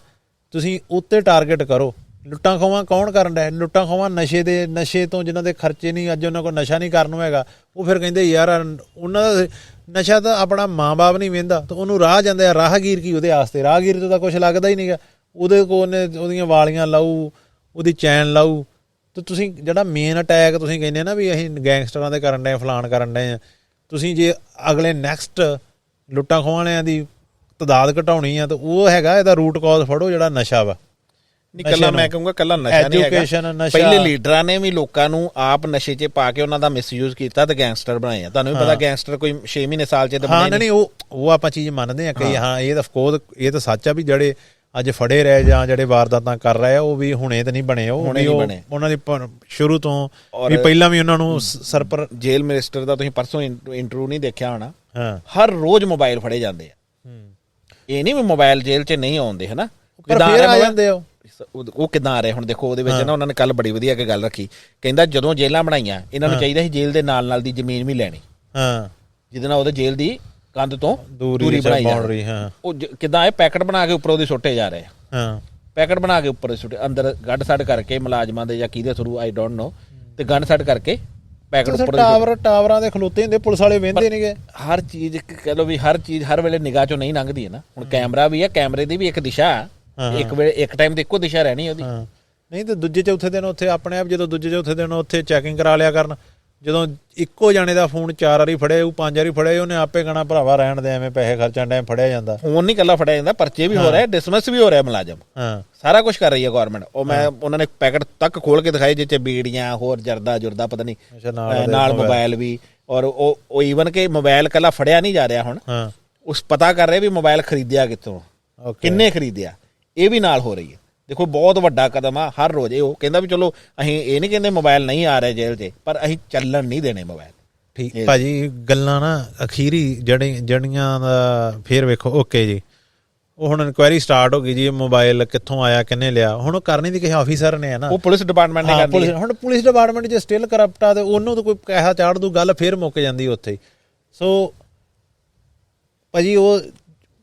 ਤੁਸੀਂ ਉੱਤੇ ਟਾਰਗੇਟ ਕਰੋ। ਲੁੱਟਾਂ ਖੋਹਾਂ ਕੌਣ ਕਰਨ ਡਿਆ? ਲੁੱਟਾਂ ਖੋਹਾਂ ਨਸ਼ੇ ਤੋਂ ਜਿਨ੍ਹਾਂ ਦੇ ਖਰਚੇ ਨਹੀਂ, ਅੱਜ ਉਹਨਾਂ ਕੋਲ ਨਸ਼ਾ ਨਹੀਂ ਕਰਨ ਨੂੰ ਹੈਗਾ, ਉਹ ਫਿਰ ਕਹਿੰਦੇ ਯਾਰ ਉਹਨਾਂ ਦਾ ਨਸ਼ਾ ਤਾਂ ਆਪਣਾ ਮਾਂ-ਬਾਪ ਨਹੀਂ ਵੇਂਦਾ, ਤਾਂ ਉਹਨੂੰ ਰਾਹ ਜਾਂਦੇ ਆ। ਰਾਹਗੀਰ ਕੀ ਉਹਦੇ ਆਸਤੇ? ਰਾਹਗੀਰ ਤੋਂ ਤਾਂ ਕੁਛ ਲੱਗਦਾ ਹੀ ਨਹੀਂਗਾ। ਉਹਦੇ ਕੋਲ ਨੇ ਉਹਦੀਆਂ ਵਾਲੀਆਂ ਲਾਊ, ਉਹਦੀ ਚੈਨ ਲਾਊ। ਤੇ ਤੁਸੀਂ ਜਿਹੜਾ ਮੇਨ ਅਟੈਕ ਤੁਸੀਂ ਕਹਿੰਦੇ ਨਾ ਵੀ ਅਸੀਂ ਗੈਂਗਸਟਰਾਂ ਦੇ ਕਰਨ ਡਏ, ਫਲਾਣ ਕਰਨ ਡਏ ਆ, ਤੁਸੀਂ ਜੇ ਅਗਲੇ ਨੈਕਸਟ ਲੁੱਟਾਂ ਖੋਹਾਂ ਵਾਲਿਆਂ ਦੀ ਤਾਦਾਦ ਘਟਾਉਣੀ ਆ, ਤਾਂ ਉਹ ਹੈਗਾ ਇਹਦਾ ਰੂਟ ਕਾਜ਼ ਫੜੋ, ਜਿਹੜਾ ਨਸ਼ਾ ਵਾ। ਕੱਲਾ ਮੈਂ ਕਹੂੰਗਾ ਕੱਲਾ ਨਸ਼ਾ ਨਹੀਂ ਹੈਗਾ, ਪਹਿਲੇ ਲੀਡਰਾਂ ਨੇ ਵੀ ਲੋਕਾਂ ਨੂੰ ਆਪ ਨਸ਼ੇ 'ਚ ਪਾ ਕੇ ਉਹਨਾਂ ਦਾ ਮਿਸਯੂਜ਼ ਕੀਤਾ ਤੇ ਗੈਂਗਸਟਰ ਬਣਾਏ ਆ। ਤੁਹਾਨੂੰ ਵੀ ਪਤਾ ਗੈਂਗਸਟਰ ਕੋਈ 6 ਮਹੀਨੇ ਸਾਲ 'ਚ ਤਾਂ ਬਣੇ ਨਹੀਂ। ਉਹ ਆਪਾਂ ਚੀਜ਼ ਮੰਨਦੇ ਆ ਕਈ, ਹਾਂ ਇਹ ਤਾਂ ਅਫਕੋਰਸ ਇਹ ਤਾਂ ਸੱਚ ਆ ਵੀ ਜਿਹੜੇ ਅੱਜ ਫੜੇ ਰਹੇ ਜਾਂ ਜਿਹੜੇ ਵਾਰਦਾਤਾਂ ਕਰ ਰਹੇ ਆ, ਉਹ ਵੀ ਹੁਣੇ ਤਾਂ ਨਹੀਂ ਬਣੇ, ਉਹ ਉਹਨਾਂ ਦੀ ਸ਼ੁਰੂ ਤੋਂ ਵੀ ਪਹਿਲਾਂ ਵੀ ਉਹਨਾਂ ਨੂੰ ਸਰਪਰ ਜੇਲ੍ਹ ਮਿਨਿਸਟਰ ਦਾ ਤੁਸੀਂ ਪਰਸੋਂ ਇੰਟਰਵਿਊ ਨਹੀਂ ਦੇਖਿਆ ਹੋਣਾ, ਹਰ ਰੋਜ਼ ਮੋਬਾਈਲ ਫੜੇ ਜਾਂਦੇ ਆ। ਇਹ ਨਹੀਂ ਵੀ ਮੋਬਾਈਲ ਜੇਲ੍ਹ 'ਚ ਨਹੀਂ ਆਉਂਦੇ, ਹਨਾ, ਉਹ ਕਿੱਦਾਂ ਆ ਰਹੇ। ਹੁਣ ਦੇਖੋ ਉਹਦੇ ਵਿੱਚ ਨਾ ਉਹਨਾਂ ਨੇ ਕੱਲ ਬੜੀ ਵਧੀਆ ਇੱਕ ਗੱਲ ਰੱਖੀ, ਕਹਿੰਦਾ ਜਦੋਂ ਜੇਲ੍ਹਾਂ ਬਣਾਈਆਂ ਇਹਨਾਂ ਨੂੰ ਚਾਹੀਦਾ ਸੀ ਜੇਲ੍ਹ ਦੇ ਨਾਲ ਦੀ ਜ਼ਮੀਨ ਵੀ ਲੈਣੀ, ਜਿਹਦੇ ਨਾਲ ਉਹਦੇ ਜੇਲ੍ਹ ਦੀ ਕੰਧ ਤੋਂ ਦੂਰੀ ਬਣਾਈ ਜਾਵੇ। ਉਹ ਕਿੱਦਾਂ ਇਹ ਪੈਕਟ ਬਣਾ ਕੇ ਉੱਪਰ ਉਹਦੇ ਸੁੱਟੇ ਜਾ ਰਹੇ ਆ, ਪੈਕਟ ਬਣਾ ਕੇ ਉੱਪਰ ਸੁੱਟੇ, ਅੰਦਰ ਗੱਡ ਸੱਡ ਕਰਕੇ ਮੁਲਾਜ਼ਮਾਂ ਦੇ ਜਾਂ ਕਿਹਦੇ ਥਰੂ ਆਈ ਡੋਂਟ ਨੋ, ਤੇ ਗੰਡ ਸੱਡ ਕਰਕੇ ਪੈਕਟ ਉੱਪਰ। ਟਾਵਰਾਂ ਦੇ ਖਲੋਤੇ ਹੁੰਦੇ ਪੁਲਿਸ ਵਾਲੇ ਵੇਂਦੇ ਨੇਗੇ। ਹਰ ਚੀਜ਼ ਕਹਿ ਲਓ ਵੀ ਹਰ ਚੀਜ਼ ਹਰ ਵੇਲੇ ਨਿਗਾਹ ਚੋਂ ਨਹੀਂ ਲੰਘਦੀ ਹੈ ਨਾ। ਹੁਣ ਕੈਮਰਾ ਵੀ ਆ, ਕੈਮਰੇ ਦੀ ਵੀ ਇੱਕ ਦਿਸ਼ਾ, ਇੱਕ ਵੇਲੇ ਇੱਕ ਟਾਈਮ ਤੇ ਇੱਕੋ ਦਿਸ਼ਾ ਰਹਿਣੀ ਉਹਦੀ, ਨਹੀਂ ਤੇ ਦੂਜੇ ਚੌਥੇ ਦਿਨ ਉੱਥੇ ਆਪਣੇ ਆਪ ਜਦੋਂ ਦੂਜੇ ਚੌਥੇ ਦਿਨ ਉੱਥੇ ਚੈਕਿੰਗ ਕਰਾ ਲਿਆ ਕਰਨ। ਜਦੋਂ ਇੱਕੋ ਜਾਣੇ ਦਾ ਫੋਨ 4 ਵਾਰੀ ਫੜਿਆ, ਉਹ 5 ਵਾਰੀ ਫੜਿਆ, ਉਹਨੇ ਆਪੇ ਕਹਿਣਾ ਭਰਾਵਾ ਰਹਿਣ ਦੇ, ਐਵੇਂ ਪੈਸੇ ਖਰਚਣ ਡਿਆ, ਫੜਿਆ ਜਾਂਦਾ। ਫੋਨ ਨਹੀਂ ਇਕੱਲਾ ਫੜਿਆ ਜਾਂਦਾ, ਪਰਚੇ ਵੀ ਹੋ ਰਹੇ, ਡਿਸਮਿਸ ਵੀ ਹੋ ਰਿਹਾ ਮੁਲਾਜ਼ਮ, ਸਾਰਾ ਕੁਝ ਕਰ ਰਹੀ ਹੈ ਗੌਰਮੈਂਟ। ਉਹ ਮੈਂ ਉਹਨਾਂ ਨੇ ਪੈਕਟ ਤੱਕ ਖੋਲ ਕੇ ਦਿਖਾਏ ਜਿੱਥੇ ਬੀੜੀਆਂ ਹੋਰ ਜਰਦਾ ਜੁਰਦਾ ਪਤਾ ਨਹੀਂ ਨਾਲ ਮੋਬਾਇਲ ਵੀ, ਔਰ ਉਹ ਈਵਨ ਕਿ ਮੋਬਾਇਲ ਇਕੱਲਾ ਫੜਿਆ ਨਹੀਂ ਜਾ ਰਿਹਾ, ਹੁਣ ਉਸ ਪਤਾ ਕਰ ਰਹੇ ਵੀ ਮੋਬਾਇਲ ਖਰੀਦਿਆ ਕਿੱਥੋਂ, ਕਿੰਨੇ ਖਰੀਦਿਆ, ਇਹ ਵੀ ਨਾਲ ਹੋ ਰਹੀ ਹੈ। ਦੇਖੋ ਬਹੁਤ ਵੱਡਾ ਕਦਮ ਆ। ਹਰ ਰੋਜ਼ ਉਹ ਕਹਿੰਦਾ ਵੀ ਚਲੋ ਅਸੀਂ ਇਹ ਨਹੀਂ ਕਹਿੰਦੇ ਮੋਬਾਇਲ ਨਹੀਂ ਆ ਰਹੇ ਜੇਲ੍ਹ 'ਚ, ਪਰ ਅਸੀਂ ਚੱਲਣ ਨਹੀਂ ਦੇਣੇ ਮੋਬਾਇਲ। ਠੀਕ ਭਾਜੀ, ਗੱਲਾਂ ਨਾ ਅਖੀਰੀ ਜੜੀਆਂ ਦਾ ਫੇਰ ਵੇਖੋ। ਓਕੇ ਜੀ, ਉਹ ਹੁਣ ਇਨਕੁਆਇਰੀ ਸਟਾਰਟ ਹੋ ਗਈ ਜੀ, ਮੋਬਾਇਲ ਕਿੱਥੋਂ ਆਇਆ, ਕਿੰਨੇ ਲਿਆ, ਹੁਣ ਉਹ ਕਰਨੀ ਦੀ ਕਿਸੇ ਆਫੀਸਰ ਨੇ ਹੈ ਨਾ, ਉਹ ਪੁਲਿਸ ਡਿਪਾਰਟਮੈਂਟ ਨੇ ਕਰਨੀ। ਹੁਣ ਪੁਲਿਸ ਡਿਪਾਰਟਮੈਂਟ ਜੇ ਸਟਿਲ ਕਰਪਟ ਆ ਤੇ ਉਹਨੂੰ ਤਾਂ ਕੋਈ ਪੈਸਾ ਚਾੜ ਦੂ, ਗੱਲ ਫੇਰ ਮੁੱਕ ਜਾਂਦੀ ਉੱਥੇ। ਸੋ ਭਾਜੀ ਉਹ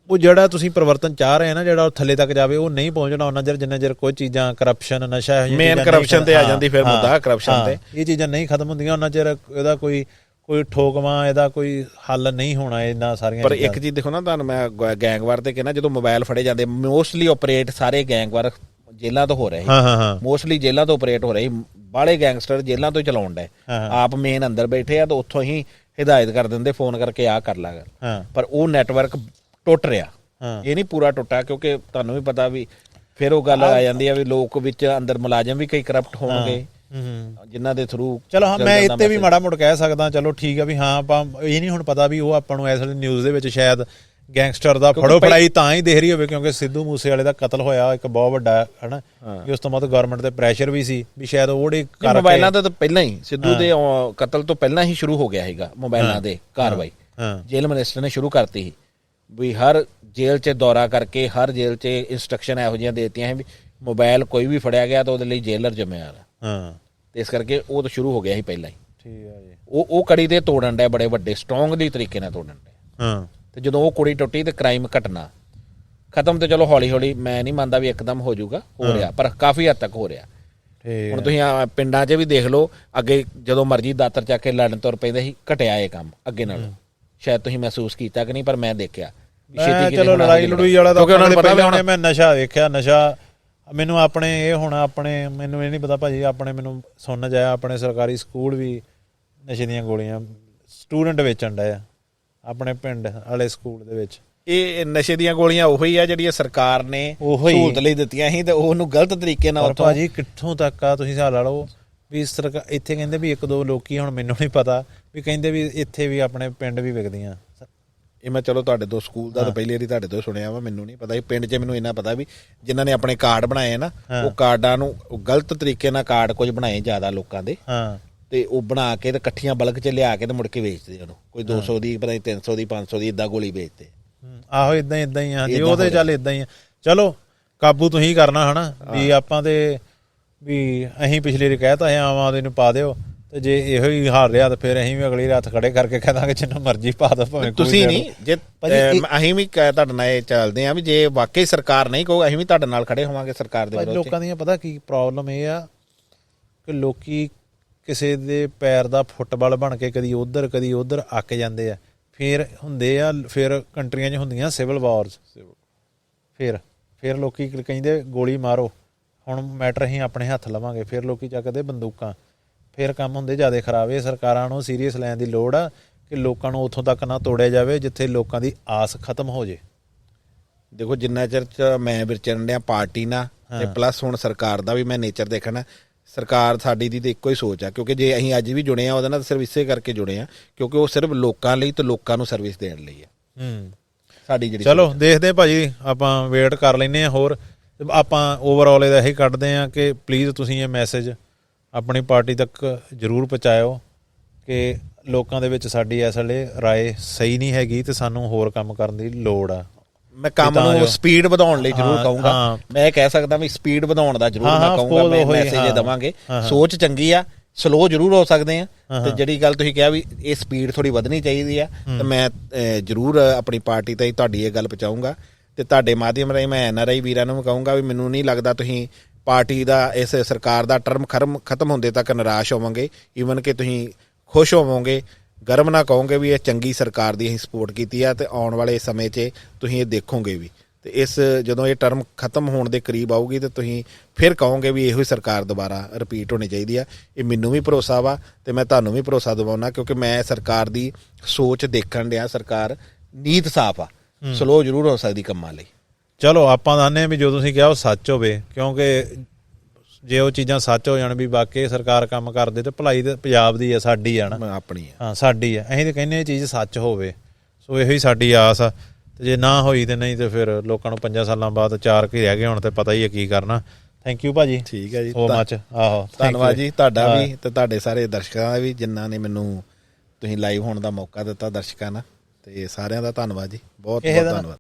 ਉਹ ਜਿਹੜਾ ਤੁਸੀਂ ਪਰਿਵਰਤਨ ਚਾਹ ਰਹੇ ਨਾ ਜਿਹੜਾ ਉਹ ਥੱਲੇ ਤੱਕ ਜਾਵੇ ਉਹ ਨਹੀਂ ਪਹੁੰਚਣਾ ਉਹਨਾਂ ਚਿਰ ਜਿੰਨਾ ਚਿਰ ਕੋਈ ਚੀਜ਼ਾਂ ਕਰਪਸ਼ਨ ਨਸ਼ਾ ਮੇਨ ਕਰਪਸ਼ਨ ਤੇ ਆ ਜਾਂਦੀ ਫਿਰ ਮੁੱਦਾ ਕਰਪਸ਼ਨ ਤੇ ਇਹ ਚੀਜ਼ਾਂ ਨਹੀਂ ਖਤਮ ਹੁੰਦੀਆਂ ਉਹਨਾਂ ਚਿਰ ਇਹਦਾ ਕੋਈ ਠੋਕਵਾਂ ਇਹਦਾ ਕੋਈ ਹੱਲ ਨਹੀਂ ਹੋਣਾ ਇਹਨਾਂ ਸਾਰੀਆਂ ਪਰ ਇੱਕ ਚੀਜ਼ ਦੇਖੋ ਨਾ ਤੁਹਾਨੂੰ ਮੈਂ ਗੈਂਗਵਾਰ ਤੇ ਕਹਿੰਦਾ ਜਦੋਂ ਮੋਬਾਈਲ ਫੜੇ ਜਾਂਦੇ ਮੋਸਟਲੀ ਆਪਰੇਟ ਸਾਰੇ ਗੈਂਗਵਾਰ ਜੇਲ੍ਹਾਂ ਤੋਂ ਹੋ ਰਹੇ ਮੋਸਟਲੀ ਜੇਲ੍ਹਾਂ ਤੋਂ ਆਪਰੇਟ ਹੋ ਰਹੇ ਬਾਹਲੇ ਗੈਂਗਸਟਰ ਜੇਲ੍ਹਾਂ ਤੋਂ ਹੀ ਚਲਾਉਣ ਡਏ ਆਪ ਮੇਨ ਅੰਦਰ ਬੈਠੇ ਆ ਤਾਂ ਉੱਥੋਂ ਹੀ ਹਿਦਾਇਤ ਕਰ ਦਿੰਦੇ ਫੋਨ ਕਰਕੇ ਆ ਕਰ ਲਾ ਪਰ ਉਹ ਨੈਟਵਰਕ ਟੁੱਟ ਰਿਹਾ ਇਹ ਨਹੀਂ ਪੂਰਾ ਟੁੱਟਾ ਕਿਉਂਕਿ ਤੁਹਾਨੂੰ ਵੀ ਪਤਾ ਵੀ ਫਿਰ ਉਹ ਗੱਲ ਆ ਜਾਂਦੀ ਆ ਵੀ ਲੋਕ ਵਿੱਚ ਅੰਦਰ ਮੁਲਾਜ਼ਮ ਵੀ ਕਈ ਕਰਪਟ ਹੋਣਗੇ ਜਿਨ੍ਹਾਂ ਦੇ ਥਰੂ ਚਲੋ ਹਾਂ ਮੈਂ ਇੱਥੇ ਵੀ ਮਾੜਾ ਮੋਟਾ ਕਹਿ ਸਕਦਾ ਚਲੋ ਠੀਕ ਆ ਵੀ ਹਾਂ ਆਪਾਂ ਇਹ ਨਹੀਂ ਹੁਣ ਪਤਾ ਵੀ ਉਹ ਆਪਾਂ ਨੂੰ ਇਸ ਵੇਲੇ ਨਿਊਜ਼ ਦੇ ਵਿੱਚ ਸ਼ਾਇਦ ਗੈਂਗਸਟਰ ਦਾ ਫੜੋ ਫੜਾਈ ਤਾਂ ਹੀ ਦੇਖ ਰਹੀ ਹੋਵੇ ਕਿਉਂਕਿ ਸਿੱਧੂ ਮੂਸੇਵਾਲੇ ਦਾ ਕਤਲ ਹੋਇਆ ਇੱਕ ਬਹੁਤ ਵੱਡਾ ਹਨਾ ਉਸ ਤੋਂ ਬਾਅਦ ਗਵਰਨਮੈਂਟ ਤੇ ਪ੍ਰੈਸ਼ਰ ਵੀ ਸੀ ਵੀ ਸ਼ਾਇਦ ਉਹਦੇ ਕਰਕੇ ਮੋਬਾਈਲਾਂ ਦਾ ਤਾਂ ਪਹਿਲਾਂ ਹੀ ਸਿੱਧੂ ਦੇ ਕਤਲ ਤੋਂ ਪਹਿਲਾਂ ਹੀ ਸ਼ੁਰੂ ਹੋ ਗਿਆ ਹੈਗਾ ਮੋਬਾਈਲਾਂ ਦੇ ਕਾਰਵਾਈ ਜੇਲ੍ਹ ਮਿਨਿਸਟਰ ਨੇ ਸ਼ੁਰੂ ਕਰਤੀ ਸੀ ਵੀ ਹਰ ਜੇਲ੍ਹ 'ਚ ਦੌਰਾ ਕਰਕੇ ਹਰ ਜੇਲ੍ਹ 'ਚ ਇੰਸਟਰਕਸ਼ਨ ਇਹੋ ਜਿਹੀਆਂ ਦੇਤੀਆਂ ਵੀ ਮੋਬਾਈਲ ਕੋਈ ਵੀ ਫੜਿਆ ਗਿਆ ਤਾਂ ਉਹਦੇ ਲਈ ਜੇਲਰ ਜ਼ਿੰਮੇਵਾਰ ਆ ਤੇ ਇਸ ਕਰਕੇ ਉਹ ਤਾਂ ਸ਼ੁਰੂ ਹੋ ਗਿਆ ਸੀ ਪਹਿਲਾਂ ਹੀ ਠੀਕ ਆ ਜੀ ਉਹ ਕੜੀ ਦੇ ਤੋੜਨ ਡਿਆ ਬੜੇ ਵੱਡੇ ਸਟਰੋਂਗਲੀ ਤਰੀਕੇ ਨਾਲ ਤੋੜਨ ਡਿਆ ਤੇ ਜਦੋਂ ਉਹ ਕੁੜੀ ਟੁੱਟੀ ਤੇ ਕ੍ਰਾਈਮ ਘਟਨਾ ਖਤਮ ਤੇ ਚਲੋ ਹੌਲੀ ਹੌਲੀ ਮੈਂ ਨਹੀਂ ਮੰਨਦਾ ਵੀ ਇੱਕਦਮ ਹੋ ਜਾਊਗਾ ਹੋ ਰਿਹਾ ਪਰ ਕਾਫੀ ਹੱਦ ਤੱਕ ਹੋ ਰਿਹਾ ਹੁਣ ਤੁਸੀਂ ਪਿੰਡਾਂ 'ਚ ਵੀ ਦੇਖ ਲਓ ਅੱਗੇ ਜਦੋਂ ਮਰਜ਼ੀ ਦਾਤਰ ਚੱਕ ਕੇ ਲੜਨ ਤੁਰ ਪੈਂਦੇ ਸੀ ਘਟਿਆ ਇਹ ਕੰਮ ਅੱਗੇ ਨਾਲੋਂ ਸ਼ਾਇਦ ਤੁਸੀਂ ਮਹਿਸੂਸ ਕੀਤਾ ਕਿ ਨਹੀਂ ਪਰ ਮੈਂ ਦੇਖਿਆ ਚਲੋ ਲੜਾਈ ਲੜੂਈ ਵਾਲਾ ਤਾਂ ਉਹਨਾਂ ਨੂੰ ਪਤਾ ਵੀ ਮੈਂ ਨਸ਼ਾ ਵੇਖਿਆ ਨਸ਼ਾ ਮੈਨੂੰ ਆਪਣੇ ਇਹ ਹੁਣ ਆਪਣੇ ਮੈਨੂੰ ਇਹ ਨਹੀਂ ਪਤਾ ਭਾਜੀ ਆਪਣੇ ਮੈਨੂੰ ਸੁਣਨ 'ਚ ਆਇਆ ਆਪਣੇ ਸਰਕਾਰੀ ਸਕੂਲ ਵੀ ਨਸ਼ੇ ਦੀਆਂ ਗੋਲੀਆਂ ਸਟੂਡੈਂਟ ਵੇਚਣ ਡਏ ਆ ਆਪਣੇ ਪਿੰਡ ਵਾਲੇ ਸਕੂਲ ਦੇ ਵਿੱਚ ਇਹ ਨਸ਼ੇ ਦੀਆਂ ਗੋਲੀਆਂ ਉਹੀ ਆ ਜਿਹੜੀਆਂ ਸਰਕਾਰ ਨੇ ਸਹੂਲਤ ਲਈ ਦਿੱਤੀਆਂ ਸੀ ਤੇ ਉਹਨੂੰ ਗਲਤ ਤਰੀਕੇ ਨਾਲ ਉੱਥੋਂ ਭਾਜੀ ਕਿੱਥੋਂ ਤੱਕ ਆ ਤੁਸੀਂ ਹਿਸਾਬ ਲਾ ਲਓ ਵੀ ਸਰਕਾਰ ਇੱਥੇ ਕਹਿੰਦੇ ਵੀ ਇੱਕ ਦੋ ਲੋਕੀ ਹੁਣ ਮੈਨੂੰ ਨਹੀਂ ਪਤਾ ਵੀ ਕਹਿੰਦੇ ਵੀ ਇੱਥੇ ਵੀ ਆਪਣੇ ਪਿੰਡ ਵੀ ਵਿਕਦੀਆਂ ਇਹ ਮੈਂ ਚਲੋ ਤੁਹਾਡੇ ਤੋਂ ਸਕੂਲ ਦਾ ਤਾਂ ਪਹਿਲੀ ਵਾਰੀ ਤੁਹਾਡੇ ਤੋਂ ਸੁਣਿਆ ਵਾ ਮੈਨੂੰ ਨਹੀਂ ਪਤਾ ਇਹ ਪਿੰਡ 'ਚ ਮੈਨੂੰ ਇੰਨਾ ਪਤਾ ਵੀ ਜਿਨ੍ਹਾਂ ਨੇ ਆਪਣੇ ਕਾਰਡ ਬਣਾਏ ਨਾ ਉਹ ਕਾਰਡਾਂ ਨੂੰ ਗਲਤ ਤਰੀਕੇ ਨਾਲ ਕਾਰਡ ਕੁਝ ਬਣਾਏ ਜ਼ਿਆਦਾ ਲੋਕਾਂ ਦੇ ਤੇ ਉਹ ਬਣਾ ਕੇ ਤੇ ਇਕੱਠੀਆਂ ਬਲਕ 'ਚ ਲਿਆ ਕੇ ਤੇ ਮੁੜ ਕੇ ਵੇਚਦੇ ਉਹਨੂੰ ਕੋਈ 200 ਦੀ ਪਤਾ ਨਹੀਂ 300 ਦੀ 500 ਦੀ ਏਦਾਂ ਗੋਲੀ ਵੇਚਦੇ ਆਹੋ ਏਦਾਂ ਹੀ ਆ ਜੀ ਉਹ ਤੇ ਚੱਲ ਏਦਾਂ ਹੀ ਆ ਚਲੋ ਕਾਬੂ ਤੁਸੀਂ ਕਰਨਾ ਹਨਾ ਵੀ ਆਪਾਂ ਤੇ ਵੀ ਅਸੀਂ ਪਿਛਲੀ ਵਾਰੀ ਕਹਿਤਾ ਸੀ ਆਮ ਆਦਮੀ ਨੂੰ ਪਾ ਦਿਓ ਤੇ ਜੇ ਇਹੋ ਹੀ ਹਾਰ ਰਿਹਾ ਤਾਂ ਫਿਰ ਅਸੀਂ ਵੀ ਅਗਲੀ ਰਾਤ ਖੜੇ ਕਰਕੇ ਕਹਾਂਗੇ ਜਿੰਨਾ ਮਰਜ਼ੀ ਪਾ ਦੋ ਭਾਵੇਂ ਤੁਸੀਂ ਨਹੀਂ ਜੇ ਅਸੀਂ ਵੀ ਤੁਹਾਡੇ ਨਾਲ ਇਹ ਚੱਲਦੇ ਆ ਵੀ ਜੇ ਵਾਕਈ ਸਰਕਾਰ ਨਹੀਂ ਕਹੋ ਅਸੀਂ ਵੀ ਤੁਹਾਡੇ ਨਾਲ ਖੜੇ ਹੋਵਾਂਗੇ ਸਰਕਾਰ ਦੇ ਵਿਰੁੱਧ ਲੋਕਾਂ ਦੀਆਂ ਪਤਾ ਕੀ ਪ੍ਰੋਬਲਮ ਇਹ ਆ ਕਿ ਲੋਕੀ ਕਿਸੇ ਦੇ ਪੈਰ ਦਾ ਫੁੱਟਬਾਲ ਬਣ ਕੇ ਕਦੀ ਉਧਰ ਅੱਕ ਜਾਂਦੇ ਆ ਫਿਰ ਹੁੰਦੇ ਆ ਫਿਰ ਕੰਟਰੀਆਂ 'ਚ ਹੁੰਦੀਆਂ ਸਿਵਲ ਵਾਰਸ ਫਿਰ ਲੋਕੀ ਕਹਿੰਦੇ ਗੋਲੀ ਮਾਰੋ ਹੁਣ ਮੈਟਰ ਅਸੀਂ ਆਪਣੇ ਹੱਥ ਲਵਾਂਗੇ ਫਿਰ ਲੋਕੀ ਚੱਕਦੇ ਬੰਦੂਕਾਂ ਫਿਰ ਕੰਮ ਹੁੰਦੇ ਜ਼ਿਆਦਾ ਖਰਾਬ ਇਹ ਸਰਕਾਰਾਂ ਨੂੰ ਸੀਰੀਅਸ ਲੈਣ ਦੀ ਲੋੜ ਆ ਕਿ ਲੋਕਾਂ ਨੂੰ ਉੱਥੋਂ ਤੱਕ ਨਾ ਤੋੜਿਆ ਜਾਵੇ ਜਿੱਥੇ ਲੋਕਾਂ ਦੀ ਆਸ ਖਤਮ ਹੋ ਜੇ ਦੇਖੋ ਜਿੰਨਾ ਚਿਰ ਮੈਂ ਵਿਚਰਨ ਡਿਆ ਪਾਰਟੀ ਨਾਲ ਤੇ ਪਲੱਸ ਹੁਣ ਸਰਕਾਰ ਦਾ ਵੀ ਮੈਂ ਨੇਚਰ ਦੇਖਣਾ ਸਰਕਾਰ ਸਾਡੀ ਦੀ ਤਾਂ ਇੱਕੋ ਹੀ ਸੋਚ ਆ ਕਿਉਂਕਿ ਜੇ ਅਸੀਂ ਅੱਜ ਵੀ ਜੁੜੇ ਆ ਉਹਦੇ ਨਾਲ ਸਿਰਫ ਇਸੇ ਕਰਕੇ ਜੁੜੇ ਆ ਕਿਉਂਕਿ ਉਹ ਸਿਰਫ ਲੋਕਾਂ ਲਈ ਤੇ ਲੋਕਾਂ ਨੂੰ ਸਰਵਿਸ ਦੇਣ ਲਈ ਆ ਸਾਡੀ ਜਿਹੜੀ ਚਲੋ ਦੇਖਦੇ ਭਾਜੀ ਆਪਾਂ ਵੇਟ ਕਰ ਲੈਂਦੇ ਆ ਹੋਰ ਆਪਾਂ ਓਵਰਆਲ ਇਹਦਾ ਇਹੀ ਕੱਢਦੇ ਆ ਕਿ ਪਲੀਜ਼ ਤੁਸੀਂ ਇਹ ਮੈਸੇਜ ਆਪਣੀ ਪਾਰਟੀ ਤੱਕ ਜ਼ਰੂਰ ਪਹੁੰਚਾਇਓ ਕਿ ਲੋਕਾਂ ਦੇ ਵਿੱਚ ਸਾਡੀ ਇਸ ਵੇਲੇ ਰਾਏ ਸਹੀ ਨਹੀਂ ਹੈਗੀ ਤੇ ਸਾਨੂੰ ਹੋਰ ਕੰਮ ਕਰਨ ਦੀ ਲੋੜ ਆ ਮੈਂ ਕੰਮ ਨੂੰ ਸਪੀਡ ਵਧਾਉਣ ਲਈ ਜ਼ਰੂਰ ਕਹੂੰਗਾ ਮੈਂ ਕਹਿ ਸਕਦਾ ਵੀ ਸਪੀਡ ਵਧਾਉਣ ਦਾ ਜ਼ਰੂਰ ਮੈਂ ਕਹੂੰਗਾ ਮੈਂ ਮੈਸੇਜ ਦੇਵਾਂਗੇ ਸੋਚ ਚੰਗੀ ਆ ਸਲੋ ਜ਼ਰੂਰ ਹੋ ਸਕਦੇ ਆ ਤੇ ਜਿਹੜੀ ਗੱਲ ਤੁਸੀਂ ਕਿਹਾ ਵੀ ਇਹ ਸਪੀਡ ਥੋੜੀ ਵਧਣੀ ਚਾਹੀਦੀ ਆ ਤੇ ਮੈਂ ਜ਼ਰੂਰ ਆਪਣੀ ਪਾਰਟੀ ਤੇ ਤੁਹਾਡੀ ਇਹ ਗੱਲ ਪਹੁੰਚਾਊਂਗਾ ਤੇ ਤੁਹਾਡੇ ਮਾਧਿਅਮ ਰਾਹੀਂ ਮੈਂ NRI ਵੀਰਾਂ ਨੂੰ ਕਹੂੰਗਾ ਵੀ ਮੈਨੂੰ ਨਹੀਂ ਲੱਗਦਾ ਤੁਸੀਂ ਪਾਰਟੀ ਦਾ ਇਸ ਸਰਕਾਰ ਦਾ ਟਰਮ ਖਤਮ ਹੁੰਦੇ ਤੱਕ ਨਿਰਾਸ਼ ਹੋਵੋਗੇ ਈਵਨ ਕਿ ਤੁਸੀਂ ਖੁਸ਼ ਹੋਵੋਗੇ ਗਰਮ ਨਾ ਕਹੋਗੇ ਵੀ ਇਹ ਚੰਗੀ ਸਰਕਾਰ ਦੀ ਅਸੀਂ ਸਪੋਰਟ ਕੀਤੀ ਆ ਤੇ ਆਉਣ ਵਾਲੇ ਸਮੇਂ 'ਚ ਤੁਸੀਂ ਇਹ ਦੇਖੋਗੇ ਵੀ ਤੇ ਇਸ ਜਦੋਂ ਇਹ ਟਰਮ ਖਤਮ ਹੋਣ ਦੇ ਕਰੀਬ ਆਊਗੀ ਤੇ ਤੁਸੀਂ ਫਿਰ ਕਹੋਗੇ ਵੀ ਇਹੋ ਹੀ ਸਰਕਾਰ ਦੁਬਾਰਾ ਰਿਪੀਟ ਹੋਣੀ ਚਾਹੀਦੀ ਆ ਇਹ ਮੈਨੂੰ ਵੀ ਭਰੋਸਾ ਵਾ ਤੇ ਮੈਂ ਤੁਹਾਨੂੰ ਵੀ ਭਰੋਸਾ ਦਿਵਾਉਣਾ ਕਿਉਂਕਿ ਮੈਂ ਸਰਕਾਰ ਦੀ ਸੋਚ ਦੇਖਣ ਡਿਆ ਸਰਕਾਰ ਨੀਤ ਸਾਫ਼ ਆ ਸਲੋ ਜ਼ਰੂਰ ਹੋ ਸਕਦੀ ਕੰਮਾਂ ਲਈ ਚਲੋ ਆਪਾਂ ਚਾਹੁੰਦੇ ਵੀ ਜੋ ਤੁਸੀਂ ਕਿਹਾ ਉਹ ਸੱਚ ਹੋਵੇ ਕਿਉਂਕਿ ਜੇ ਉਹ ਚੀਜ਼ਾਂ ਸੱਚ ਹੋ ਜਾਣ ਵੀ ਵਾਕਈ ਸਰਕਾਰ ਕੰਮ ਕਰਦੇ ਤੇ ਭਲਾਈ ਤੇ ਪੰਜਾਬ ਦੀ ਆ ਸਾਡੀ ਆ ਨਾ ਆਪਣੀ ਹਾਂ ਸਾਡੀ ਆ ਅਸੀਂ ਤਾਂ ਕਹਿੰਦੇ ਇਹ ਚੀਜ਼ ਸੱਚ ਹੋਵੇ ਸੋ ਇਹੋ ਹੀ ਸਾਡੀ ਆਸ ਆ ਤੇ ਜੇ ਨਾ ਹੋਈ ਤੇ ਨਹੀਂ ਤੇ ਫਿਰ ਲੋਕਾਂ ਨੂੰ 5 ਸਾਲਾਂ ਬਾਅਦ 4 ਕੀ ਰਹਿ ਗਏ ਹੁਣ ਤੇ ਪਤਾ ਹੀ ਹੈ ਕੀ ਕਰਨਾ ਥੈਂਕ ਯੂ ਭਾਜੀ ਠੀਕ ਹੈ ਜੀ ਸੋ ਮੱਚ ਆਹੋ ਧੰਨਵਾਦ ਜੀ ਤੁਹਾਡਾ ਵੀ ਤੇ ਤੁਹਾਡੇ ਸਾਰੇ ਦਰਸ਼ਕਾਂ ਦਾ ਵੀ ਜਿਨ੍ਹਾਂ ਨੇ ਮੈਨੂੰ ਤੁਸੀਂ ਲਾਈਵ ਹੋਣ ਦਾ ਮੌਕਾ ਦਿੱਤਾ ਦਰਸ਼ਕਾਂ ਨਾਲ ਤੇ ਸਾਰਿਆਂ ਦਾ ਧੰਨਵਾਦ ਜੀ ਬਹੁਤ ਬਹੁਤ ਧੰਨਵਾਦ